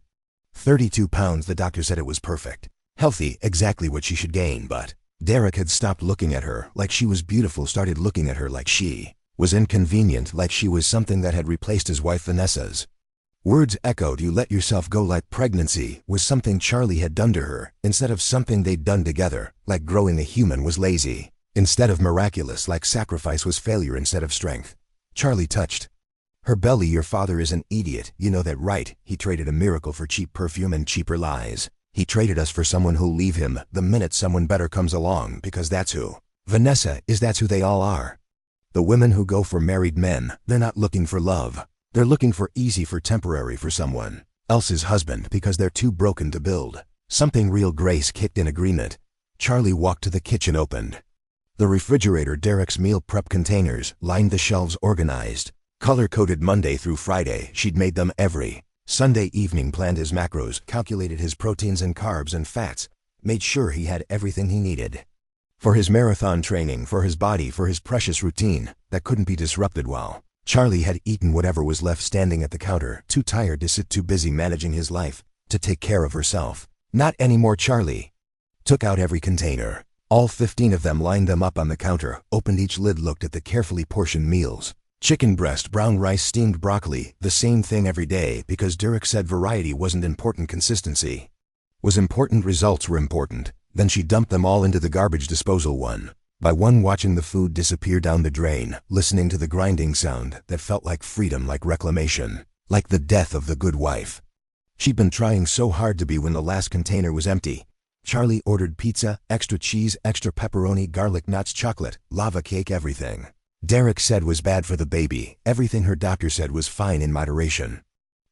32 pounds. The doctor said it was perfect, healthy, exactly what she should gain. But Derek had stopped looking at her like she was beautiful, started looking at her like she was inconvenient, like she was something that had replaced his wife. Vanessa's words echoed, you let yourself go, like pregnancy was something Charlie had done to her, instead of something they'd done together, like growing a human was lazy instead of miraculous, like sacrifice was failure instead of strength. Charlie touched her belly. Your father is an idiot, you know that, right? He traded a miracle for cheap perfume and cheaper lies. He traded us for someone who'll leave him the minute someone better comes along, because that's who Vanessa is, that's who they all are. The women who go for married men, they're not looking for love. They're looking for easy, for temporary, for someone else's husband, because they're too broken to build something real. Grace kicked in agreement. Charlie walked to the kitchen, opened the refrigerator. Derek's meal prep containers lined the shelves, organized, color-coded. Monday through Friday, she'd made them every Sunday evening, planned his macros, calculated his proteins and carbs and fats, made sure he had everything he needed for his marathon training, for his body, for his precious routine that couldn't be disrupted. While Charlie had eaten whatever was left, standing at the counter, too tired to sit, too busy managing his life to take care of herself. Not anymore. Charlie took out every container, all 15 of them, lined them up on the counter, opened each lid, looked at the carefully portioned meals. Chicken breast, brown rice, steamed broccoli, the same thing every day, because Derek said variety wasn't important, consistency was important, results were important. Then she dumped them all into the garbage disposal, one by one, watching the food disappear down the drain, listening to the grinding sound that felt like freedom, like reclamation, like the death of the good wife she'd been trying so hard to be. When the last container was empty, Charlie ordered pizza, extra cheese, extra pepperoni, garlic knots, chocolate, lava cake, everything Derek said was bad for the baby, everything her doctor said was fine in moderation.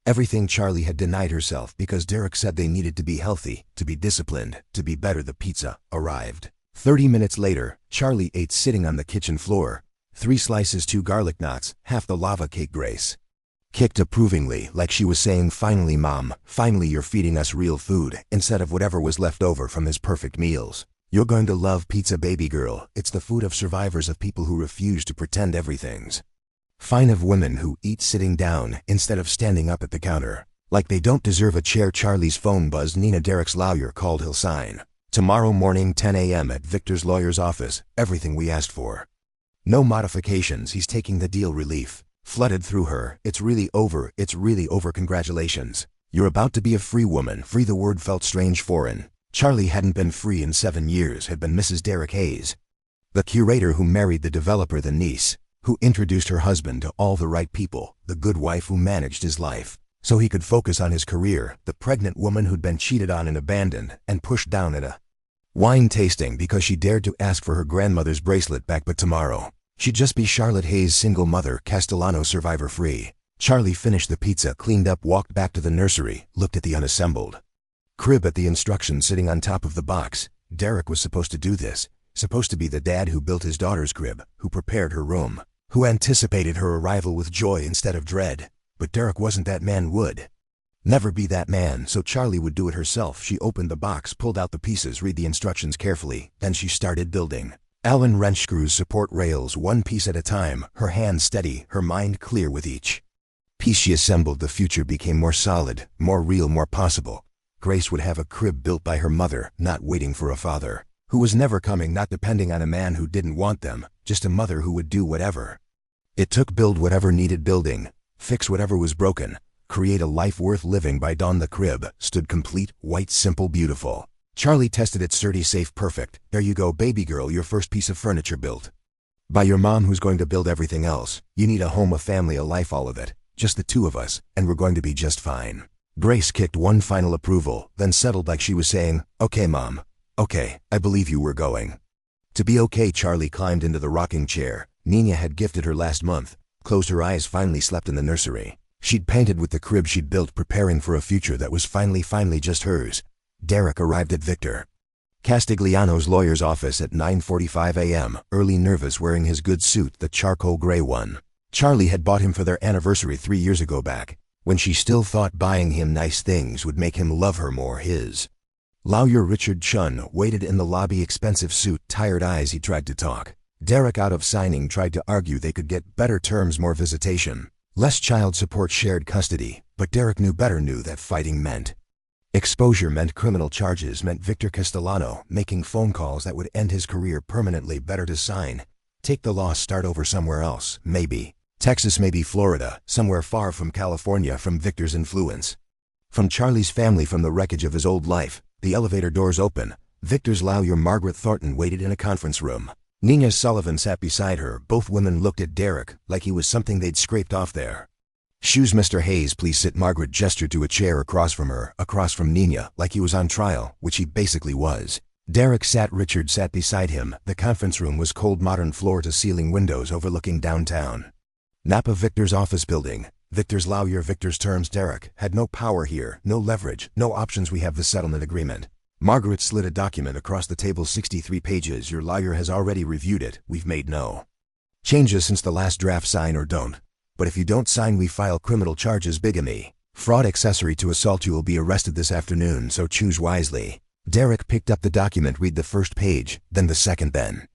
Everything Charlie had denied herself because Derek said they needed to be healthy, to be disciplined, to be better. The pizza arrived 30 minutes later. Charlie ate sitting on the kitchen floor. 3 slices, 2 garlic knots, half the lava cake. Grace kicked approvingly, like she was saying, finally, Mom, finally you're feeding us real food, instead of whatever was left over from his perfect meals. You're going to love pizza, baby girl. It's the food of survivors, of people who refuse to pretend everything's fine, of women who eat sitting down instead of standing up at the counter. Like they don't deserve a chair. Charlie's phone buzzed. Nina, Derek's lawyer, called. He'll sign tomorrow morning 10 a.m. at Victor's lawyer's office. Everything we asked for. No modifications. He's taking the deal. Relief flooded through her. It's really over. It's really over. Congratulations. You're about to be a free woman. Free. The word felt strange, foreign. Charlie hadn't been free in 7 years. Had been Mrs. Derek Hayes, the curator who married the developer, the niece who introduced her husband to all the right people, the good wife who managed his life so he could focus on his career, the pregnant woman who'd been cheated on and abandoned and pushed down at a wine tasting because she dared to ask for her grandmother's bracelet back. But tomorrow, she'd just be Charlotte Hayes, single mother, Castellano survivor, free. Charlie finished the pizza, cleaned up, walked back to the nursery, looked at the unassembled crib, at the instructions sitting on top of the box. Derek was supposed to do this, supposed to be the dad who built his daughter's crib, who prepared her room, who anticipated her arrival with joy instead of dread. But Derek wasn't that man, would never be that man, so Charlie would do it herself. She opened the box, pulled out the pieces, read the instructions carefully, then she started building. Allen wrench screws, support rails, one piece at a time, her hand steady, her mind clear. With each piece she assembled, the future became more solid, more real, more possible. Grace would have a crib built by her mother, not waiting for a father who was never coming, not depending on a man who didn't want them, just a mother who would do whatever it took, build whatever needed building, fix whatever was broken, create a life worth living. By dawn the crib stood complete, white, simple, beautiful. Charlie tested it, sturdy, safe, perfect. There you go, baby girl, your first piece of furniture built by your mom, who's going to build everything else. You need a home, a family, a life, all of it. Just the two of us, and we're going to be just fine. Grace kicked one final approval, then settled like she was saying, okay, Mom. Okay, I believe you. We're going to be okay. Charlie climbed into the rocking chair Nina had gifted her last month, closed her eyes, finally slept in the nursery. She'd painted with the crib she'd built, preparing for a future that was finally just hers. Derek arrived at Victor Castigliano's lawyer's office at 9:45 a.m., early, nervous, wearing his good suit, the charcoal gray one Charlie had bought him for their anniversary 3 years ago, back when she still thought buying him nice things would make him love her more. His lawyer, Richard Chun, waited in the lobby, expensive suit, tired eyes. He tried to talk Derek out of signing, tried to argue they could get better terms, more visitation, less child support, shared custody. But Derek knew better, knew that fighting meant exposure, meant criminal charges, meant Victor Castellano making phone calls that would end his career permanently. Better to sign, take the loss, start over somewhere else, maybe Texas, maybe Florida, somewhere far from California, from Victor's influence, from Charlie's family, from the wreckage of his old life. The elevator doors open. Victor's lawyer, Margaret Thornton, waited in a conference room. Nina Sullivan sat beside her. Both women looked at Derek like he was something they'd scraped off their shoes. Mr. Hayes, please sit. Margaret gestured to a chair across from her, across from Nina, like he was on trial, which he basically was. Derek sat. Richard sat beside him. The conference room was cold, modern, floor-to-ceiling windows overlooking downtown Napa. Victor's office building. Victor's lawyer, Victor's terms. Derek had no power here, no leverage, no options. We have the settlement agreement. Margaret slid a document across the table, 63 pages. Your lawyer has already reviewed it. We've made no changes since the last draft. Sign or don't. But if you don't sign, we file criminal charges, bigamy, fraud, accessory to assault. You will be arrested this afternoon, so choose wisely. Derek picked up the document, read the first page, then the second, then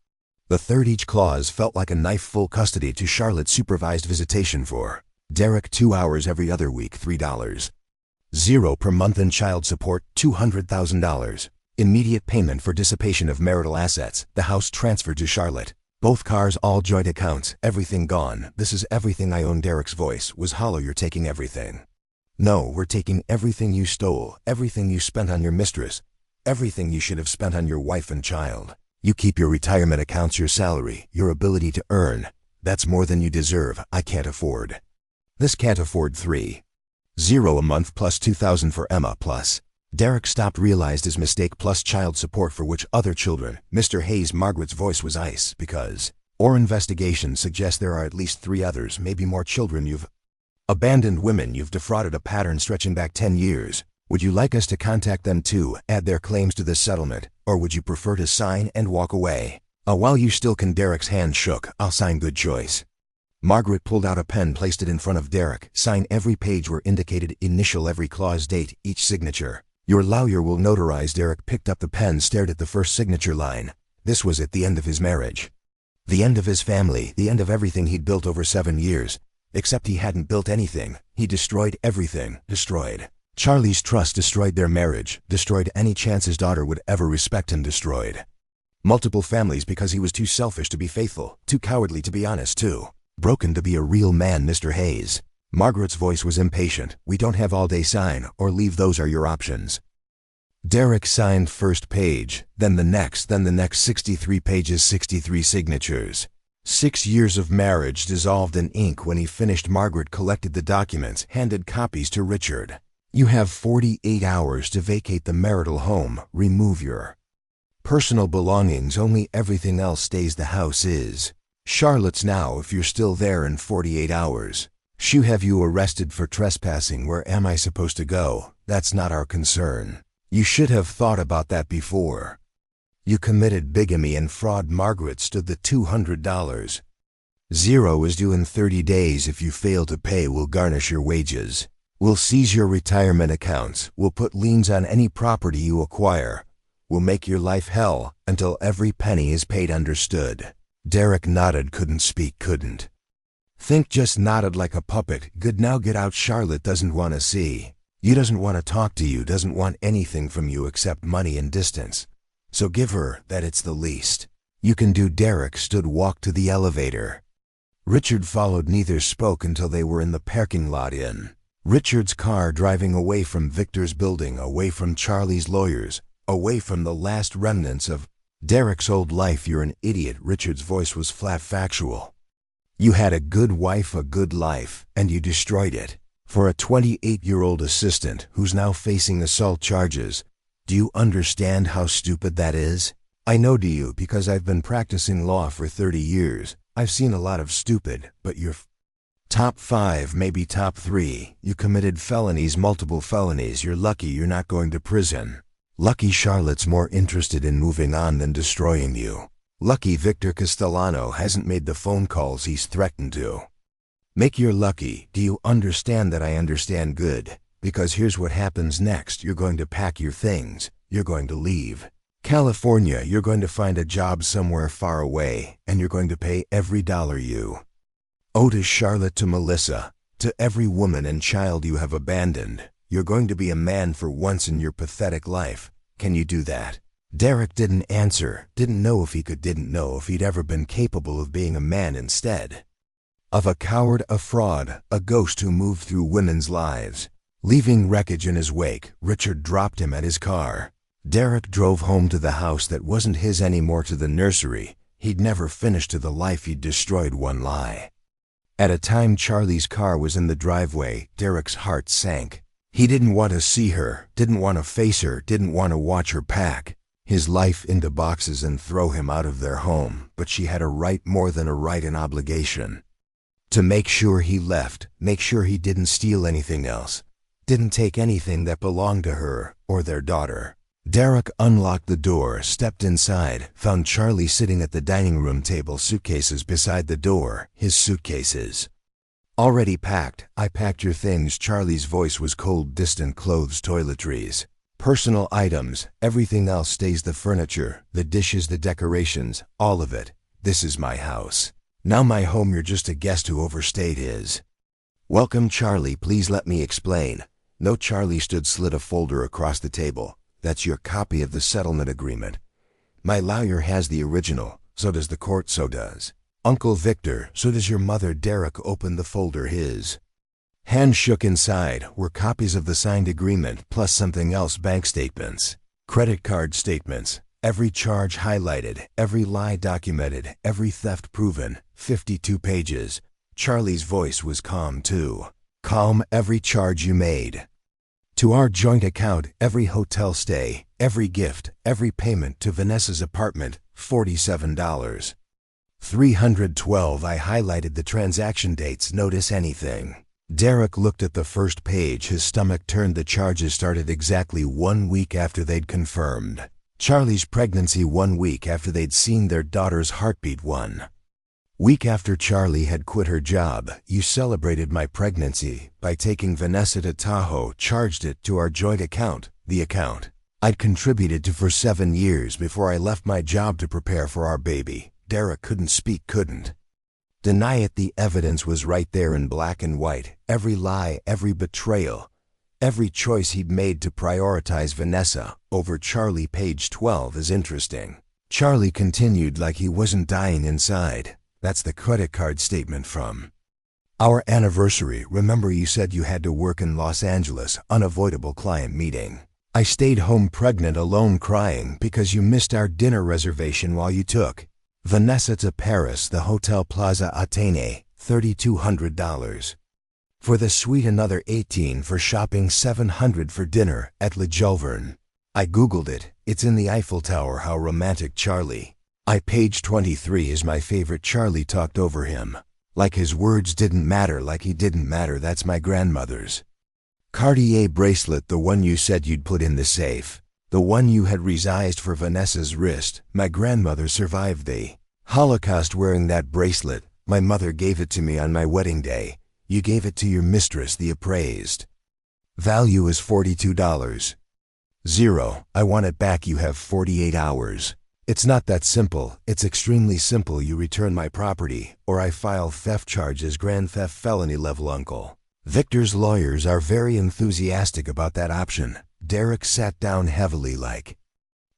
the third. Each clause felt like a knife. Full custody to Charlotte, supervised visitation for Derek 2 hours every other week, $3.00 per month, and child support $200,000. Immediate payment for dissipation of marital assets, the house transferred to Charlotte, both cars, all joint accounts, everything gone. This is everything I own. Derek's voice was hollow. You're taking everything. No, we're taking everything you stole, everything you spent on your mistress, everything you should have spent on your wife and child. You keep your retirement accounts, your salary, your ability to earn. That's more than you deserve. I can't afford this. Can't afford $3.00 a month plus $2,000 for Emma plus. Derek stopped, realized his mistake, plus child support for which other children. Mr. Hayes, Margaret's voice was ice. Because our investigation suggests there are at least 3 others, maybe more children. You've abandoned, women you've defrauded, a pattern stretching back 10 years. Would you like us to contact them too, add their claims to this settlement, or would you prefer to sign and walk away? While you still can. Derek's hand shook. I'll sign. Good choice. Margaret pulled out a pen, placed it in front of Derek. Sign every page where indicated, initial every clause, date each signature. Your lawyer will notarize. Derek picked up the pen, stared at the first signature line. This was it, the end of his marriage, the end of his family, the end of everything he'd built over 7 years. Except he hadn't built anything. He destroyed everything. Destroyed Charlie's trust, destroyed their marriage, destroyed any chance his daughter would ever respect him, destroyed multiple families because he was too selfish to be faithful, too cowardly to be honest, too broken to be a real man, Mr. Hayes. Margaret's voice was impatient. We don't have all day. Sign or leave, those are your options. Derek signed first page, then the next 63 pages, 63 signatures. 6 years of marriage dissolved in ink when he finished. Margaret collected the documents, handed copies to Richard. You have 48 hours to vacate the marital home, remove your personal belongings, only everything else stays. The house is Charlotte's now if you're still there in 48 hours. She'll have you arrested for trespassing. Where am I supposed to go? That's not our concern. You should have thought about that before. You committed bigamy and fraud. Margaret stood the $200. Zero is due in 30 days. If you fail to pay, we'll garnish your wages. We'll seize your retirement accounts. We'll put liens on any property you acquire. We'll make your life hell until every penny is paid. Understood? Derek nodded, couldn't speak, couldn't think, just nodded like a puppet. Good, now get out. Charlotte doesn't want to see you, doesn't want to talk to you, doesn't want anything from you except money and distance. So give her that. It's the least you can do. Derek stood, walked to the elevator. Richard followed. Neither spoke until they were in the parking lot in Richard's car, driving away from Victor's building, away from Charlie's lawyers, away from the last remnants of Derek's old life. You're an idiot. Richard's voice was flat, factual. You had a good wife, a good life, and you destroyed it for a 28-year-old assistant who's now facing assault charges. Do you understand how stupid that is? I know, do you? Because I've been practicing law for 30 years. I've seen a lot of stupid, but you're top 5, maybe top 3. You committed felonies, multiple felonies. You're lucky you're not going to prison. Lucky Charlotte's more interested in moving on than destroying you. Lucky Victor Castellano hasn't made the phone calls he's threatened to make. You're lucky. Do you understand that? I understand. Good. Because here's what happens next. You're going to pack your things. You're going to leave California. You're going to find a job somewhere far away, and you're going to pay every dollar you owe to Charlotte, to Melissa, to every woman and child you have abandoned. You're going to be a man for once in your pathetic life. Can you do that? Derek didn't answer, didn't know if he could, didn't know if he'd ever been capable of being a man instead of a coward, a fraud, a ghost who moved through women's lives, leaving wreckage in his wake. Richard dropped him at his car. Derek drove home to the house that wasn't his anymore, to the nursery he'd never finished, to the life he'd destroyed one lie at a time. Charlie's car was in the driveway. Derek's heart sank. He didn't want to see her, didn't want to face her, didn't want to watch her pack his life into boxes and throw him out of their home. But she had a right, more than a right, an obligation, to make sure he left, make sure he didn't steal anything else, didn't take anything that belonged to her or their daughter. Derek unlocked the door, stepped inside, found Charlie sitting at the dining room table, suitcases beside the door, his suitcases already packed. I packed your things. Charlie's voice was cold, distant. Clothes, toiletries, personal items, everything else stays. The furniture, the dishes, the decorations, all of it. This is my house. Now my home. You're just a guest who overstayed his welcome. Charlie, please let me explain. No. Charlie stood, slid a folder across the table. That's your copy of the settlement agreement. My lawyer has the original. So does the court. So does Uncle Victor. So does your mother. Derek opened the folder. His hand shook. Inside were copies of the signed agreement, plus something else: bank statements, credit card statements, every charge highlighted, every lie documented, every theft proven. 52 pages. Charlie's voice was calm too. Calm. Every charge you made to our joint account, every hotel stay, every gift, every payment to Vanessa's apartment, $47. 312. I highlighted the transaction dates. Notice anything? Derek looked at the first page. His stomach turned. The charges started exactly 1 week after they'd confirmed Charlie's pregnancy, 1 week after they'd seen their daughter's heartbeat, 1 week after Charlie had quit her job. You celebrated my pregnancy by taking Vanessa to Tahoe, charged it to our joint account, the account I'd contributed to for 7 years before I left my job to prepare for our baby. Derek couldn't speak, couldn't Deny it, the evidence was right there in black and white. Every lie, every betrayal, every choice he'd made to prioritize Vanessa over Charlie. Page 12 is interesting. Charlie continued like he wasn't dying inside. That's the credit card statement from our anniversary. Remember you said you had to work in Los Angeles, unavoidable client meeting. I stayed home pregnant alone crying because you missed our dinner reservation while you took Vanessa to Paris, the Hotel Plaza Atene, $3,200. For the suite another $18 for shopping, $700 for dinner at Le Jouvern. I googled it, it's in the Eiffel Tower. How romantic. Charlie. Page 23 is my favorite. Charlie talked over him. Like his words didn't matter, like he didn't matter. That's my grandmother's Cartier bracelet, the one you said you'd put in the safe. The one you had resized for Vanessa's wrist. My grandmother survived the Holocaust wearing that bracelet. My mother gave it to me on my wedding day. You gave it to your mistress. The appraised value is $42. I want it back. You have 48 hours. It's not that simple. It's extremely simple. You return my property, or I file theft charges, grand theft felony level. Uncle Victor's lawyers are very enthusiastic about that option. Derek sat down heavily like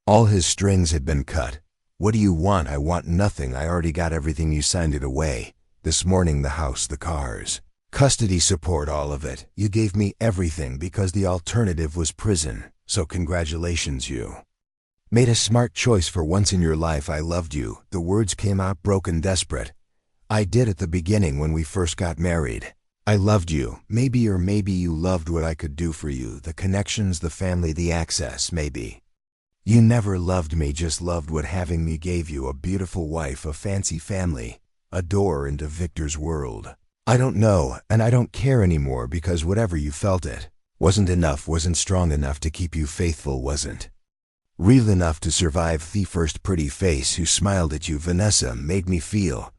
all his strings had been cut. What do you want? I want nothing. I already got everything. You signed it away this morning. The house, the cars, custody support, all of it. You gave me everything because the alternative was prison. So congratulations, you made a smart choice for once in your life. I loved you. The words came out broken, desperate. I did at the beginning when we first got married. I loved you. Maybe you loved what I could do for you. The connections, the family, the access. Maybe you never loved me, just loved what having me gave you. A beautiful wife, a fancy family, a door into Victor's world. I don't know, and I don't care anymore, because whatever you felt, it wasn't enough, wasn't strong enough to keep you faithful, wasn't real enough to survive. The first pretty face who smiled at you, Vanessa, made me feel.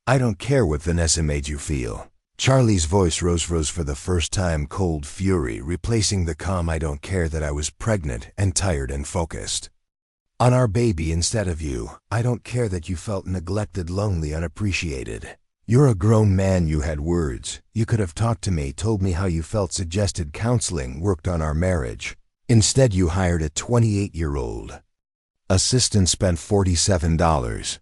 I don't care what Vanessa made you feel. Charlie's voice rose for the first time, cold fury replacing the calm. I don't care that I was pregnant and tired and focused on our baby instead of you. I don't care that you felt neglected, lonely, unappreciated. You're a grown man. You had words. You could have talked to me, told me how you felt, suggested counseling, worked on our marriage. Instead, you hired a 28-year-old assistant, spent $47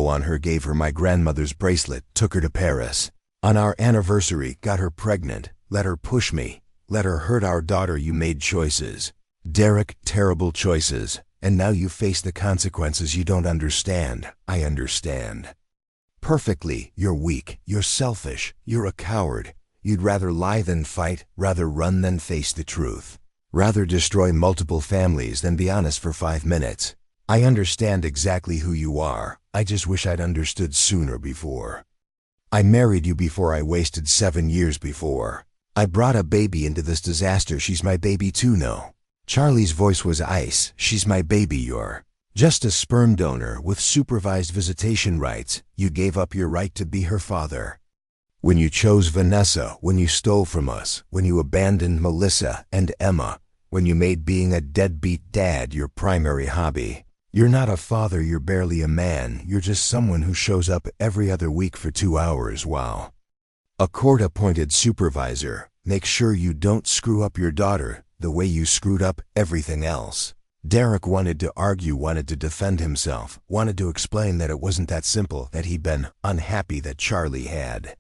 on her, gave her my grandmother's bracelet, took her to Paris on our anniversary, got her pregnant, let her push me, let her hurt our daughter. You made choices, Derek, terrible choices, and now you face the consequences. You don't understand. I understand perfectly. You're weak, you're selfish, you're a coward. You'd rather lie than fight, rather run than face the truth, rather destroy multiple families than be honest for 5 minutes. I understand exactly who you are. I just wish I'd understood sooner. Before I married you, before I wasted 7 years, before I brought a baby into this disaster. She's my baby too. No. Charlie's voice was ice. She's my baby. You're just a sperm donor with supervised visitation rights. You gave up your right to be her father when you chose Vanessa, when you stole from us, when you abandoned Melissa and Emma, when you made being a deadbeat dad your primary hobby. You're not a father. You're barely a man. You're just someone who shows up every other week for 2 hours while a court-appointed supervisor makes sure you don't screw up your daughter the way you screwed up everything else. Derek wanted to argue, wanted to defend himself, wanted to explain that it wasn't that simple, that he'd been unhappy, that Charlie had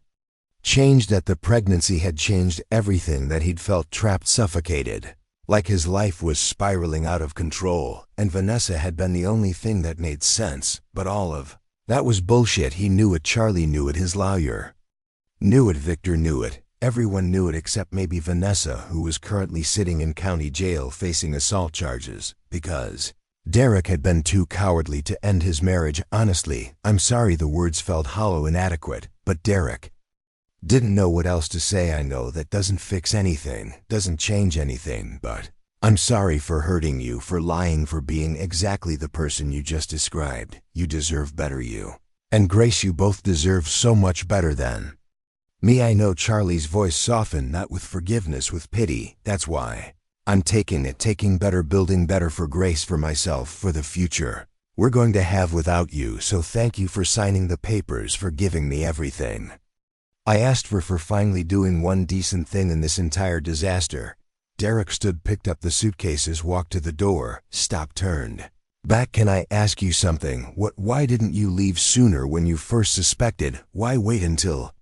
changed, that the pregnancy had changed everything, that he'd felt trapped, suffocated, like his life was spiraling out of control, and Vanessa had been the only thing that made sense. But all of that was bullshit. He knew it. Charlie knew it. His lawyer knew it. Victor knew it. Everyone knew it except maybe Vanessa, who was currently sitting in county jail facing assault charges because Derek had been too cowardly to end his marriage. Honestly, I'm sorry, the words felt hollow, inadequate, but Derek didn't know what else to say. I know that doesn't fix anything, doesn't change anything, but I'm sorry for hurting you, for lying, for being exactly the person you just described. You deserve better. You and Grace, you both deserve so much better than me. I know. Charlie's voice softened, not with forgiveness, with pity. That's why I'm taking it, taking better, building better for Grace, for myself, for the future. We're going to have without you, so thank you for signing the papers, for giving me everything. I asked for finally doing one decent thing in this entire disaster. Derek stood, picked up the suitcases, walked to the door, stopped, turned back. Can I ask you something? Why didn't you leave sooner when you first suspected? Why wait until?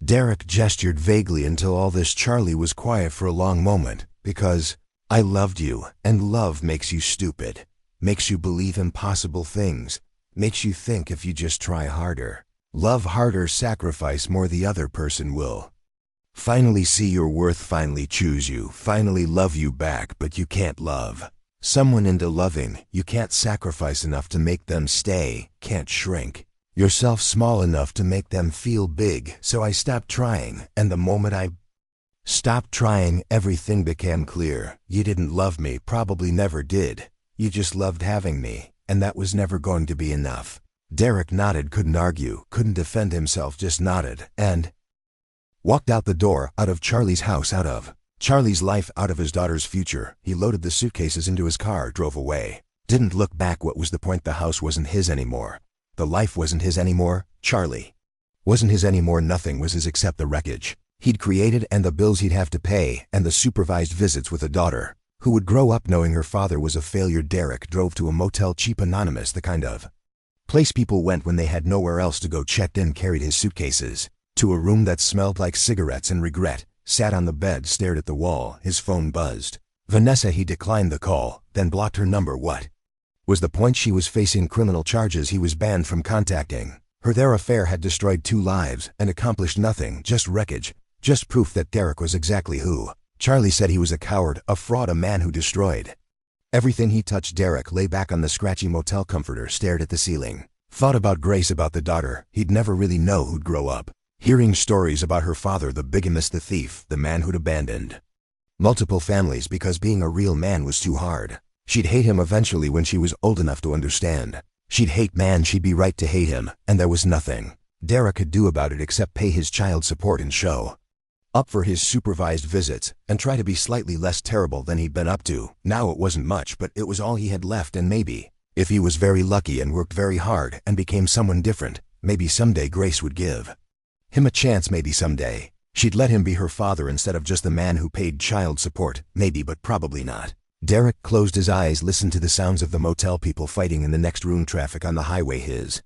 Derek gestured vaguely until all this. Charlie was quiet for a long moment. Because I loved you, and love makes you stupid, makes you believe impossible things, makes you think if you just try harder, love harder, sacrifice more, the other person will finally see your worth, finally choose you, finally love you back. But you can't love someone into loving. You can't sacrifice enough to make them stay, can't shrink yourself small enough to make them feel big. So I stopped trying, and the moment I stopped trying, everything became clear. You didn't love me, probably never did. You just loved having me, and that was never going to be enough. Derek nodded, couldn't argue, couldn't defend himself, just nodded, and walked out the door, out of Charlie's house, out of Charlie's life, out of his daughter's future. He loaded the suitcases into his car, drove away. Didn't look back. What was the point? The house wasn't his anymore. The life wasn't his anymore. Charlie wasn't his anymore. Nothing was his except the wreckage he'd created, and the bills he'd have to pay, and the supervised visits with a daughter who would grow up knowing her father was a failure. Derek drove to a motel, cheap, anonymous, the kind of place people went when they had nowhere else to go. Checked in, carried his suitcases to a room that smelled like cigarettes and regret, sat on the bed, stared at the wall. His phone buzzed. Vanessa. He declined the call, then blocked her number. What was the point? She was facing criminal charges. He was banned from contacting her. Their affair had destroyed 2 lives and accomplished nothing, just wreckage, just proof that Derek was exactly who Charlie said he was: a coward, a fraud, a man who destroyed everything he touched. Derek lay back on the scratchy motel comforter, stared at the ceiling, thought about Grace, about the daughter he'd never really know, who'd grow up hearing stories about her father, the bigamist, the thief, the man who'd abandoned multiple families because being a real man was too hard. She'd hate him eventually when she was old enough to understand. She'd hate man, she'd be right to hate him, and there was nothing Derek could do about it except pay his child support and show up for his supervised visits, and try to be slightly less terrible than he'd been up to. Now it wasn't much, but it was all he had left, and maybe, if he was very lucky and worked very hard and became someone different, maybe someday Grace would give him a chance. Maybe someday she'd let him be her father instead of just the man who paid child support. Maybe, but probably not. Derek closed his eyes, listened to the sounds of the motel people fighting in the next room, traffic on the highway, his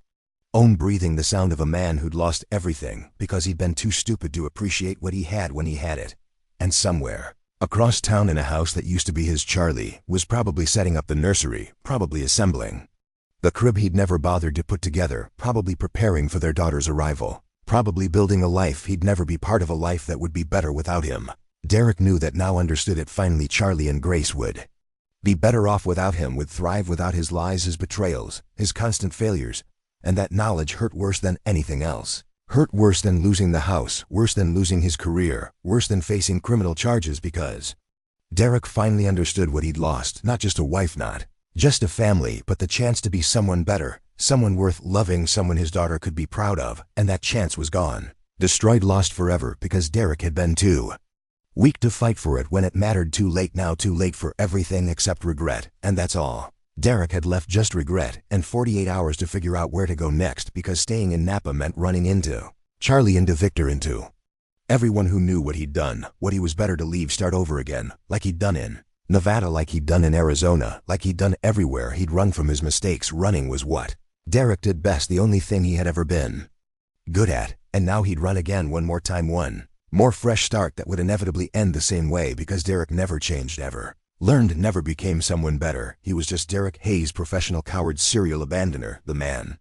own breathing, the sound of a man who'd lost everything because he'd been too stupid to appreciate what he had when he had it. And somewhere across town, in a house that used to be his, Charlie was probably setting up the nursery, probably assembling the crib he'd never bothered to put together, probably preparing for their daughter's arrival, probably building a life he'd never be part of, a life that would be better without him. Derek knew that now, understood it finally. Charlie and Grace would be better off without him, would thrive without his lies, his betrayals, his constant failures. And that knowledge hurt worse than anything else. Hurt worse than losing the house, worse than losing his career, worse than facing criminal charges, because Derek finally understood what he'd lost. Not just a wife, not just a family, but the chance to be someone better, someone worth loving, someone his daughter could be proud of. And that chance was gone. Destroyed, lost forever, because Derek had been too weak to fight for it when it mattered. Too late now, too late for everything except regret, and that's all Derek had left, just regret, and 48 hours to figure out where to go next, because staying in Napa meant running into Charlie, into Victor, into everyone who knew what he'd done, what he was better to leave, start over again, like he'd done in Nevada, like he'd done in Arizona, like he'd done everywhere. He'd run from his mistakes. Running was what Derek did best, the only thing he had ever been good at, and now he'd run again, one more time, one more fresh start that would inevitably end the same way, because Derek never changed, never learned, never became someone better. He was just Derek Hayes, professional coward, serial abandoner, the man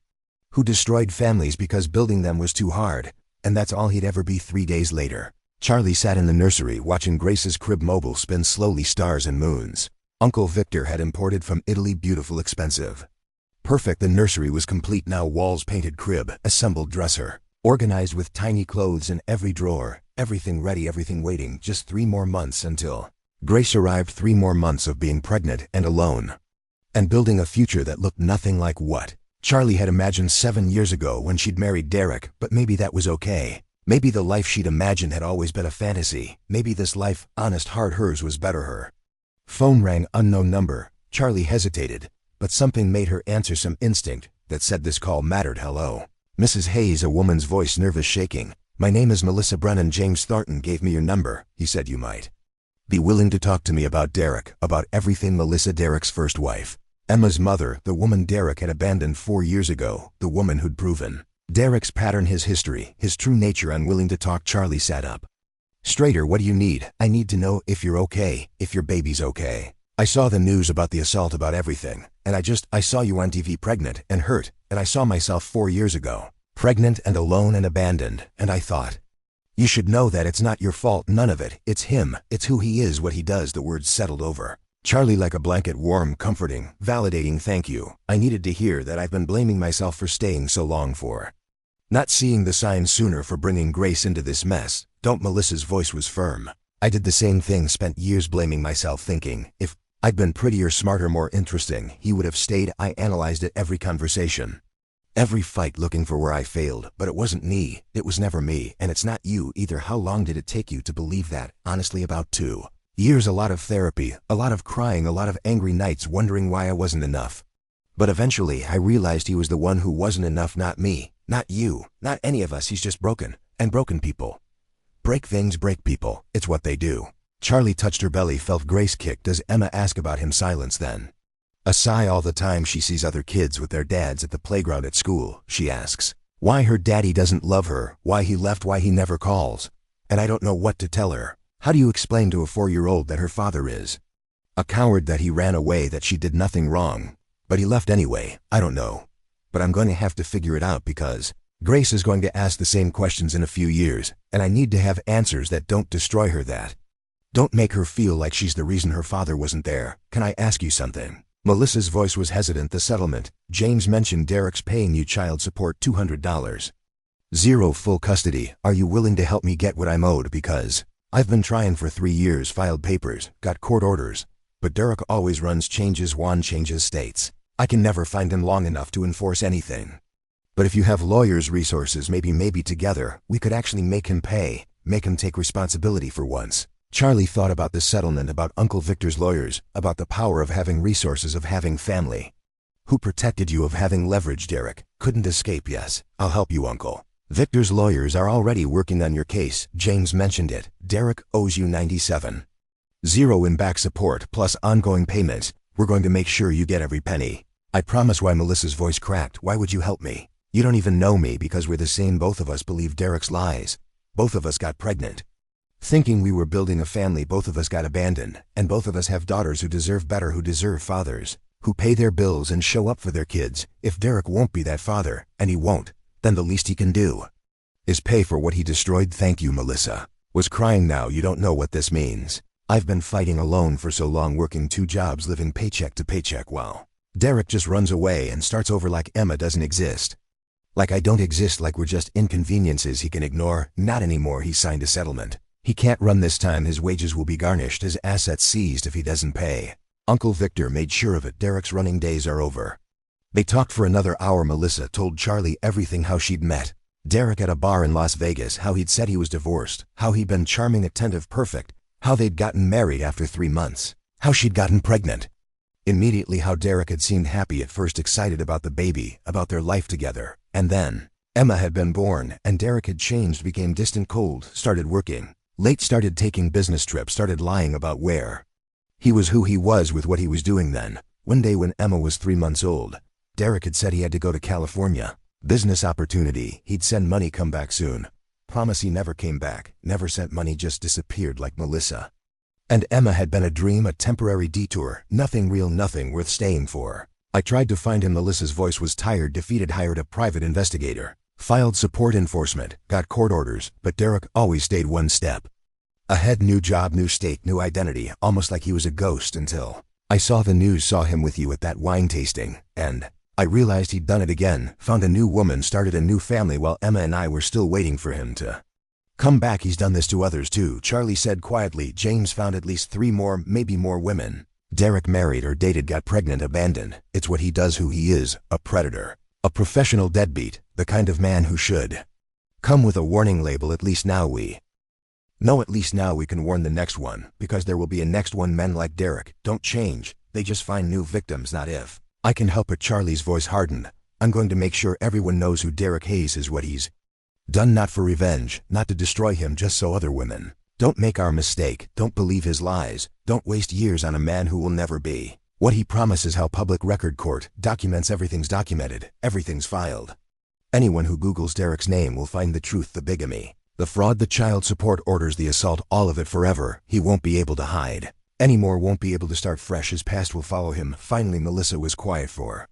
who destroyed families because building them was too hard, and that's all he'd ever be. 3 days later, Charlie sat in the nursery watching Grace's crib mobile spin slowly, stars and moons. Uncle Victor had imported from Italy, beautiful, expensive, perfect. The nursery was complete now, walls painted, crib assembled, dresser organized with tiny clothes in every drawer, everything ready, everything waiting. Just 3 more months until Grace arrived. 3 more months of being pregnant and alone, and building a future that looked nothing like what Charlie had imagined 7 years ago when she'd married Derek. But maybe that was okay. Maybe the life she'd imagined had always been a fantasy. Maybe this life, honest, hard, hers, was better. Her phone rang, unknown number. Charlie hesitated. but something made her answer, some instinct that said this call mattered. Hello. Mrs. Hayes, a woman's voice, nervous, shaking. My name is Melissa Brennan. James Thornton gave me your number. He said you might be willing to talk to me about Derek, about everything. Melissa, Derek's first wife. Emma's mother, the woman Derek had abandoned 4 years ago, the woman who'd proven Derek's pattern, his history, his true nature. Unwilling to talk, Charlie sat up straighter. What do you need? I need to know if you're okay, if your baby's okay. I saw the news about the assault, about everything, and I saw you on TV pregnant and hurt, and I saw myself 4 years ago, pregnant and alone and abandoned, and I thought, you should know that it's not your fault, none of it, it's him, it's who he is, what he does. The words settled over Charlie like a blanket, warm, comforting, validating. Thank you. I needed to hear that. I've been blaming myself for staying so long, for not seeing the signs sooner, for bringing Grace into this mess. Don't. Melissa's voice was firm. I did the same thing, spent years blaming myself, thinking if I'd been prettier, smarter, more interesting, he would have stayed. I analyzed it, every conversation, every fight, looking for where I failed, but it wasn't me, it was never me, and it's not you either. How long did it take you to believe that? Honestly, about 2 years, a lot of therapy, a lot of crying, a lot of angry nights wondering why I wasn't enough. But eventually I realized he was the one who wasn't enough, not me, not you, not any of us. He's just broken, and broken people break things, break people, it's what they do. Charlie touched her belly, felt Grace kick. Does Emma ask about him? Silence, then a sigh. All the time she sees other kids with their dads at the playground, at school. She asks why her daddy doesn't love her, why he left, why he never calls. And I don't know what to tell her. How do you explain to a 4-year-old that her father is a coward, that he ran away, that she did nothing wrong, but he left anyway? I don't know. But I'm going to have to figure it out, because Grace is going to ask the same questions in a few years, and I need to have answers that don't destroy her, that don't make her feel like she's the reason her father wasn't there. Can I ask you something? Melissa's voice was hesitant. The settlement. James mentioned Derek's paying you child support, $200. 0 full custody. Are you willing to help me get what I'm owed? Because I've been trying for 3 years, filed papers, got court orders, but Derek always runs, changes one, changes states. I can never find him long enough to enforce anything. But if you have lawyers, resources, maybe together, we could actually make him pay, make him take responsibility for once. Charlie thought about the settlement, about Uncle Victor's lawyers, about the power of having resources, of having family who protected you, of having leverage. Derek couldn't escape. Yes, I'll help you, Uncle. Victor's lawyers are already working on your case. James mentioned it. Derek owes you $97,000 in back support, plus ongoing payments. We're going to make sure you get every penny. I promise. Why? Melissa's voice cracked. Why would you help me? You don't even know me. Because we're the same. Both of us believe Derek's lies. Both of us got pregnant thinking we were building a family. Both of us got abandoned, and both of us have daughters who deserve better, who deserve fathers who pay their bills and show up for their kids. If Derek won't be that father, and he won't, then the least he can do is pay for what he destroyed. Thank you. Melissa was crying now. You don't know what this means. I've been fighting alone for so long, working 2 jobs, living paycheck to paycheck, while Derek just runs away and starts over, like Emma doesn't exist, like I don't exist, like we're just inconveniences he can ignore. Not anymore. He signed a settlement. He can't run this time. His wages will be garnished, his assets seized if he doesn't pay. Uncle Victor made sure of it. Derek's running days are over. They talked for another hour. Melissa told Charlie everything, how she'd met Derek at a bar in Las Vegas, how he'd said he was divorced, how he'd been charming, attentive, perfect, how they'd gotten married after 3 months, how she'd gotten pregnant immediately, how Derek had seemed happy at first, excited about the baby, about their life together, and then Emma had been born, and Derek had changed, became distant, cold, started working late, started taking business trips, started lying about where he was, who he was, with what he was doing. Then one day when Emma was 3 months old, Derek had said he had to go to California. Business opportunity. He'd send money, come back soon. Promise. He never came back, never sent money, just disappeared like Melissa. And Emma had been a dream, a temporary detour, nothing real, nothing worth staying for. I tried to find him. Melissa's voice was tired, defeated. Hired a private investigator, filed support enforcement, got court orders, but Derek always stayed one step ahead. New job, new state, new identity, almost like he was a ghost, until I saw the news, saw him with you at that wine tasting, and I realized he'd done it again, found a new woman, started a new family while Emma and I were still waiting for him to come back. He's done this to others too, Charlie said quietly. James found at least 3 more, maybe more women Derek married or dated, got pregnant, abandoned. It's what he does, who he is, a predator, a professional deadbeat, the kind of man who should come with a warning label. At least now we know, at least now we can warn the next one, because there will be a next one. Men like Derek don't change, they just find new victims. Not if I can help it. Charlie's voice hardened. I'm going to make sure everyone knows who Derek Hayes is, what he's done, not for revenge, not to destroy him just so other women don't make our mistake, don't believe his lies, don't waste years on a man who will never be what he promises. How public record court documents everything's documented, everything's filed. Anyone who Googles Derek's name will find the truth, the bigamy, the fraud, the child support orders, the assault, all of it forever. He won't be able to hide anymore, won't be able to start fresh. His past will follow him. Finally, Melissa was quiet for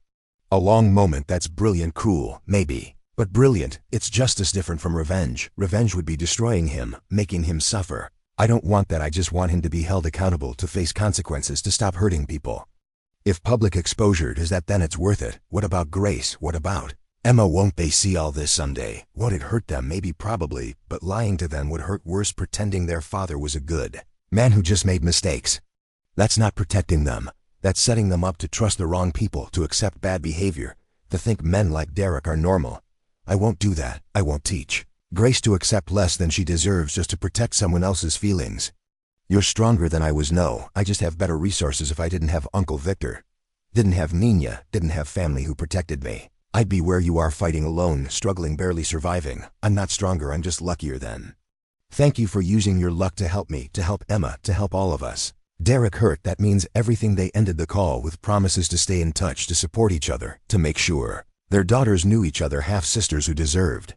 a long moment. That's brilliant, cruel, maybe, but brilliant. It's just as different from revenge. Revenge would be destroying him, making him suffer. I don't want that. I just want him to be held accountable, to face consequences, to stop hurting people. If public exposure is that, then it's worth it. What about Grace? What about Emma? Won't they see all this someday? Won't it hurt them? Maybe, probably, but lying to them would hurt worse. Pretending their father was a good man who just made mistakes. That's not protecting them. That's setting them up to trust the wrong people, to accept bad behavior, to think men like Derek are normal. I won't do that. I won't teach Grace to accept less than she deserves just to protect someone else's feelings. You're stronger than I was. No, I just have better resources. If I didn't have Uncle Victor, didn't have Nina, didn't have family who protected me, I'd be where you are, fighting alone, struggling, barely surviving. I'm not stronger, I'm just luckier than. Thank you for using your luck to help me, to help Emma, to help all of us. Derek hurt, that means everything. They ended the call with promises to stay in touch, to support each other, to make sure their daughters knew each other, half-sisters who deserved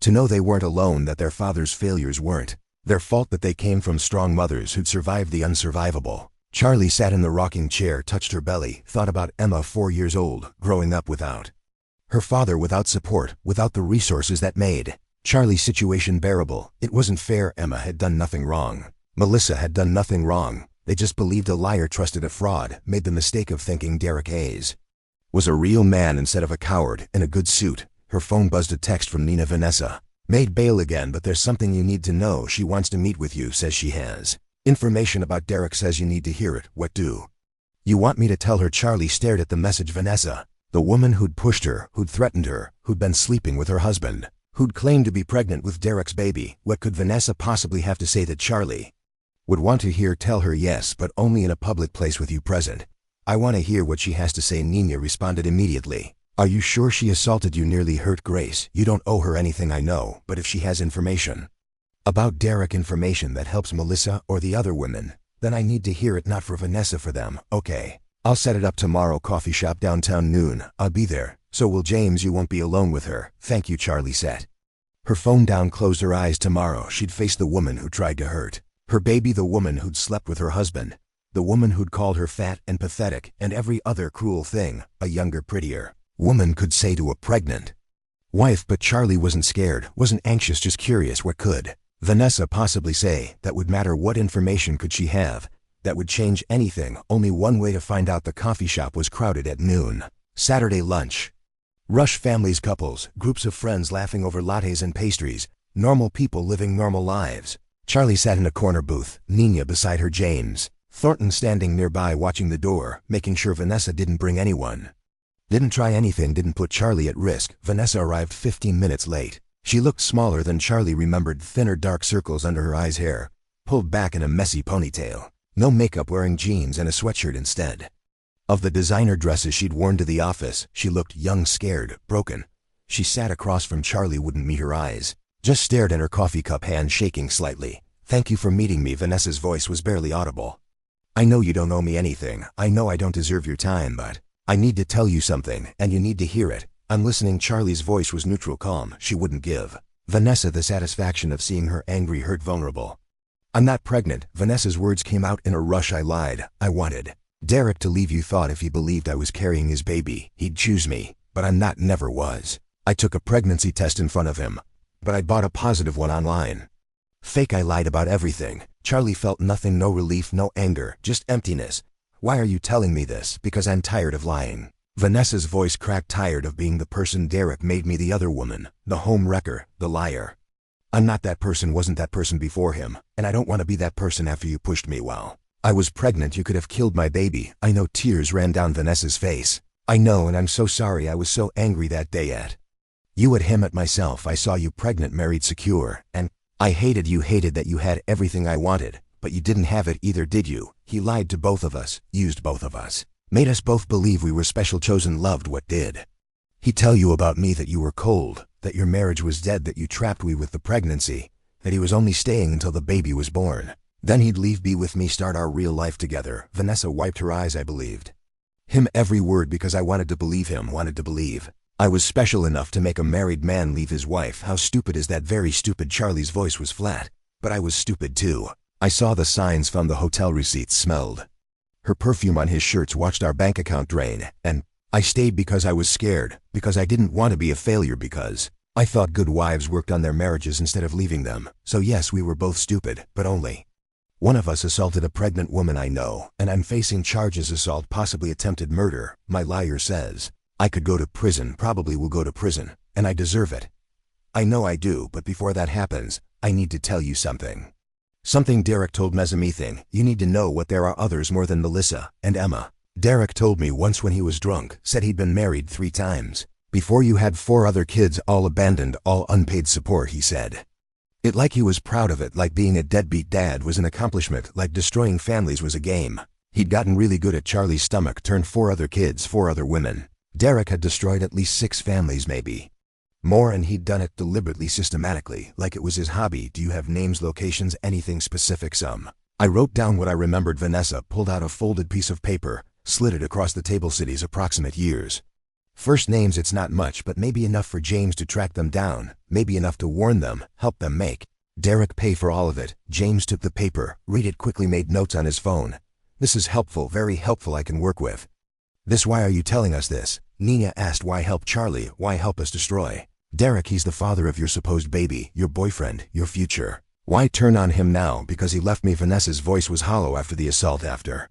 to know they weren't alone, that their father's failures weren't their fault, that they came from strong mothers who'd survived the unsurvivable. Charlie sat in the rocking chair, touched her belly, thought about Emma, 4 years old, growing up without her father, without support, without the resources that made Charlie's situation bearable. It wasn't fair. Emma had done nothing wrong. Melissa had done nothing wrong. They just believed a liar, trusted a fraud, made the mistake of thinking Derek Hayes was a real man instead of a coward in a good suit. Her phone buzzed. A text from Nina. Vanessa made bail again, but there's something you need to know. She wants to meet with you, says she has information about Derek, says you need to hear it. What do you want me to tell her? Charlie stared at the message. Vanessa, the woman who'd pushed her, who'd threatened her, who'd been sleeping with her husband, who'd claimed to be pregnant with Derek's baby. What could Vanessa possibly have to say that Charlie would want to hear? Tell her yes, but only in a public place with you present. I want to hear what she has to say. Nina responded immediately. Are you sure she assaulted you, nearly hurt Grace? You don't owe her anything, I know, but if she has information about Derek, information that helps Melissa or the other women, then I need to hear it. Not for Vanessa, for them. Okay, I'll set it up tomorrow. Coffee shop downtown, noon. I'll be there. So will James. You won't be alone with her. Thank you. Charlie set her phone down, closed her eyes. Tomorrow she'd face the woman who tried to hurt her baby, the woman who'd slept with her husband, the woman who'd called her fat and pathetic and every other cruel thing a younger, prettier woman could say to a pregnant wife. But Charlie wasn't scared, wasn't anxious, just curious. What could Vanessa possibly say that would matter? What information could she have that would change anything? Only one way to find out. The coffee shop was crowded at noon. Saturday lunch rush, families, couples, groups of friends laughing over lattes and pastries, normal people living normal lives. Charlie sat in a corner booth, Nina beside her, James Thornton standing nearby, watching the door, making sure Vanessa didn't bring anyone, didn't try anything, didn't put Charlie at risk. Vanessa arrived 15 minutes late. She looked smaller than Charlie remembered, thinner, dark circles under her eyes, hair pulled back in a messy ponytail, no makeup, wearing jeans and a sweatshirt instead of the designer dresses she'd worn to the office. She looked young, scared, broken. She sat across from Charlie, wouldn't meet her eyes, just stared at her coffee cup, hand shaking slightly. Thank you for meeting me. Vanessa's voice was barely audible. I know you don't owe me anything. I know I don't deserve your time, but I need to tell you something, and you need to hear it. I'm listening. Charlie's voice was neutral, calm. She wouldn't give Vanessa the satisfaction of seeing her angry, hurt, vulnerable. I'm not pregnant. Vanessa's words came out in a rush. I lied. I wanted Derek to leave. You thought if he believed I was carrying his baby, he'd choose me, but I'm not, never was. I took a pregnancy test in front of him, but I bought a positive one online. Fake. I lied about everything. Charlie felt nothing, no relief, no anger, just emptiness. Why are you telling me this? Because I'm tired of lying. Vanessa's voice cracked. Tired of being the person Derek made me, the other woman, the home wrecker, the liar. I'm not that person, wasn't that person before him, and I don't want to be that person after you pushed me while I was pregnant. You could have killed my baby. I know. Tears ran down Vanessa's face. I know, and I'm so sorry. I was so angry that day at you, at him, at myself. I saw you pregnant, married, secure, and I hated you. Hated that you had everything I wanted, but you didn't have it either, did you? He lied to both of us, used both of us. Made us both believe we were special, chosen, loved. What did he tell you about me? That you were cold, that your marriage was dead, that you trapped me with the pregnancy, that he was only staying until the baby was born. Then he'd leave, be with me, start our real life together. Vanessa wiped her eyes. I believed him every word because I wanted to believe him, wanted to believe I was special enough to make a married man leave his wife. How stupid is that? Very stupid. Charlie's voice was flat, but I was stupid too. I saw the signs, found the hotel receipts, smelled her perfume on his shirts, watched our bank account drain, and I stayed because I was scared, because I didn't want to be a failure, because I thought good wives worked on their marriages instead of leaving them. So yes, we were both stupid, but only one of us assaulted a pregnant woman I know, and I'm facing charges: assault, possibly attempted murder. My lawyer says I could go to prison, probably will go to prison, and I deserve it. I know I do, but before that happens, I need to tell you something. Something Derek told me. Something you need to know. What? There are others more than Melissa and Emma. Derek told me once when he was drunk, said he'd been married 3 times. Before you had 4 other kids, all abandoned, all unpaid support, he said. It like he was proud of it, like being a deadbeat dad was an accomplishment, like destroying families was a game. He'd gotten really good at Charlie's stomach, turned 4 other kids, 4 other women. Derek had destroyed at least 6 families, maybe more, and he'd done it deliberately, systematically, like it was his hobby. Do you have names, locations, anything specific? Some. I wrote down what I remembered. Vanessa pulled out a folded piece of paper, slid it across the table. Cities, approximate years. First names, it's not much, but maybe enough for James to track them down, maybe enough to warn them, help them make Derek pay for all of it. James took the paper, read it quickly, made notes on his phone. This is helpful, very helpful, I can work with this. Why are you telling us this? Nina asked. Why help Charlie? Why help us destroy Derek? He's the father of your supposed baby, your boyfriend, your future. Why turn on him now? Because he left me. Vanessa's voice was hollow. After the assault, after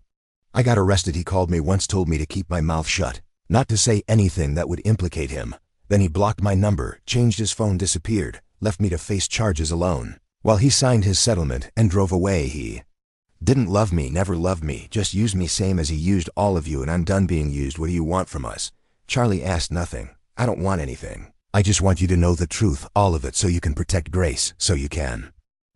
I got arrested, he called me once, told me to keep my mouth shut, not to say anything that would implicate him. Then he blocked my number, changed his phone, disappeared, left me to face charges alone. While he signed his settlement and drove away, he didn't love me, never loved me, just used me, same as he used all of you, and I'm done being used. What do you want from us? Charlie asked. Nothing. I don't want anything. I just want you to know the truth, all of it, so you can protect Grace, so you can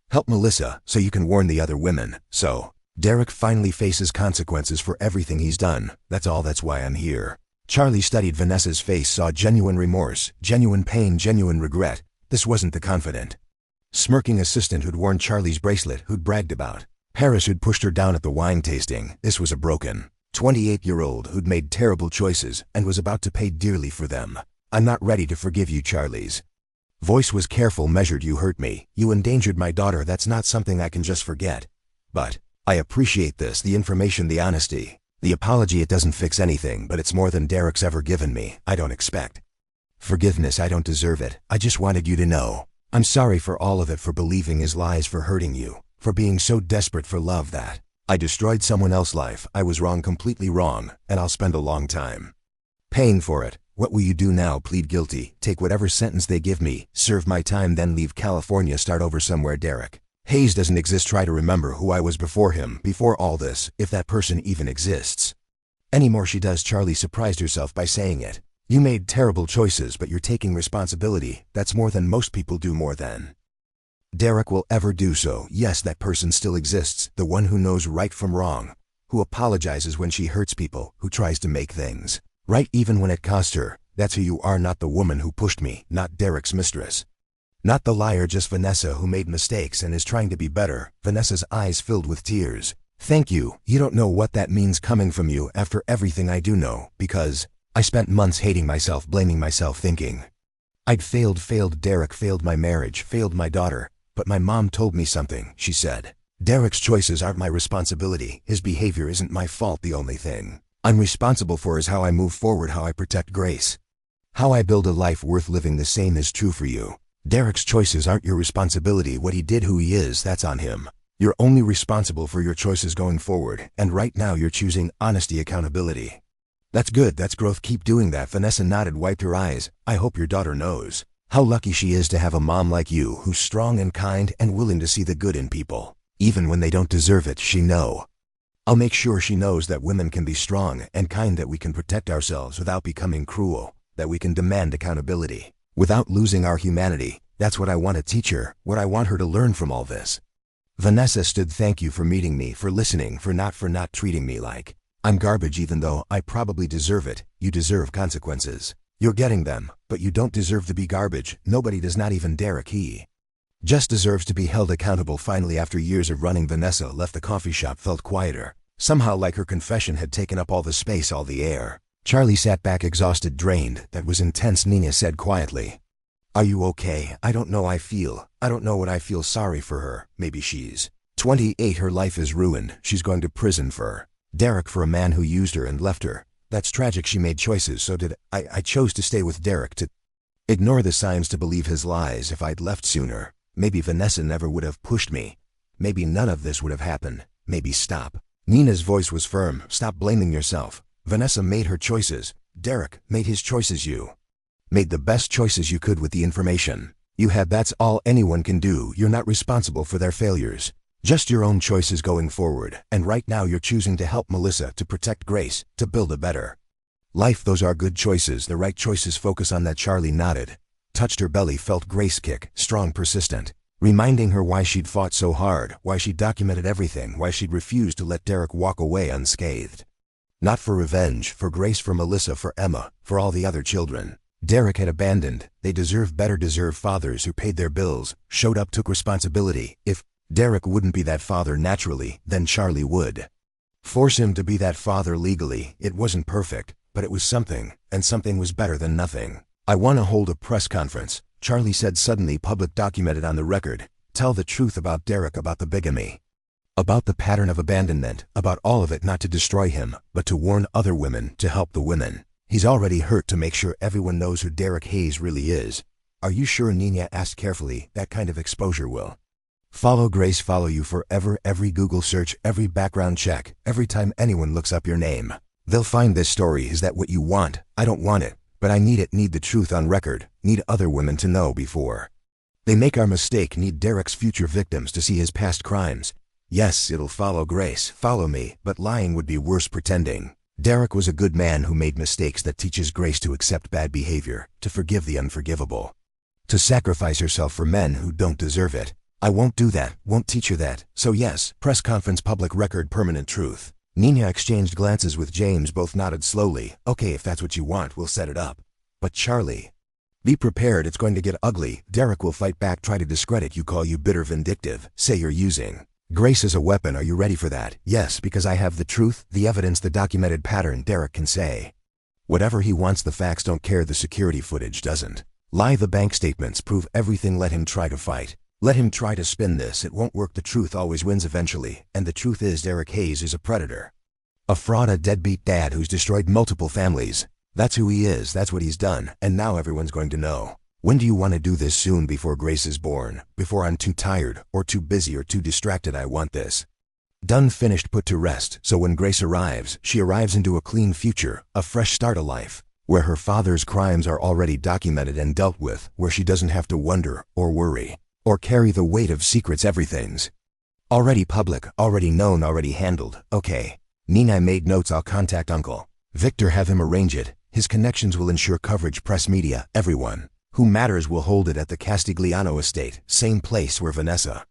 help Melissa, so you can warn the other women, so Derek finally faces consequences for everything he's done. That's all. That's why I'm here. Charlie studied Vanessa's face, saw genuine remorse, genuine pain, genuine regret. This wasn't the confident, smirking assistant who'd worn Charlie's bracelet, who'd bragged about Paris, who'd pushed her down at the wine tasting. This was a broken 28-year-old who'd made terrible choices and was about to pay dearly for them. I'm not ready to forgive you. Charlie's voice was careful, measured. You hurt me. You endangered my daughter. That's not something I can just forget. But I appreciate this, the information, the honesty, the apology. It doesn't fix anything, but it's more than Derek's ever given me. I don't expect forgiveness. I don't deserve it. I just wanted you to know I'm sorry for all of it, for believing his lies, for hurting you, for being so desperate for love that I destroyed someone else's life. I was wrong, completely wrong, and I'll spend a long time paying for it. What will you do now? Plead guilty, take whatever sentence they give me, serve my time, then leave California, start over somewhere. Derek Hayes doesn't exist. Try to remember who I was before him, before all this, if that person even exists anymore. She does. Charlie surprised herself by saying it. You made terrible choices, but you're taking responsibility. That's more than most people do, more than Derek will ever do. So yes, that person still exists, the one who knows right from wrong, who apologizes when she hurts people, who tries to make things right even when it costs her. That's who you are, not the woman who pushed me, not Derek's mistress, not the liar, just Vanessa, who made mistakes and is trying to be better. Vanessa's eyes filled with tears. Thank you. You don't know what that means coming from you after everything I do know, because I spent months hating myself, blaming myself, thinking I'd failed. Derek failed my marriage, failed my daughter. But my mom told me something. She said, Derek's choices aren't my responsibility. His behavior isn't my fault. The only thing I'm responsible for is how I move forward, how I protect Grace, how I build a life worth living. The same is true for you. Derek's choices aren't your responsibility. What he did, who he is, that's on him. You're only responsible for your choices going forward, and right now you're choosing honesty, accountability. That's good, that's growth. Keep doing that. Vanessa nodded, wiped her eyes. I hope your daughter knows how lucky she is to have a mom like you, who's strong and kind and willing to see the good in people, even when they don't deserve it. I'll make sure she knows that women can be strong and kind, that we can protect ourselves without becoming cruel, that we can demand accountability without losing our humanity. That's what I want to teach her, what I want her to learn from all this. Vanessa stood. Thank you for meeting me, for listening, for not treating me like I'm garbage even though I probably deserve it. You deserve consequences. You're getting them, but you don't deserve to be garbage. Nobody does, not even Derek. He just deserves to be held accountable. Finally, after years of running, Vanessa left the coffee shop, felt quieter. Somehow like her confession had taken up all the space, all the air. Charlie sat back, exhausted, drained. That was intense. Nina said quietly, "Are you okay?" "I don't know. I don't know what I feel. Sorry for her. Maybe she's 28. Her life is ruined. She's going to prison for Derek, for a man who used her and left her. That's tragic. She made choices, so did I. I chose to stay with Derek, to ignore the signs, to believe his lies. If I'd left sooner, maybe Vanessa never would have pushed me. Maybe none of this would have happened. Maybe." "Stop." Nina's voice was firm. "Stop blaming yourself. Vanessa made her choices. Derek made his choices. You made the best choices you could with the information you had. That's all anyone can do. You're not responsible for their failures. Just your own choices going forward. And right now you're choosing to help Melissa, to protect Grace, to build a better life. Those are good choices, the right choices. Focus on that." Charlie nodded, touched her belly, felt Grace kick, strong, persistent, reminding her why she'd fought so hard, why she'd documented everything, why she'd refused to let Derek walk away unscathed. Not for revenge, for Grace, for Melissa, for Emma, for all the other children Derek had abandoned. They deserve better, deserve fathers who paid their bills, showed up, took responsibility. If Derek wouldn't be that father naturally, then Charlie would force him to be that father legally. It wasn't perfect, but it was something, and something was better than nothing. "I want to hold a press conference," Charlie said suddenly. "Public, documented, on the record. Tell the truth about Derek, about the bigamy, about the pattern of abandonment, about all of it. Not to destroy him, but to warn other women, to help the women he's already hurt, to make sure everyone knows who Derek Hayes really is." "Are you sure?" Nina asked carefully. "That kind of exposure will follow Grace, follow you forever. Every Google search, every background check, every time anyone looks up your name, they'll find this story. Is that what you want?" "I don't want it, but I need it. Need the truth on record. Need other women to know before they make our mistake. Need Derek's future victims to see his past crimes. Yes, it'll follow Grace, follow me, but lying would be worse. Pretending. Derek was a good man who made mistakes. That teaches Grace to accept bad behavior, to forgive the unforgivable, to sacrifice herself for men who don't deserve it. I won't do that, won't teach her that. So yes, press conference, public record, permanent truth." Nina exchanged glances with James. Both nodded slowly. "Okay, if that's what you want, we'll set it up. But Charlie, be prepared. It's going to get ugly. Derek will fight back, try to discredit you, call you bitter, vindictive, say you're using Grace as a weapon. Are you ready for that?" "Yes, because I have the truth, the evidence, the documented pattern." Derek can say whatever he wants. The facts don't care. The security footage doesn't lie. The bank statements prove everything. Let him try to fight. Let him try to spin this. It won't work. The truth always wins eventually. And the truth is, Derek Hayes is a predator, a fraud, a deadbeat dad who's destroyed multiple families. That's who he is. That's what he's done. And now everyone's going to know. When do you want to do this? Soon, before Grace is born, before I'm too tired, or too busy, or too distracted. I want this done, finished, put to rest, so when Grace arrives, she arrives into a clean future, a fresh start, a life where her father's crimes are already documented and dealt with, where she doesn't have to wonder, or worry, or carry the weight of secrets. Everything's already public, already known, already handled. Okay. Nina made notes. I'll contact Uncle Victor, have him arrange it. His connections will ensure coverage. Press, media, everyone who matters will hold it at the Castigliano estate, same place where Vanessa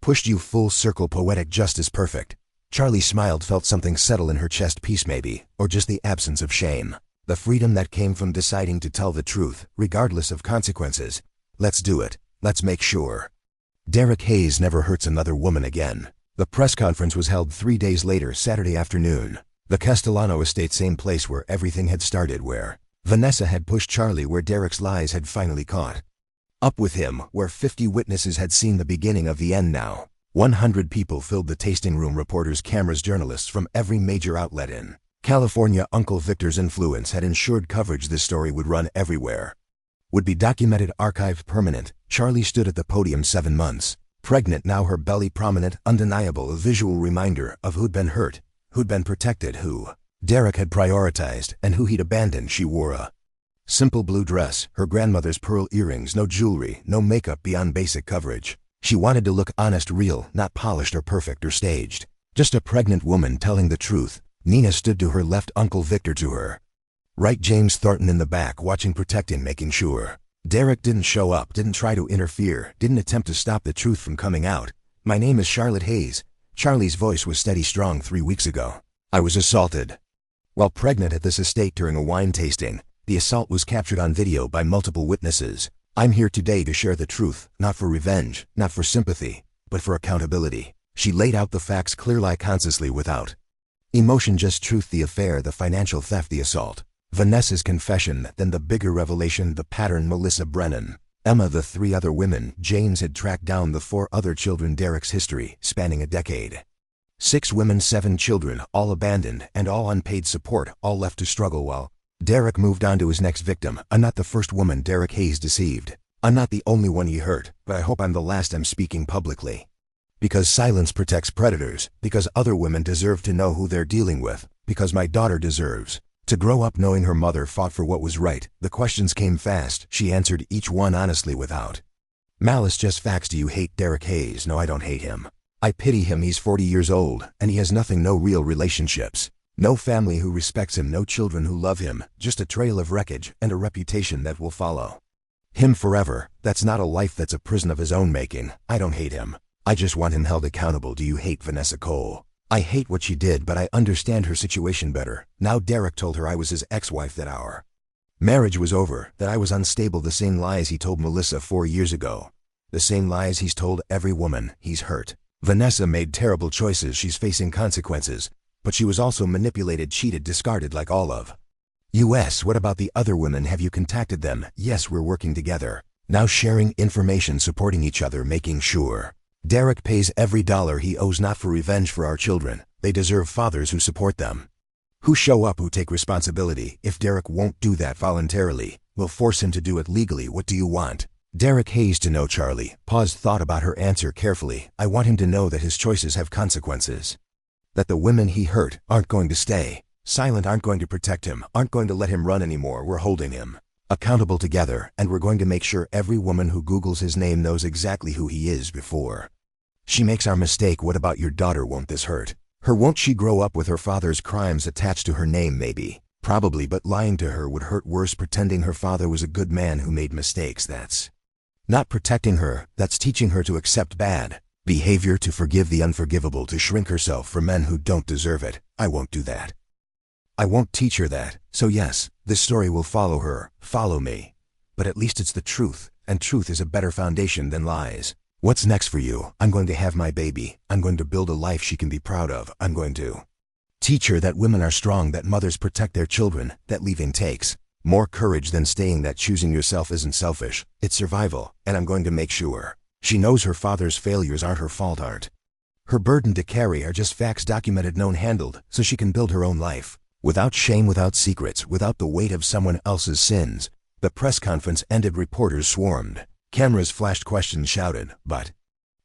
pushed you. Full circle, poetic justice, perfect. Charlie smiled, felt something settle in her chest. Peace maybe, or just the absence of shame. The freedom that came from deciding to tell the truth, regardless of consequences. Let's do it. Let's make sure Derek Hayes never hurts another woman again. The press conference was held 3 days later, Saturday afternoon. The Castellano estate, same place where everything had started, where Vanessa had pushed Charlie, where Derek's lies had finally caught up with him, where 50 witnesses had seen the beginning of the end. Now 100 people filled the tasting room, reporters, cameras, journalists from every major outlet in California. Uncle Victor's influence had ensured coverage. This story would run everywhere, would be documented, archived, permanent. Charlie stood at the podium, 7 months pregnant, now her belly prominent, undeniable, a visual reminder of who'd been hurt, who'd been protected, who Derek had prioritized, and who he'd abandoned. She wore a simple blue dress, her grandmother's pearl earrings, no jewelry, no makeup beyond basic coverage. She wanted to look honest, real, not polished or perfect or staged. Just a pregnant woman telling the truth. Nina stood to her left, Uncle Victor to her right, James Thornton in the back, watching, protecting, making sure Derek didn't show up, didn't try to interfere, didn't attempt to stop the truth from coming out. "My name is Charlotte Hayes." Charlie's voice was steady, strong. 3 weeks ago, I was assaulted. While pregnant at this estate during a wine tasting, the assault was captured on video by multiple witnesses. I'm here today to share the truth, not for revenge, not for sympathy, but for accountability. She laid out the facts clearly, concisely, without emotion, just truth: the affair, the financial theft, the assault. Vanessa's confession, then the bigger revelation, the pattern. Melissa Brennan, Emma, the 3 other women. James had tracked down the 4 other children. Derek's history, spanning a decade. 6 women, 7 children, all abandoned, and all unpaid support, all left to struggle while Derek moved on to his next victim. I'm not the first woman Derek Hayes deceived. I'm not the only one he hurt, but I hope I'm the last. I'm speaking publicly. Because silence protects predators, because other women deserve to know who they're dealing with, because my daughter deserves to grow up knowing her mother fought for what was right. The questions came fast. She answered each one honestly, without malice, just facts. Do you hate Derek Hayes? No, I don't hate him. I pity him. He's 40 years old, and he has nothing, no real relationships, no family who respects him, no children who love him, just a trail of wreckage and a reputation that will follow him forever. That's not a life, that's a prison of his own making. I don't hate him. I just want him held accountable. Do you hate Vanessa Cole? I hate what she did, but I understand her situation better. Now Derek told her I was his ex-wife, that our marriage was over, that I was unstable. The same lies he told Melissa 4 years ago. The same lies he's told every woman he's hurt. Vanessa made terrible choices. She's facing consequences. But she was also manipulated, cheated, discarded like all of us. What about the other women? Have you contacted them? Yes, we're working together. Now sharing information, supporting each other, making sure Derek pays every dollar he owes, not for revenge, for our children. They deserve fathers who support them, who show up, who take responsibility. If Derek won't do that voluntarily, we'll force him to do it legally. What do you want Derek Hayes to know? Charlie paused, thought about her answer carefully. I want him to know that his choices have consequences, that the women he hurt aren't going to stay silent, aren't going to protect him, aren't going to let him run anymore. We're holding him accountable together, and we're going to make sure every woman who Googles his name knows exactly who he is before she makes our mistake. What about your daughter? Won't this hurt her? Won't she grow up with her father's crimes attached to her name? Maybe, probably, but lying to her would hurt worse. Pretending her father was a good man who made mistakes, that's not protecting her, that's teaching her to accept bad behavior, to forgive the unforgivable, to shrink herself for men who don't deserve it. I won't do that. I won't teach her that. So yes, this story will follow her, follow me. But at least it's the truth, and truth is a better foundation than lies. What's next for you? I'm going to have my baby. I'm going to build a life she can be proud of. I'm going to teach her that women are strong, that mothers protect their children, that leaving takes more courage than staying, that choosing yourself isn't selfish, it's survival. And I'm going to make sure she knows her father's failures aren't her fault, aren't her burden to carry, are just facts, documented, known, handled, so she can build her own life without shame, without secrets, without the weight of someone else's sins. The press conference ended. Reporters swarmed. Cameras flashed, questions shouted, but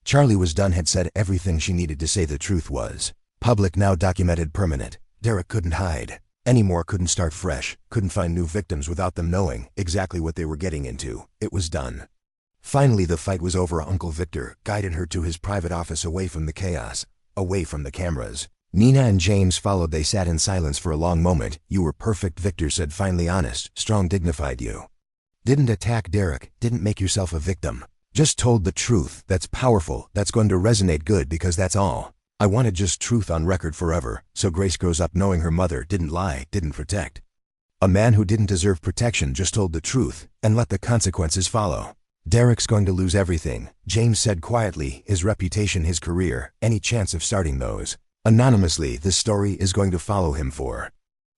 Charlie was done, had said everything she needed to say. The truth was public now, documented, permanent. Derek couldn't hide anymore, couldn't start fresh, couldn't find new victims without them knowing exactly what they were getting into. It was done. Finally the fight was over. Uncle Victor guided her to his private office, away from the chaos, away from the cameras. Nina and James followed. They sat in silence for a long moment. You were perfect, Victor said finally, honest, strong, dignified. You didn't attack Derek, didn't make yourself a victim. Just told the truth. That's powerful. That's going to resonate good, because that's all I wanted, just truth on record forever. So Grace grows up knowing her mother didn't lie, didn't protect a man who didn't deserve protection, just told the truth and let the consequences follow. Derek's going to lose everything, James said quietly, his reputation, his career, any chance of starting those anonymously. This story is going to follow him for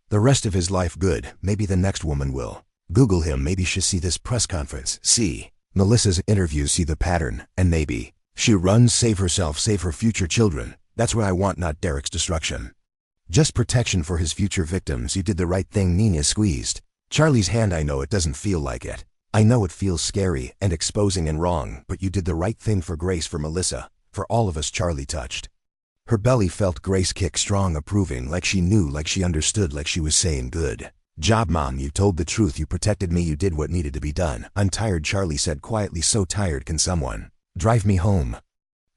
the rest of his life. Good, maybe the next woman will Google him, maybe she'll see this press conference, see Melissa's interviews, see the pattern, and maybe she runs, save herself, save her future children. That's what I want, not Derek's destruction. Just protection for his future victims. You did the right thing. Nina squeezed Charlie's hand. I know it doesn't feel like it. I know it feels scary and exposing and wrong, but you did the right thing for Grace, for Melissa, for all of us. Charlie touched her belly, felt Grace kick, strong, approving, like she knew, like she understood, like she was saying, good job, Mom. You told the truth. You protected me. You did what needed to be done. I'm tired, Charlie said quietly. So tired. Can someone drive me home?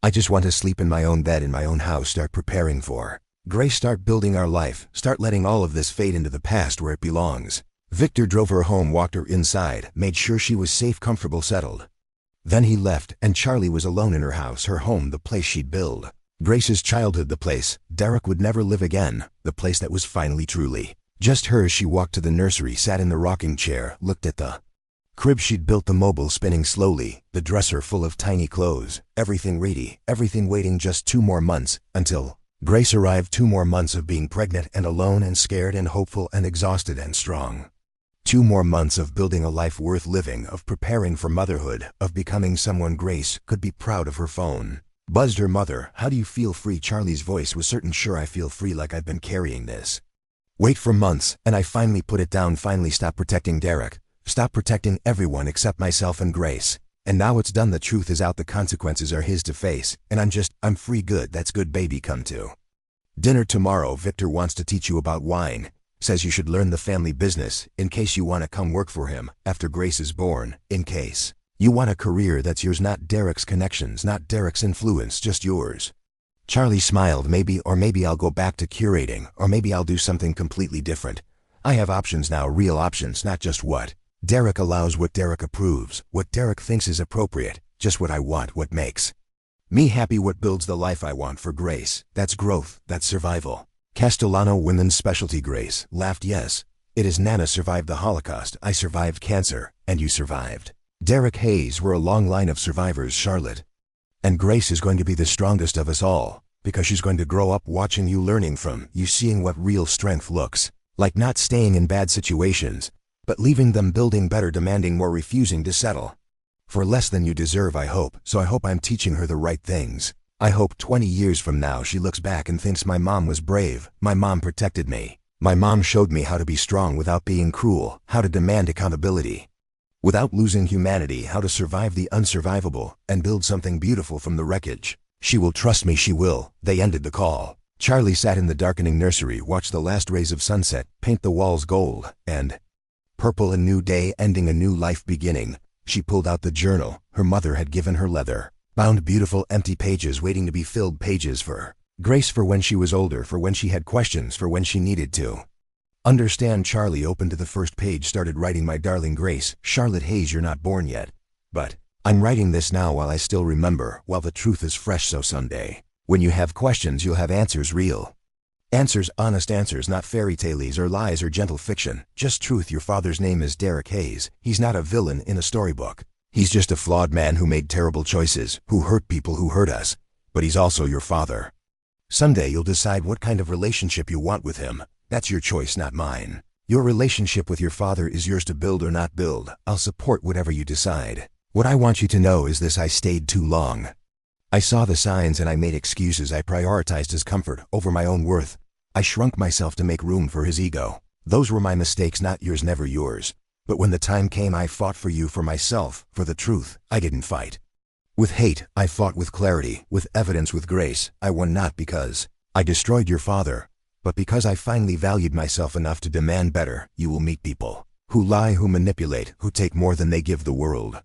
I just want to sleep in my own bed, in my own house. Start preparing for Grace. Start building our life. Start letting all of this fade into the past where it belongs. Victor drove her home, walked her inside, made sure she was safe, comfortable, settled. Then he left, and Charlie was alone in her house, her home, the place she'd build. Grace's childhood, the place Derek would never live again, the place that was finally truly just hers. She walked to the nursery, sat in the rocking chair, looked at the crib she'd built, the mobile spinning slowly, the dresser full of tiny clothes, everything ready, everything waiting. Just 2 more months until Grace arrived. 2 more months of being pregnant and alone and scared and hopeful and exhausted and strong. 2 more months of building a life worth living, of preparing for motherhood, of becoming someone Grace could be proud of. Her phone buzzed. Her mother. "How do you feel?" Free. Charlie's voice was certain. "Sure, I feel free, like I've been carrying this weight for months, and I finally put it down. Finally stop protecting Derek. Stop protecting everyone except myself and Grace. And now it's done. The truth is out. The consequences are his to face. And I'm free. Good. That's good, baby. Come to dinner tomorrow. Victor wants to teach you about wine. Says you should learn the family business, in case you want to come work for him after Grace is born. In case you want a career that's yours, not Derek's connections, not Derek's influence, just yours." Charlie smiled. Maybe I'll go back to curating, or maybe I'll do something completely different. I have options now, real options, not just what Derek allows, what Derek approves, what Derek thinks is appropriate, just what I want, what makes me happy, what builds the life I want for Grace. That's growth, that's survival. Castellano Women's Specialty. Grace laughed. "Yes, it is. Nana survived the Holocaust, I survived cancer, and you survived Derek Hayes. We're a long line of survivors, Charlotte. And Grace is going to be the strongest of us all, because she's going to grow up watching you, learning from you, seeing what real strength looks like, not staying in bad situations, but leaving them, building better, demanding more, refusing to settle for less than you deserve. I hope I'm teaching her the right things. I hope 20 years from now she looks back and thinks, my mom was brave, my mom protected me, my mom showed me how to be strong without being cruel, how to demand accountability without losing humanity, how to survive the unsurvivable and build something beautiful from the wreckage. She will trust me, she will." They ended the call. Charlie sat in the darkening nursery, watched the last rays of sunset paint the walls gold and purple. A new day ending, a new life beginning. She pulled out the journal her mother had given her, leather-bound, beautiful, empty pages waiting to be filled, pages for Grace, for when she was older, for when she had questions, for when she needed to understand. Charlie opened to the first page, started writing. "My darling Grace, Charlotte Hayes, you're not born yet, but I'm writing this now while I still remember, while the truth is fresh, so someday, when you have questions, you'll have answers, real answers, honest answers, not fairy tales or lies or gentle fiction, just truth. Your father's name is Derek Hayes. He's not a villain in a storybook. He's just a flawed man who made terrible choices, who hurt people, who hurt us. But he's also your father. Someday you'll decide what kind of relationship you want with him. That's your choice, not mine. Your relationship with your father is yours to build or not build. I'll support whatever you decide. What I want you to know is this: I stayed too long. I saw the signs and I made excuses. I prioritized his comfort over my own worth. I shrunk myself to make room for his ego. Those were my mistakes, not yours, never yours. But when the time came, I fought for you, for myself, for the truth. I didn't fight with hate. I fought with clarity, with evidence, with grace. I won not because I destroyed your father, but because I finally valued myself enough to demand better. You will meet people who lie, who manipulate, who take more than they give. The world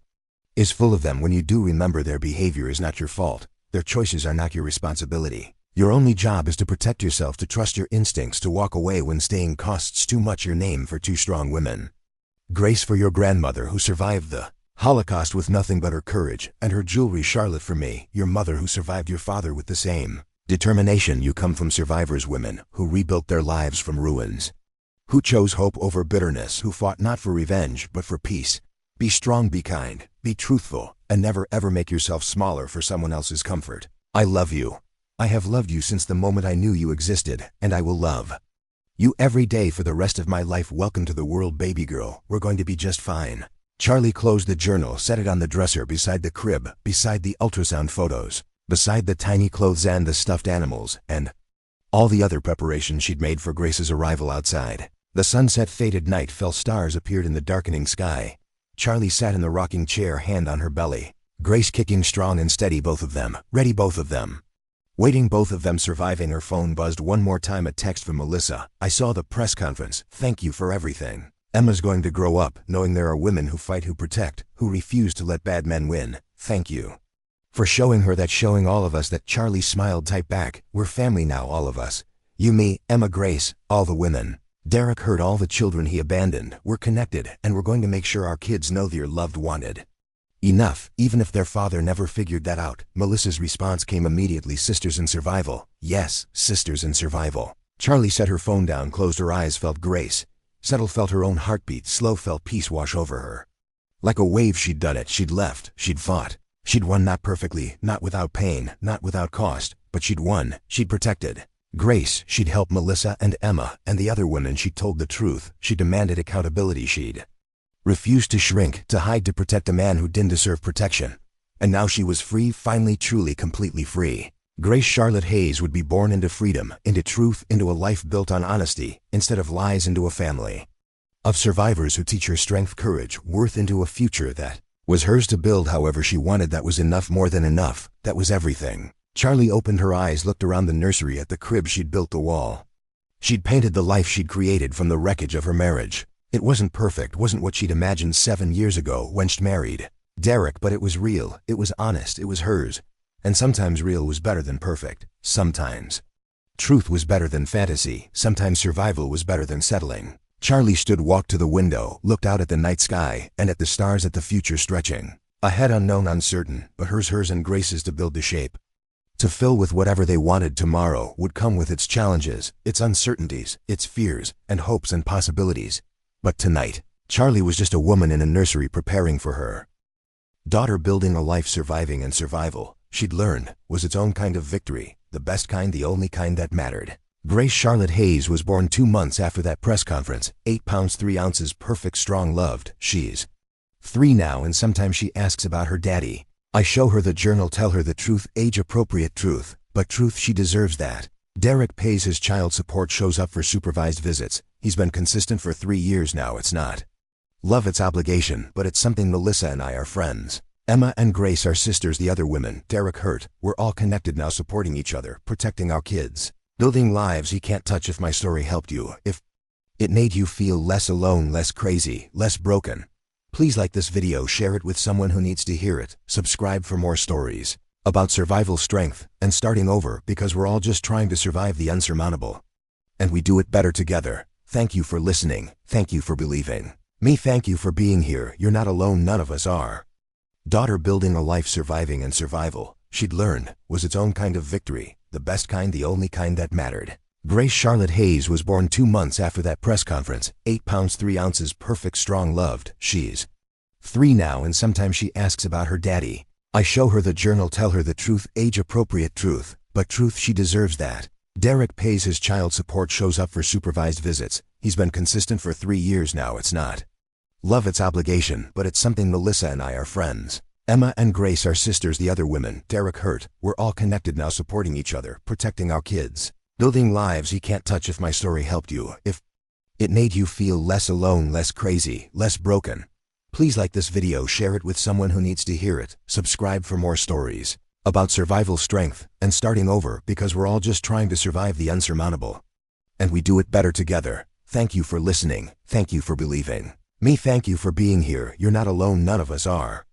is full of them. When you do, remember their behavior is not your fault. Their choices are not your responsibility. Your only job is to protect yourself, to trust your instincts, to walk away when staying costs too much. Your name for two strong women. Grace, for your grandmother who survived the Holocaust with nothing but her courage and her jewelry. Charlotte, for me, your mother who survived your father with the same determination. You come from survivors, women who rebuilt their lives from ruins, who chose hope over bitterness, who fought not for revenge but for peace. Be strong, be kind, be truthful, and never ever make yourself smaller for someone else's comfort. I love you. I have loved you since the moment I knew you existed, and I will love you every day for the rest of my life. Welcome to the world, baby girl. We're going to be just fine. Charlie closed the journal, set it on the dresser beside the crib, beside the ultrasound photos, beside the tiny clothes and the stuffed animals, and all the other preparations she'd made for Grace's arrival outside. The sunset faded, night fell, stars appeared in the darkening sky. Charlie sat in the rocking chair, hand on her belly. Grace kicking strong and steady, both of them, ready, both of them waiting, both of them surviving. Her phone buzzed one more time, a text from Melissa. I saw the press conference. Thank you for everything. Emma's going to grow up knowing there are women who fight, who protect, who refuse to let bad men win. Thank you for showing her that, showing all of us that. Charlie smiled, typed back, we're family now, all of us. You, me, Emma, Grace, all the women. Derek hurt all the children he abandoned. We're connected, and we're going to make sure our kids know they're loved, wanted, Enough, even if their father never figured that out. Melissa's response came immediately. Sisters in survival. Yes, sisters in survival. Charlie set her phone down, closed her eyes, felt grace. Settled, felt her own heartbeat slow, felt peace wash over her. Like a wave, she'd done it, she'd left, she'd fought. She'd won, not perfectly, not without pain, not without cost, but she'd won, she'd protected. Grace, she'd helped Melissa and Emma and the other women. She told the truth, she demanded accountability, she'd refused to shrink, to hide, to protect a man who didn't deserve protection. And now she was free, finally, truly, completely free. Grace Charlotte Hayes would be born into freedom, into truth, into a life built on honesty, instead of lies, into a family of survivors who teach her strength, courage, worth, into a future that was hers to build however she wanted. That was enough, more than enough, that was everything. Charlie opened her eyes, looked around the nursery, at the crib she'd built, the wall she'd painted, the life she'd created from the wreckage of her marriage. It wasn't perfect, wasn't what she'd imagined 7 years ago when she'd married Derek, but it was real, it was honest, it was hers. And sometimes real was better than perfect. Sometimes truth was better than fantasy. Sometimes survival was better than settling. Charlie stood, walked to the window, looked out at the night sky and at the stars, at the future stretching ahead, unknown, uncertain, but hers and Grace's to build, to shape, to fill with whatever they wanted. Tomorrow would come with its challenges, its uncertainties, its fears and hopes and possibilities. But tonight, Charlie was just a woman in a nursery preparing for her daughter, building a life, surviving, and survival, she'd learned, was its own kind of victory, the best kind, the only kind that mattered. Grace Charlotte Hayes was born 2 months after that press conference, 8 pounds 3 ounces, perfect, strong, loved. She's 3 now, and sometimes she asks about her daddy. I show her the journal, tell her the truth, age-appropriate truth, but truth, she deserves that. Derek pays his child support, shows up for supervised visits. He's been consistent for 3 years now. It's not love, it's obligation, but it's something. Melissa and I are friends. Emma and Grace are sisters, the other women. Derek hurt. We're all connected now, supporting each other, protecting our kids, building lives he can't touch. If my story helped you, if it made you feel less alone, less crazy, less broken, please like this video, share it with someone who needs to hear it. Subscribe for more stories about survival, strength, and starting over, because we're all just trying to survive the unsurmountable. And we do it better together. Thank you for listening. Thank you for believing me. Thank you for being here. You're not alone, none of us are. Daughter, building a life, surviving, and survival, she'd learned, was its own kind of victory, the best kind, the only kind that mattered. Grace Charlotte Hayes was born 2 months after that press conference, 8 pounds 3 ounces, perfect, strong, loved. She's 3 now, and sometimes she asks about her daddy. I show her the journal, tell her the truth, age-appropriate truth, but truth, she deserves that. Derek pays his child support, shows up for supervised visits. He's been consistent for 3 years now. It's not love, it's obligation, but it's something. Melissa and I are friends. Emma and Grace are sisters, the other women. Derek hurt. We're all connected now, supporting each other, protecting our kids, building lives he can't touch. If my story helped you, if it made you feel less alone, less crazy, less broken, please like this video, share it with someone who needs to hear it. Subscribe for more stories about survival, strength, and starting over, because we're all just trying to survive the unsurmountable. And we do it better together. Thank you for listening. Thank you for believing me. Thank you for being here. You're not alone, none of us are.